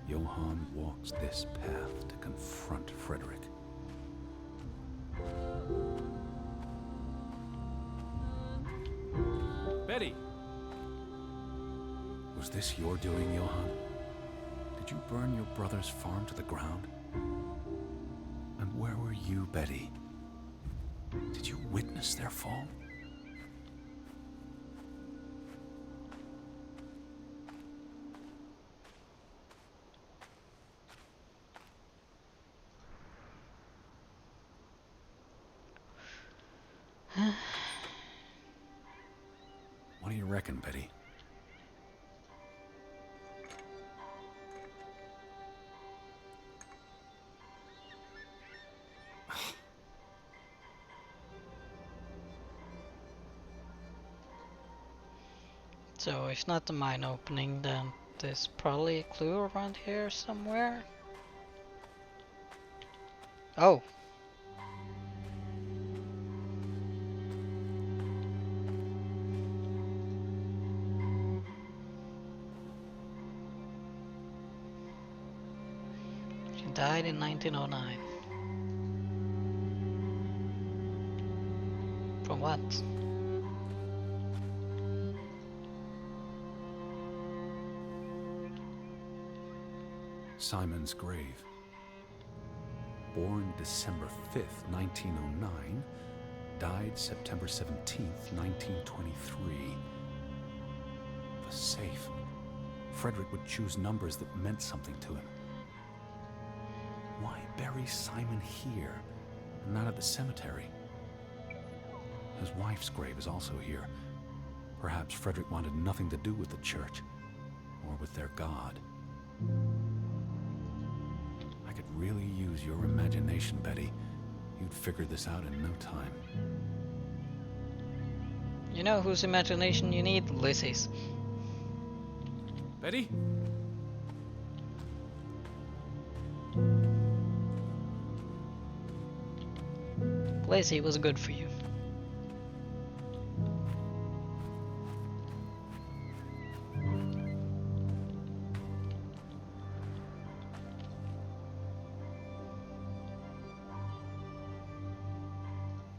Johann walks this path to confront Frederick. Betty! Was this your doing, Johann? Did you burn your brother's farm to the ground? And where were you, Betty? Did you witness their fall? What do you reckon, Betty? So if not the mine opening, then there's probably a clue around here somewhere. Oh. She died in 1909. From what? Simon's grave. Born December 5th, 1909, died September 17th, 1923. The safe. Frederick would choose numbers that meant something to him. Why bury Simon here and not at the cemetery? His wife's grave is also here. Perhaps Frederick wanted nothing to do with the church or with their God. I could really use your imagination, Betty. You'd figure this out in no time. You know whose imagination you need? Lizzie's. Betty? Lizzie was good for you.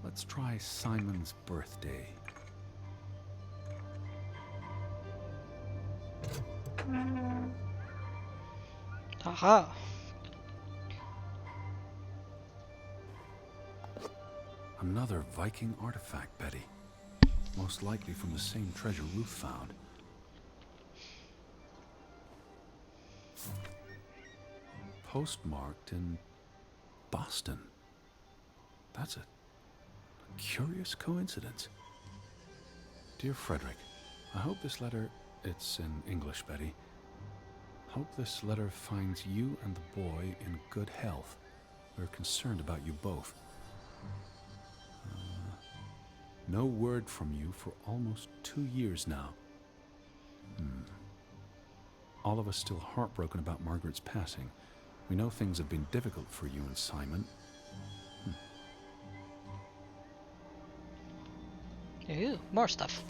Let's try Simon's birthday. Aha! Another Viking artifact, Betty. Most likely from the same treasure Ruth found. Postmarked in Boston. That's a curious coincidence. Dear Frederick, I hope this letter, it's in English, Betty. Hope this letter finds you and the boy in good health. We're concerned about you both. No word from you for almost 2 years now. All of us still heartbroken about Margaret's passing. We know things have been difficult for you and Simon. Ooh, more stuff.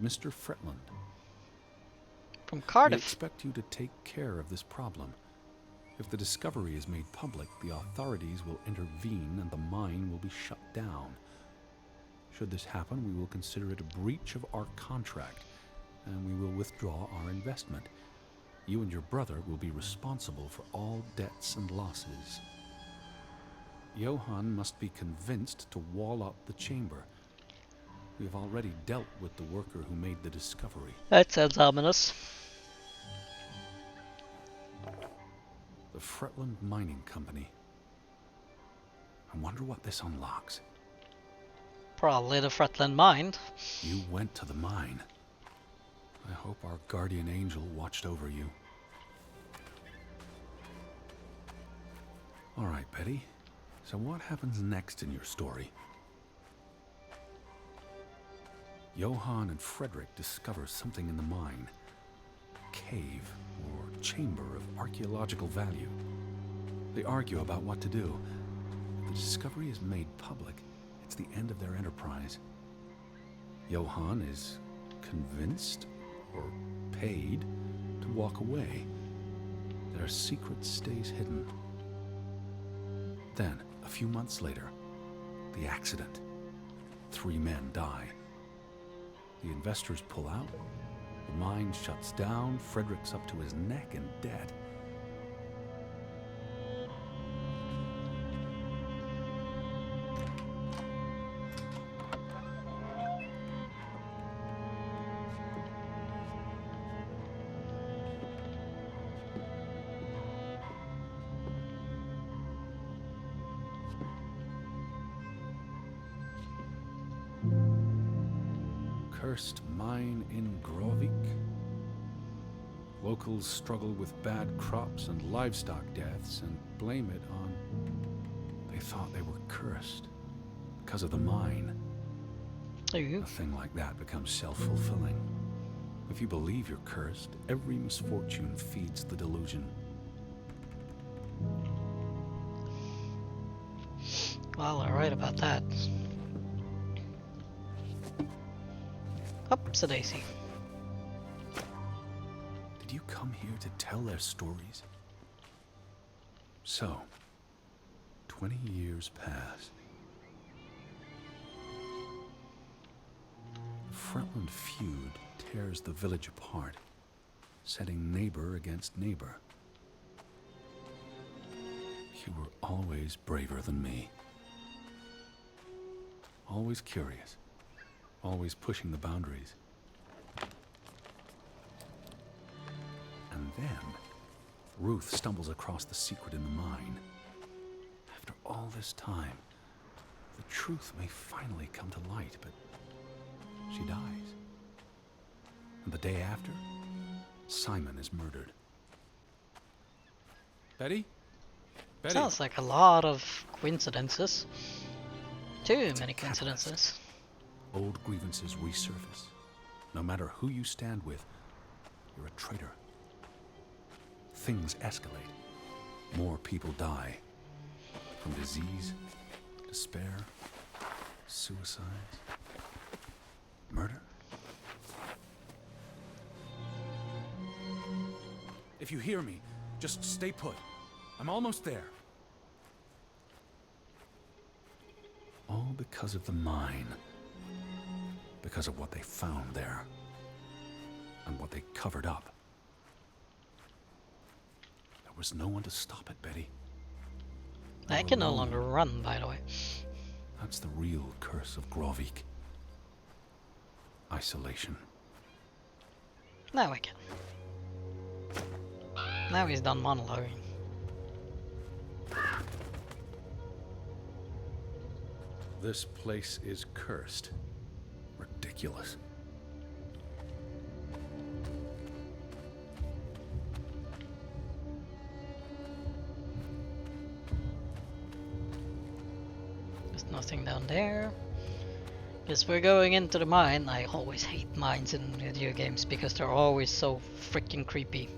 Mr. Fretland, From we Cardiff. expect you to take care of this problem. If the discovery is made public, the authorities will intervene and the mine will be shut down. Should this happen, we will consider it a breach of our contract, and we will withdraw our investment. You and your brother will be responsible for all debts and losses. Johann must be convinced to wall up the chamber. We have already dealt with the worker who made the discovery. That sounds ominous. The Fretland Mining Company. I wonder what this unlocks. Probably the Fretland mine. You went to the mine. I hope our guardian angel watched over you. All right, Betty. So what happens next in your story? Johann and Frederick discover something in the mine. A cave or chamber of archaeological value. They argue about what to do. If the discovery is made public, it's the end of their enterprise. Johann is convinced or paid to walk away. Their secret stays hidden. Then, a few months later, the accident. 3 men die. The investors pull out. The mine shuts down. Frederick's up to his neck in debt. Cursed mine in Draugen. Locals struggle with bad crops and livestock deaths and blame it on... They thought they were cursed because of the mine. Ooh. A thing like that becomes self-fulfilling. If you believe you're cursed, every misfortune feeds the delusion. Well, they're right about that. Oops, a daisy. Did you come here to tell their stories? So, 20 years pass. The Fretland feud tears the village apart, setting neighbor against neighbor. You were always braver than me. Always curious. Always pushing the boundaries. And then, Ruth stumbles across the secret in the mine. After all this time, the truth may finally come to light, but she dies. And the day after, Simon is murdered. Betty? Betty? Sounds like a lot of coincidences. Too It's a many catalyst. coincidences. Old grievances resurface. No matter who you stand with, you're a traitor. Things escalate. More people die. From disease, despair, suicides, murder. If you hear me, just stay put. I'm almost there. All because of the mine. Because of what they found there. And what they covered up. There was no one to stop it, Betty. I You're can no alone. longer run, by the way. That's the real curse of Grovik. Isolation. Now I can. Now he's done monologuing. This place is cursed. Ridiculous. There's nothing down there. Guess we're going into the mine. I always hate mines in video games because they're always so freaking creepy.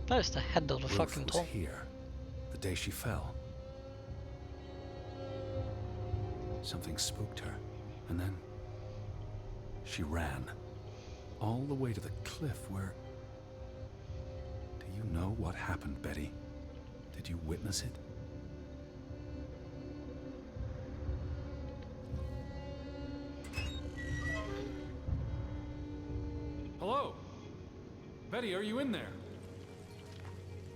There's the head of the Ruth fucking was toll. here the day she fell. Something spooked her, and then she ran all the way to the cliff where... Do you know what happened, Betty? Did you witness it? Hello? Betty, are you in there?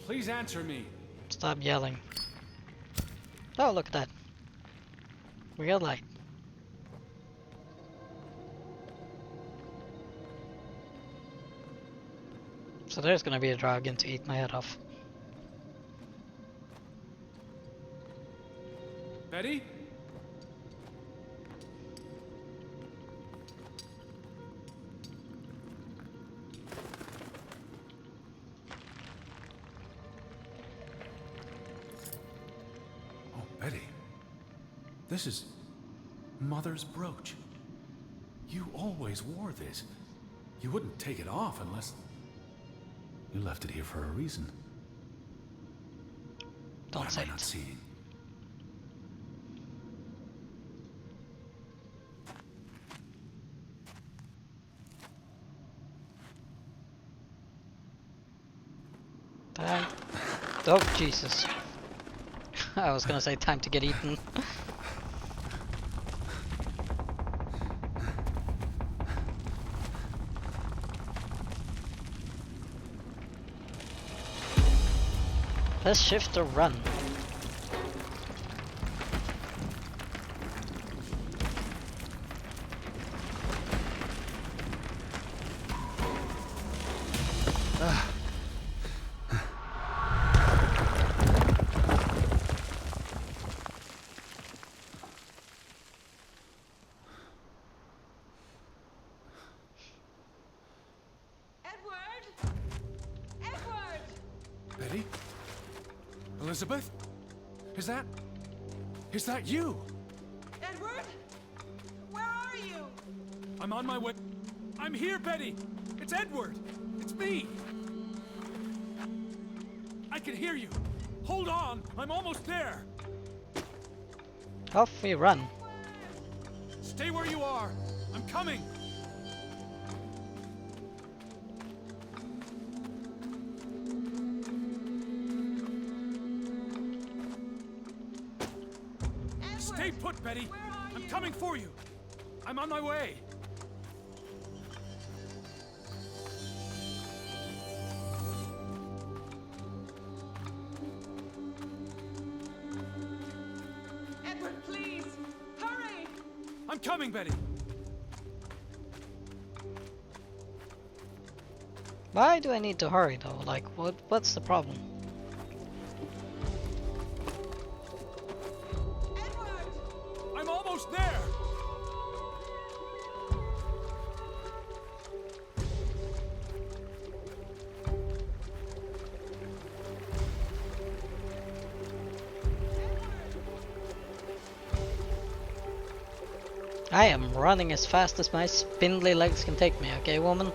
Please answer me. Stop yelling. Oh, look at that. Real light. So there's gonna be a dragon to eat my head off. Betty? Oh, Betty. This is Mother's brooch. You always wore this. You wouldn't take it off unless... You left it here for a reason. Don't What say am I not it. seeing? Time. Oh, Jesus. I was gonna say time to get eaten. Let's shift or run. Edward! Edward! Betty? Elizabeth? Is that you? Edward? Where are you? I'm on my way. I'm here, Betty! It's Edward! It's me! I can hear you! Hold on! I'm almost there! Off we run. Stay where you are! I'm coming! Stay put, Betty! I'm coming for you! I'm on my way! Edward, please! Hurry! I'm coming, Betty! Why do I need to hurry though? Like, what's the problem? Edward! I'm almost there! I am running as fast as my spindly legs can take me, okay, woman?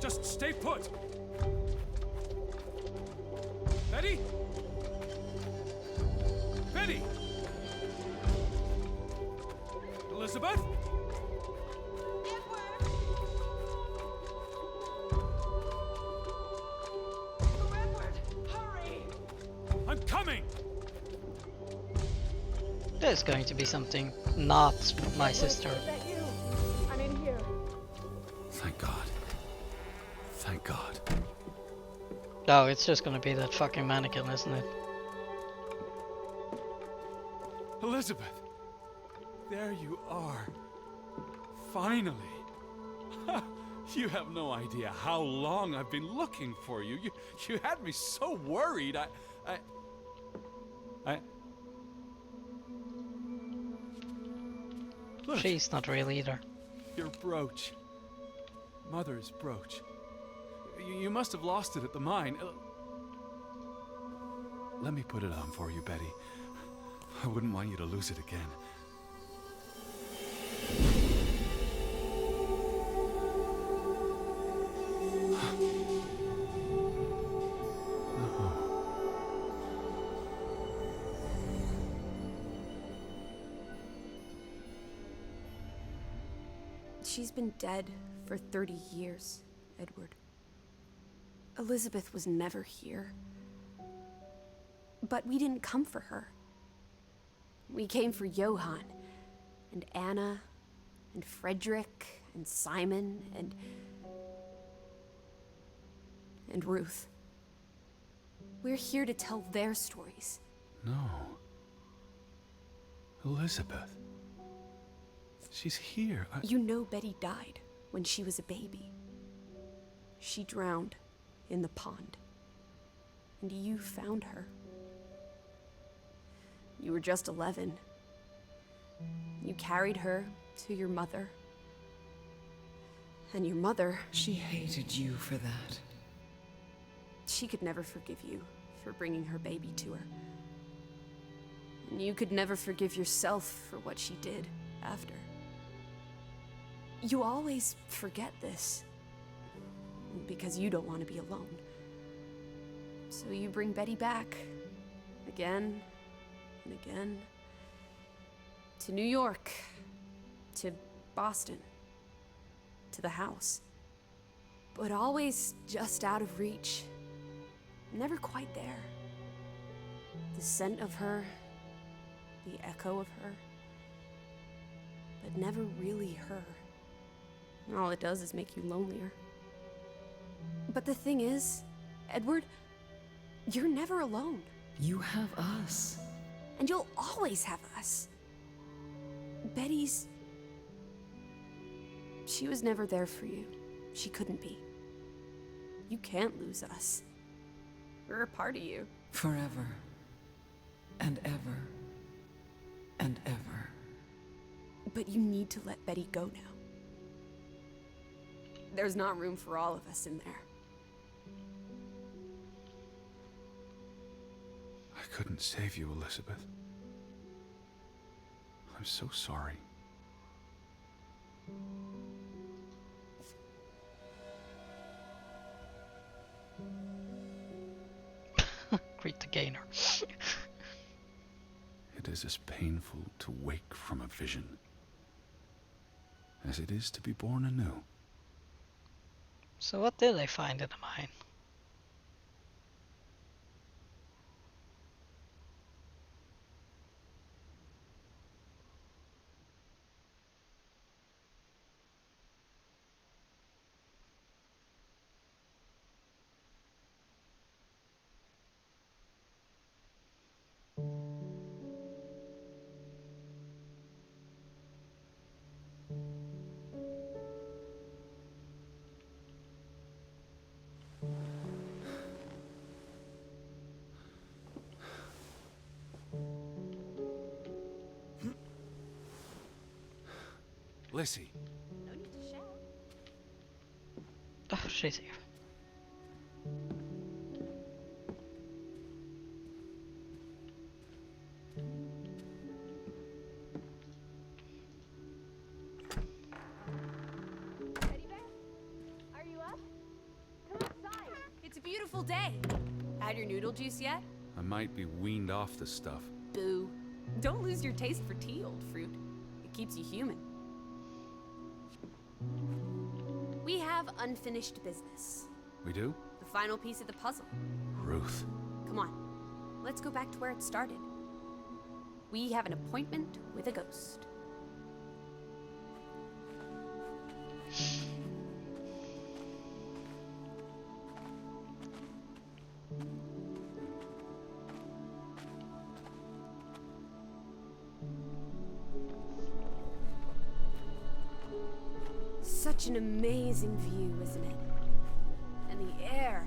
Just stay put! Betty? Betty! Elizabeth? Edward! Oh, Edward! Hurry! I'm coming! There's going to be something not my sister. Is that you? I'm in here. Thank God. Thank God. No, it's just gonna be that fucking mannequin, isn't it? Elizabeth! There you are. Finally. You have no idea how long I've been looking for you. You had me so worried. I Look, She's not real either. your brooch. Mother's brooch. You must have lost it at the mine. Let me put it on for you, Betty. I wouldn't want you to lose it again. She's been dead for 30 years, Edward. Elizabeth was never here. But we didn't come for her. We came for Johann, and Anna, and Frederick, and Simon, and Ruth. We're here to tell their stories. No. Elizabeth. She's here. You know Betty died when she was a baby. She drowned in the pond. And you found her. You were just 11. You carried her to your mother. And your mother... She hated you for that. She could never forgive you for bringing her baby to her. And you could never forgive yourself for what she did after. You always forget this. Because you don't want to be alone. So you bring Betty back. Again and again. To New York. To Boston. To the house. But always just out of reach. Never quite there. The scent of her. The echo of her. But never really her. And all it does is make you lonelier. But the thing is, Edward, you're never alone. You have us. And you'll always have us. Betty's... She was never there for you. She couldn't be. You can't lose us. We're a part of you. Forever. And ever. And ever. But you need to let Betty go now. There's not room for all of us in there. I couldn't save you, Elizabeth. I'm so sorry. Greet the gainer. It is as painful to wake from a vision as it is to be born anew. So what did they find in the mine? Lissy. No need to shout. Oh, she's here. Teddy bear? Are you up? Come outside. It's a beautiful day. Had your noodle juice yet? I might be weaned off the stuff. Boo. Don't lose your taste for tea, old fruit. It keeps you human. We have unfinished business. We do? The final piece of the puzzle. Ruth. Come on. Let's go back to where it started. We have an appointment with a ghost. Such an amazing view, isn't it? And the air.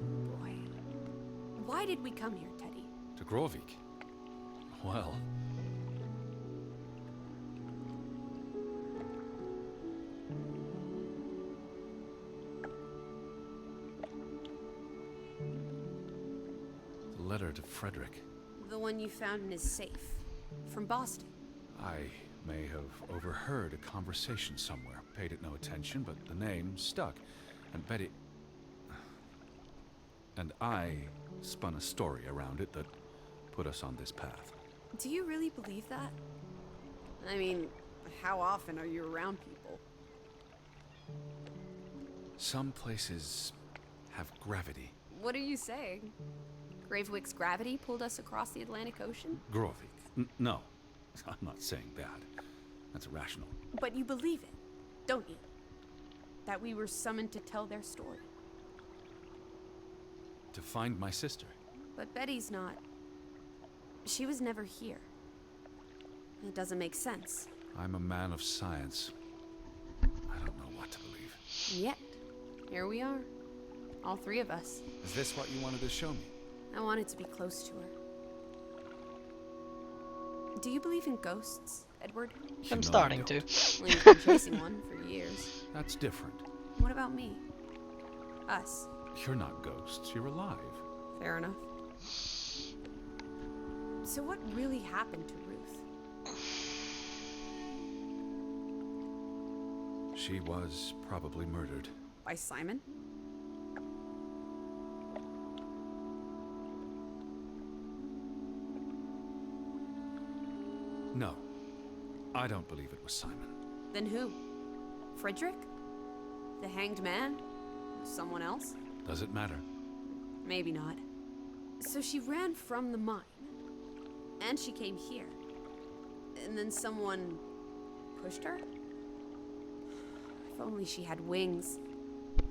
Boy. Why did we come here, Teddy? To Grovik? Well... The letter to Frederick. The one you found in his safe. From Boston. I may have overheard a conversation somewhere, paid it no attention, but the name stuck. And Betty... And I spun a story around it that put us on this path. Do you really believe that? I mean, how often are you around people? Some places have gravity. What are you saying? Gravewick's gravity pulled us across the Atlantic Ocean? Grovik. No, I'm not saying that. That's irrational. But you believe it, don't you? That we were summoned to tell their story. To find my sister. But Betty's not. She was never here. It doesn't make sense. I'm a man of science. I don't know what to believe. And yet, here we are. All three of us. Is this what you wanted to show me? I wanted to be close to her. Do you believe in ghosts, Edward? I'm know I starting to. don't. Well, you've been chasing one for years. That's different. What about me? Us. You're not ghosts, you're alive. Fair enough. So what really happened to Ruth? She was probably murdered. By Simon? No, I don't believe it was Simon. Then who? Frederick? The hanged man? Someone else? Does it matter? Maybe not. So she ran from the mine. And she came here. And then someone pushed her? If only she had wings.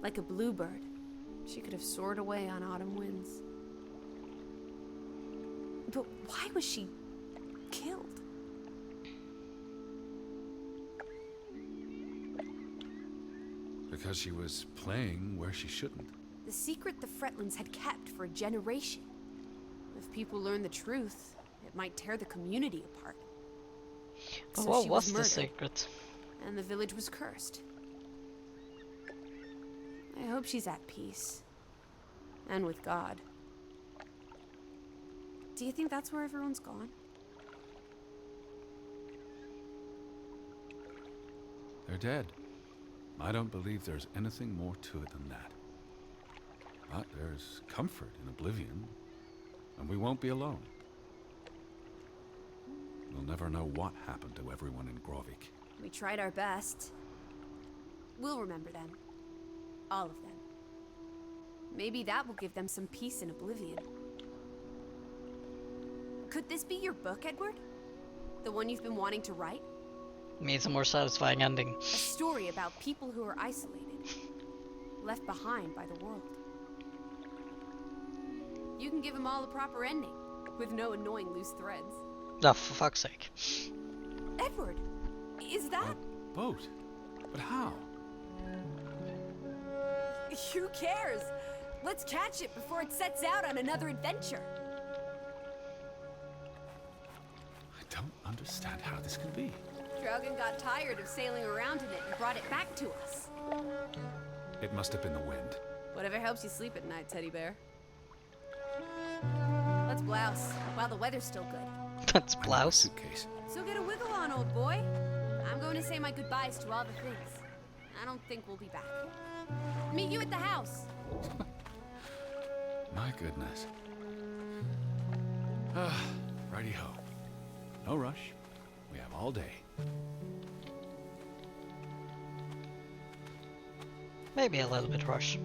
Like a bluebird. She could have soared away on autumn winds. But why was she killed? Because she was playing where she shouldn't. The secret the Fretlands had kept for a generation. If people learn the truth, it might tear the community apart. But So what she was was the murdered. secret? And the village was cursed. I hope she's at peace. And with God. Do you think that's where everyone's gone? They're dead. I don't believe there's anything more to it than that. But there's comfort in oblivion, and we won't be alone. We'll never know what happened to everyone in Grovik. We tried our best. We'll remember them. All of them. Maybe that will give them some peace in oblivion. Could this be your book, Edward? The one you've been wanting to write? Needs a more satisfying ending. A story about people who are isolated, left behind by the world. You can give them all a proper ending, with no annoying loose threads. Oh, for fuck's sake. Edward, is that? A boat? But how? Who cares? Let's catch it before it sets out on another adventure. I don't understand how this can be. Draugen got tired of sailing around in it and brought it back to us. It must have been the wind. Whatever helps you sleep at night, teddy bear. Let's blouse while the weather's still good. That's I need a blouse. suitcase. So get a wiggle on, old boy. I'm going to say my goodbyes to all the things. I don't think we'll be back. Meet you at the house. My goodness. Righty-ho. No rush. We have all day. Maybe a little bit rush.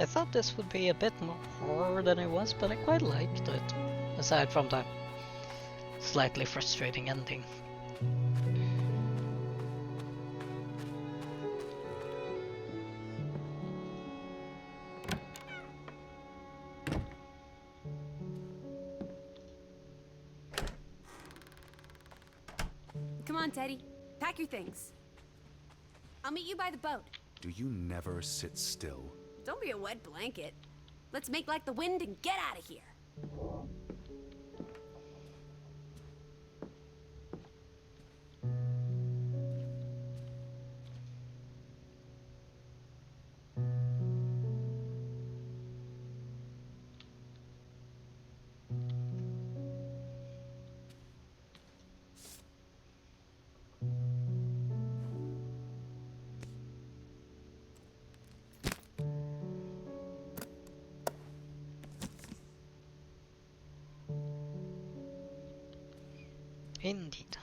I thought this would be a bit more horror than it was, but I quite liked it. Aside from the slightly frustrating ending. Come on, Teddy. Pack your things. I'll meet you by the boat. Do you never sit still? Don't be a wet blanket. Let's make like the wind and get out of here. Indeed.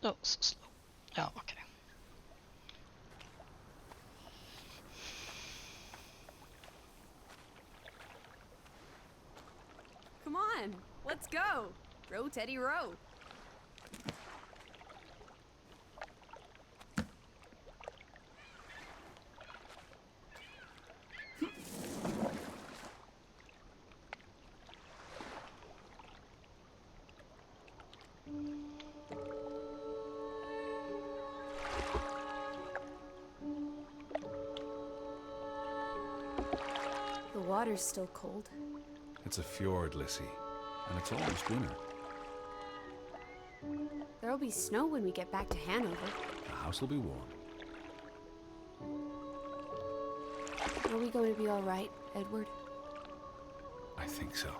Oh, so slow. Oh, okay. Come on, let's go. Row, Teddy, row. The water's still cold. It's a fjord, Lissy, and it's almost winter. There'll be snow when we get back to Hanover. The house will be warm. Are we going to be all right, Edward? I think so.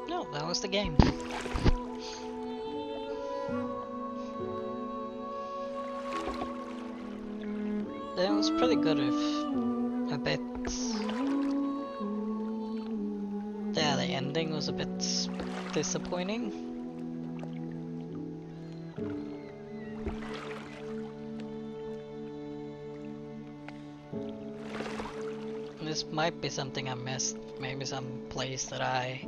No, that was the game. That was pretty good if a bit. Yeah, the ending was a bit disappointing. This might be something I missed. Maybe some place that I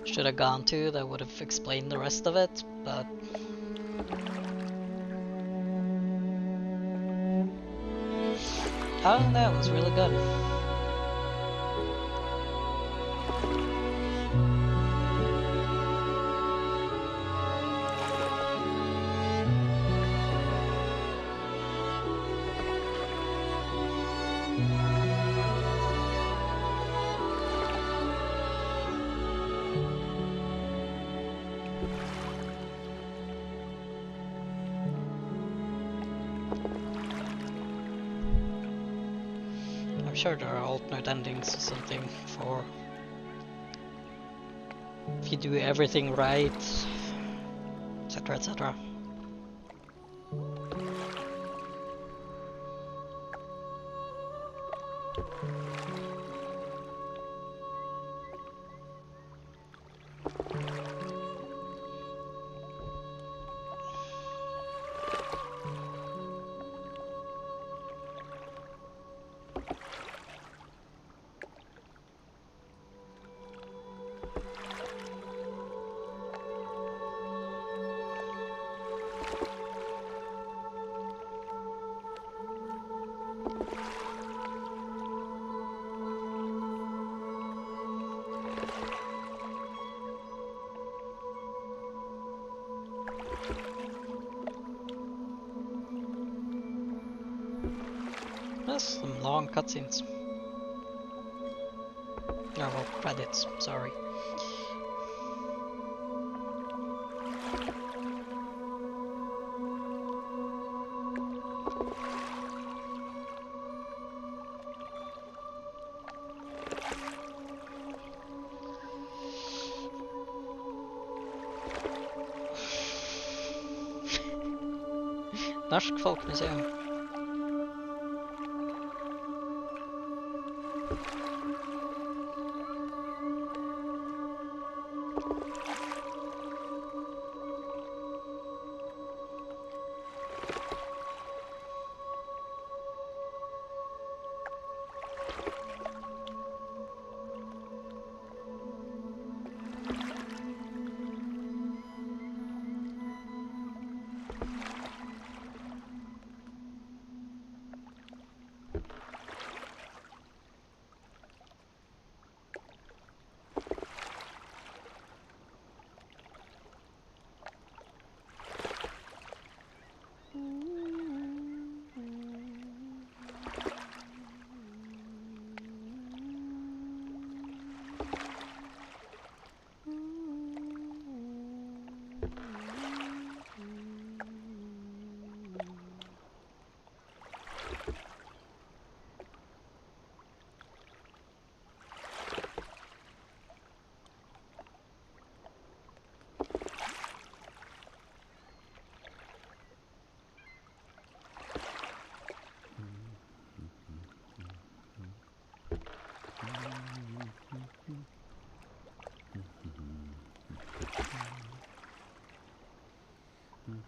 should have gone to that would have explained the rest of it, but other than that, it was really good. I'm sure there are alternate endings or something for if you do everything right, etc. etc. That's some long cutscenes. Oh well, credits, sorry. Norsk Folkemuseum. Right.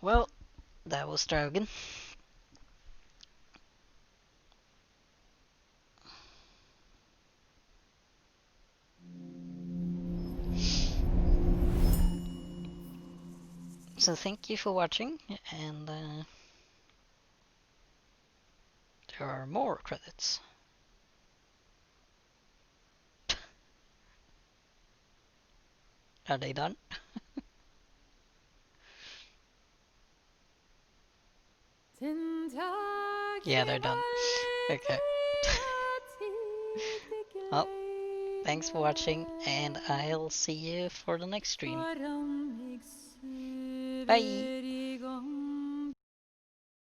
Well, that was Draugen. So thank you for watching, and there are more credits. Are they done? Yeah, they're done. Okay. Well, thanks for watching, and I'll see you for the next stream. Bye!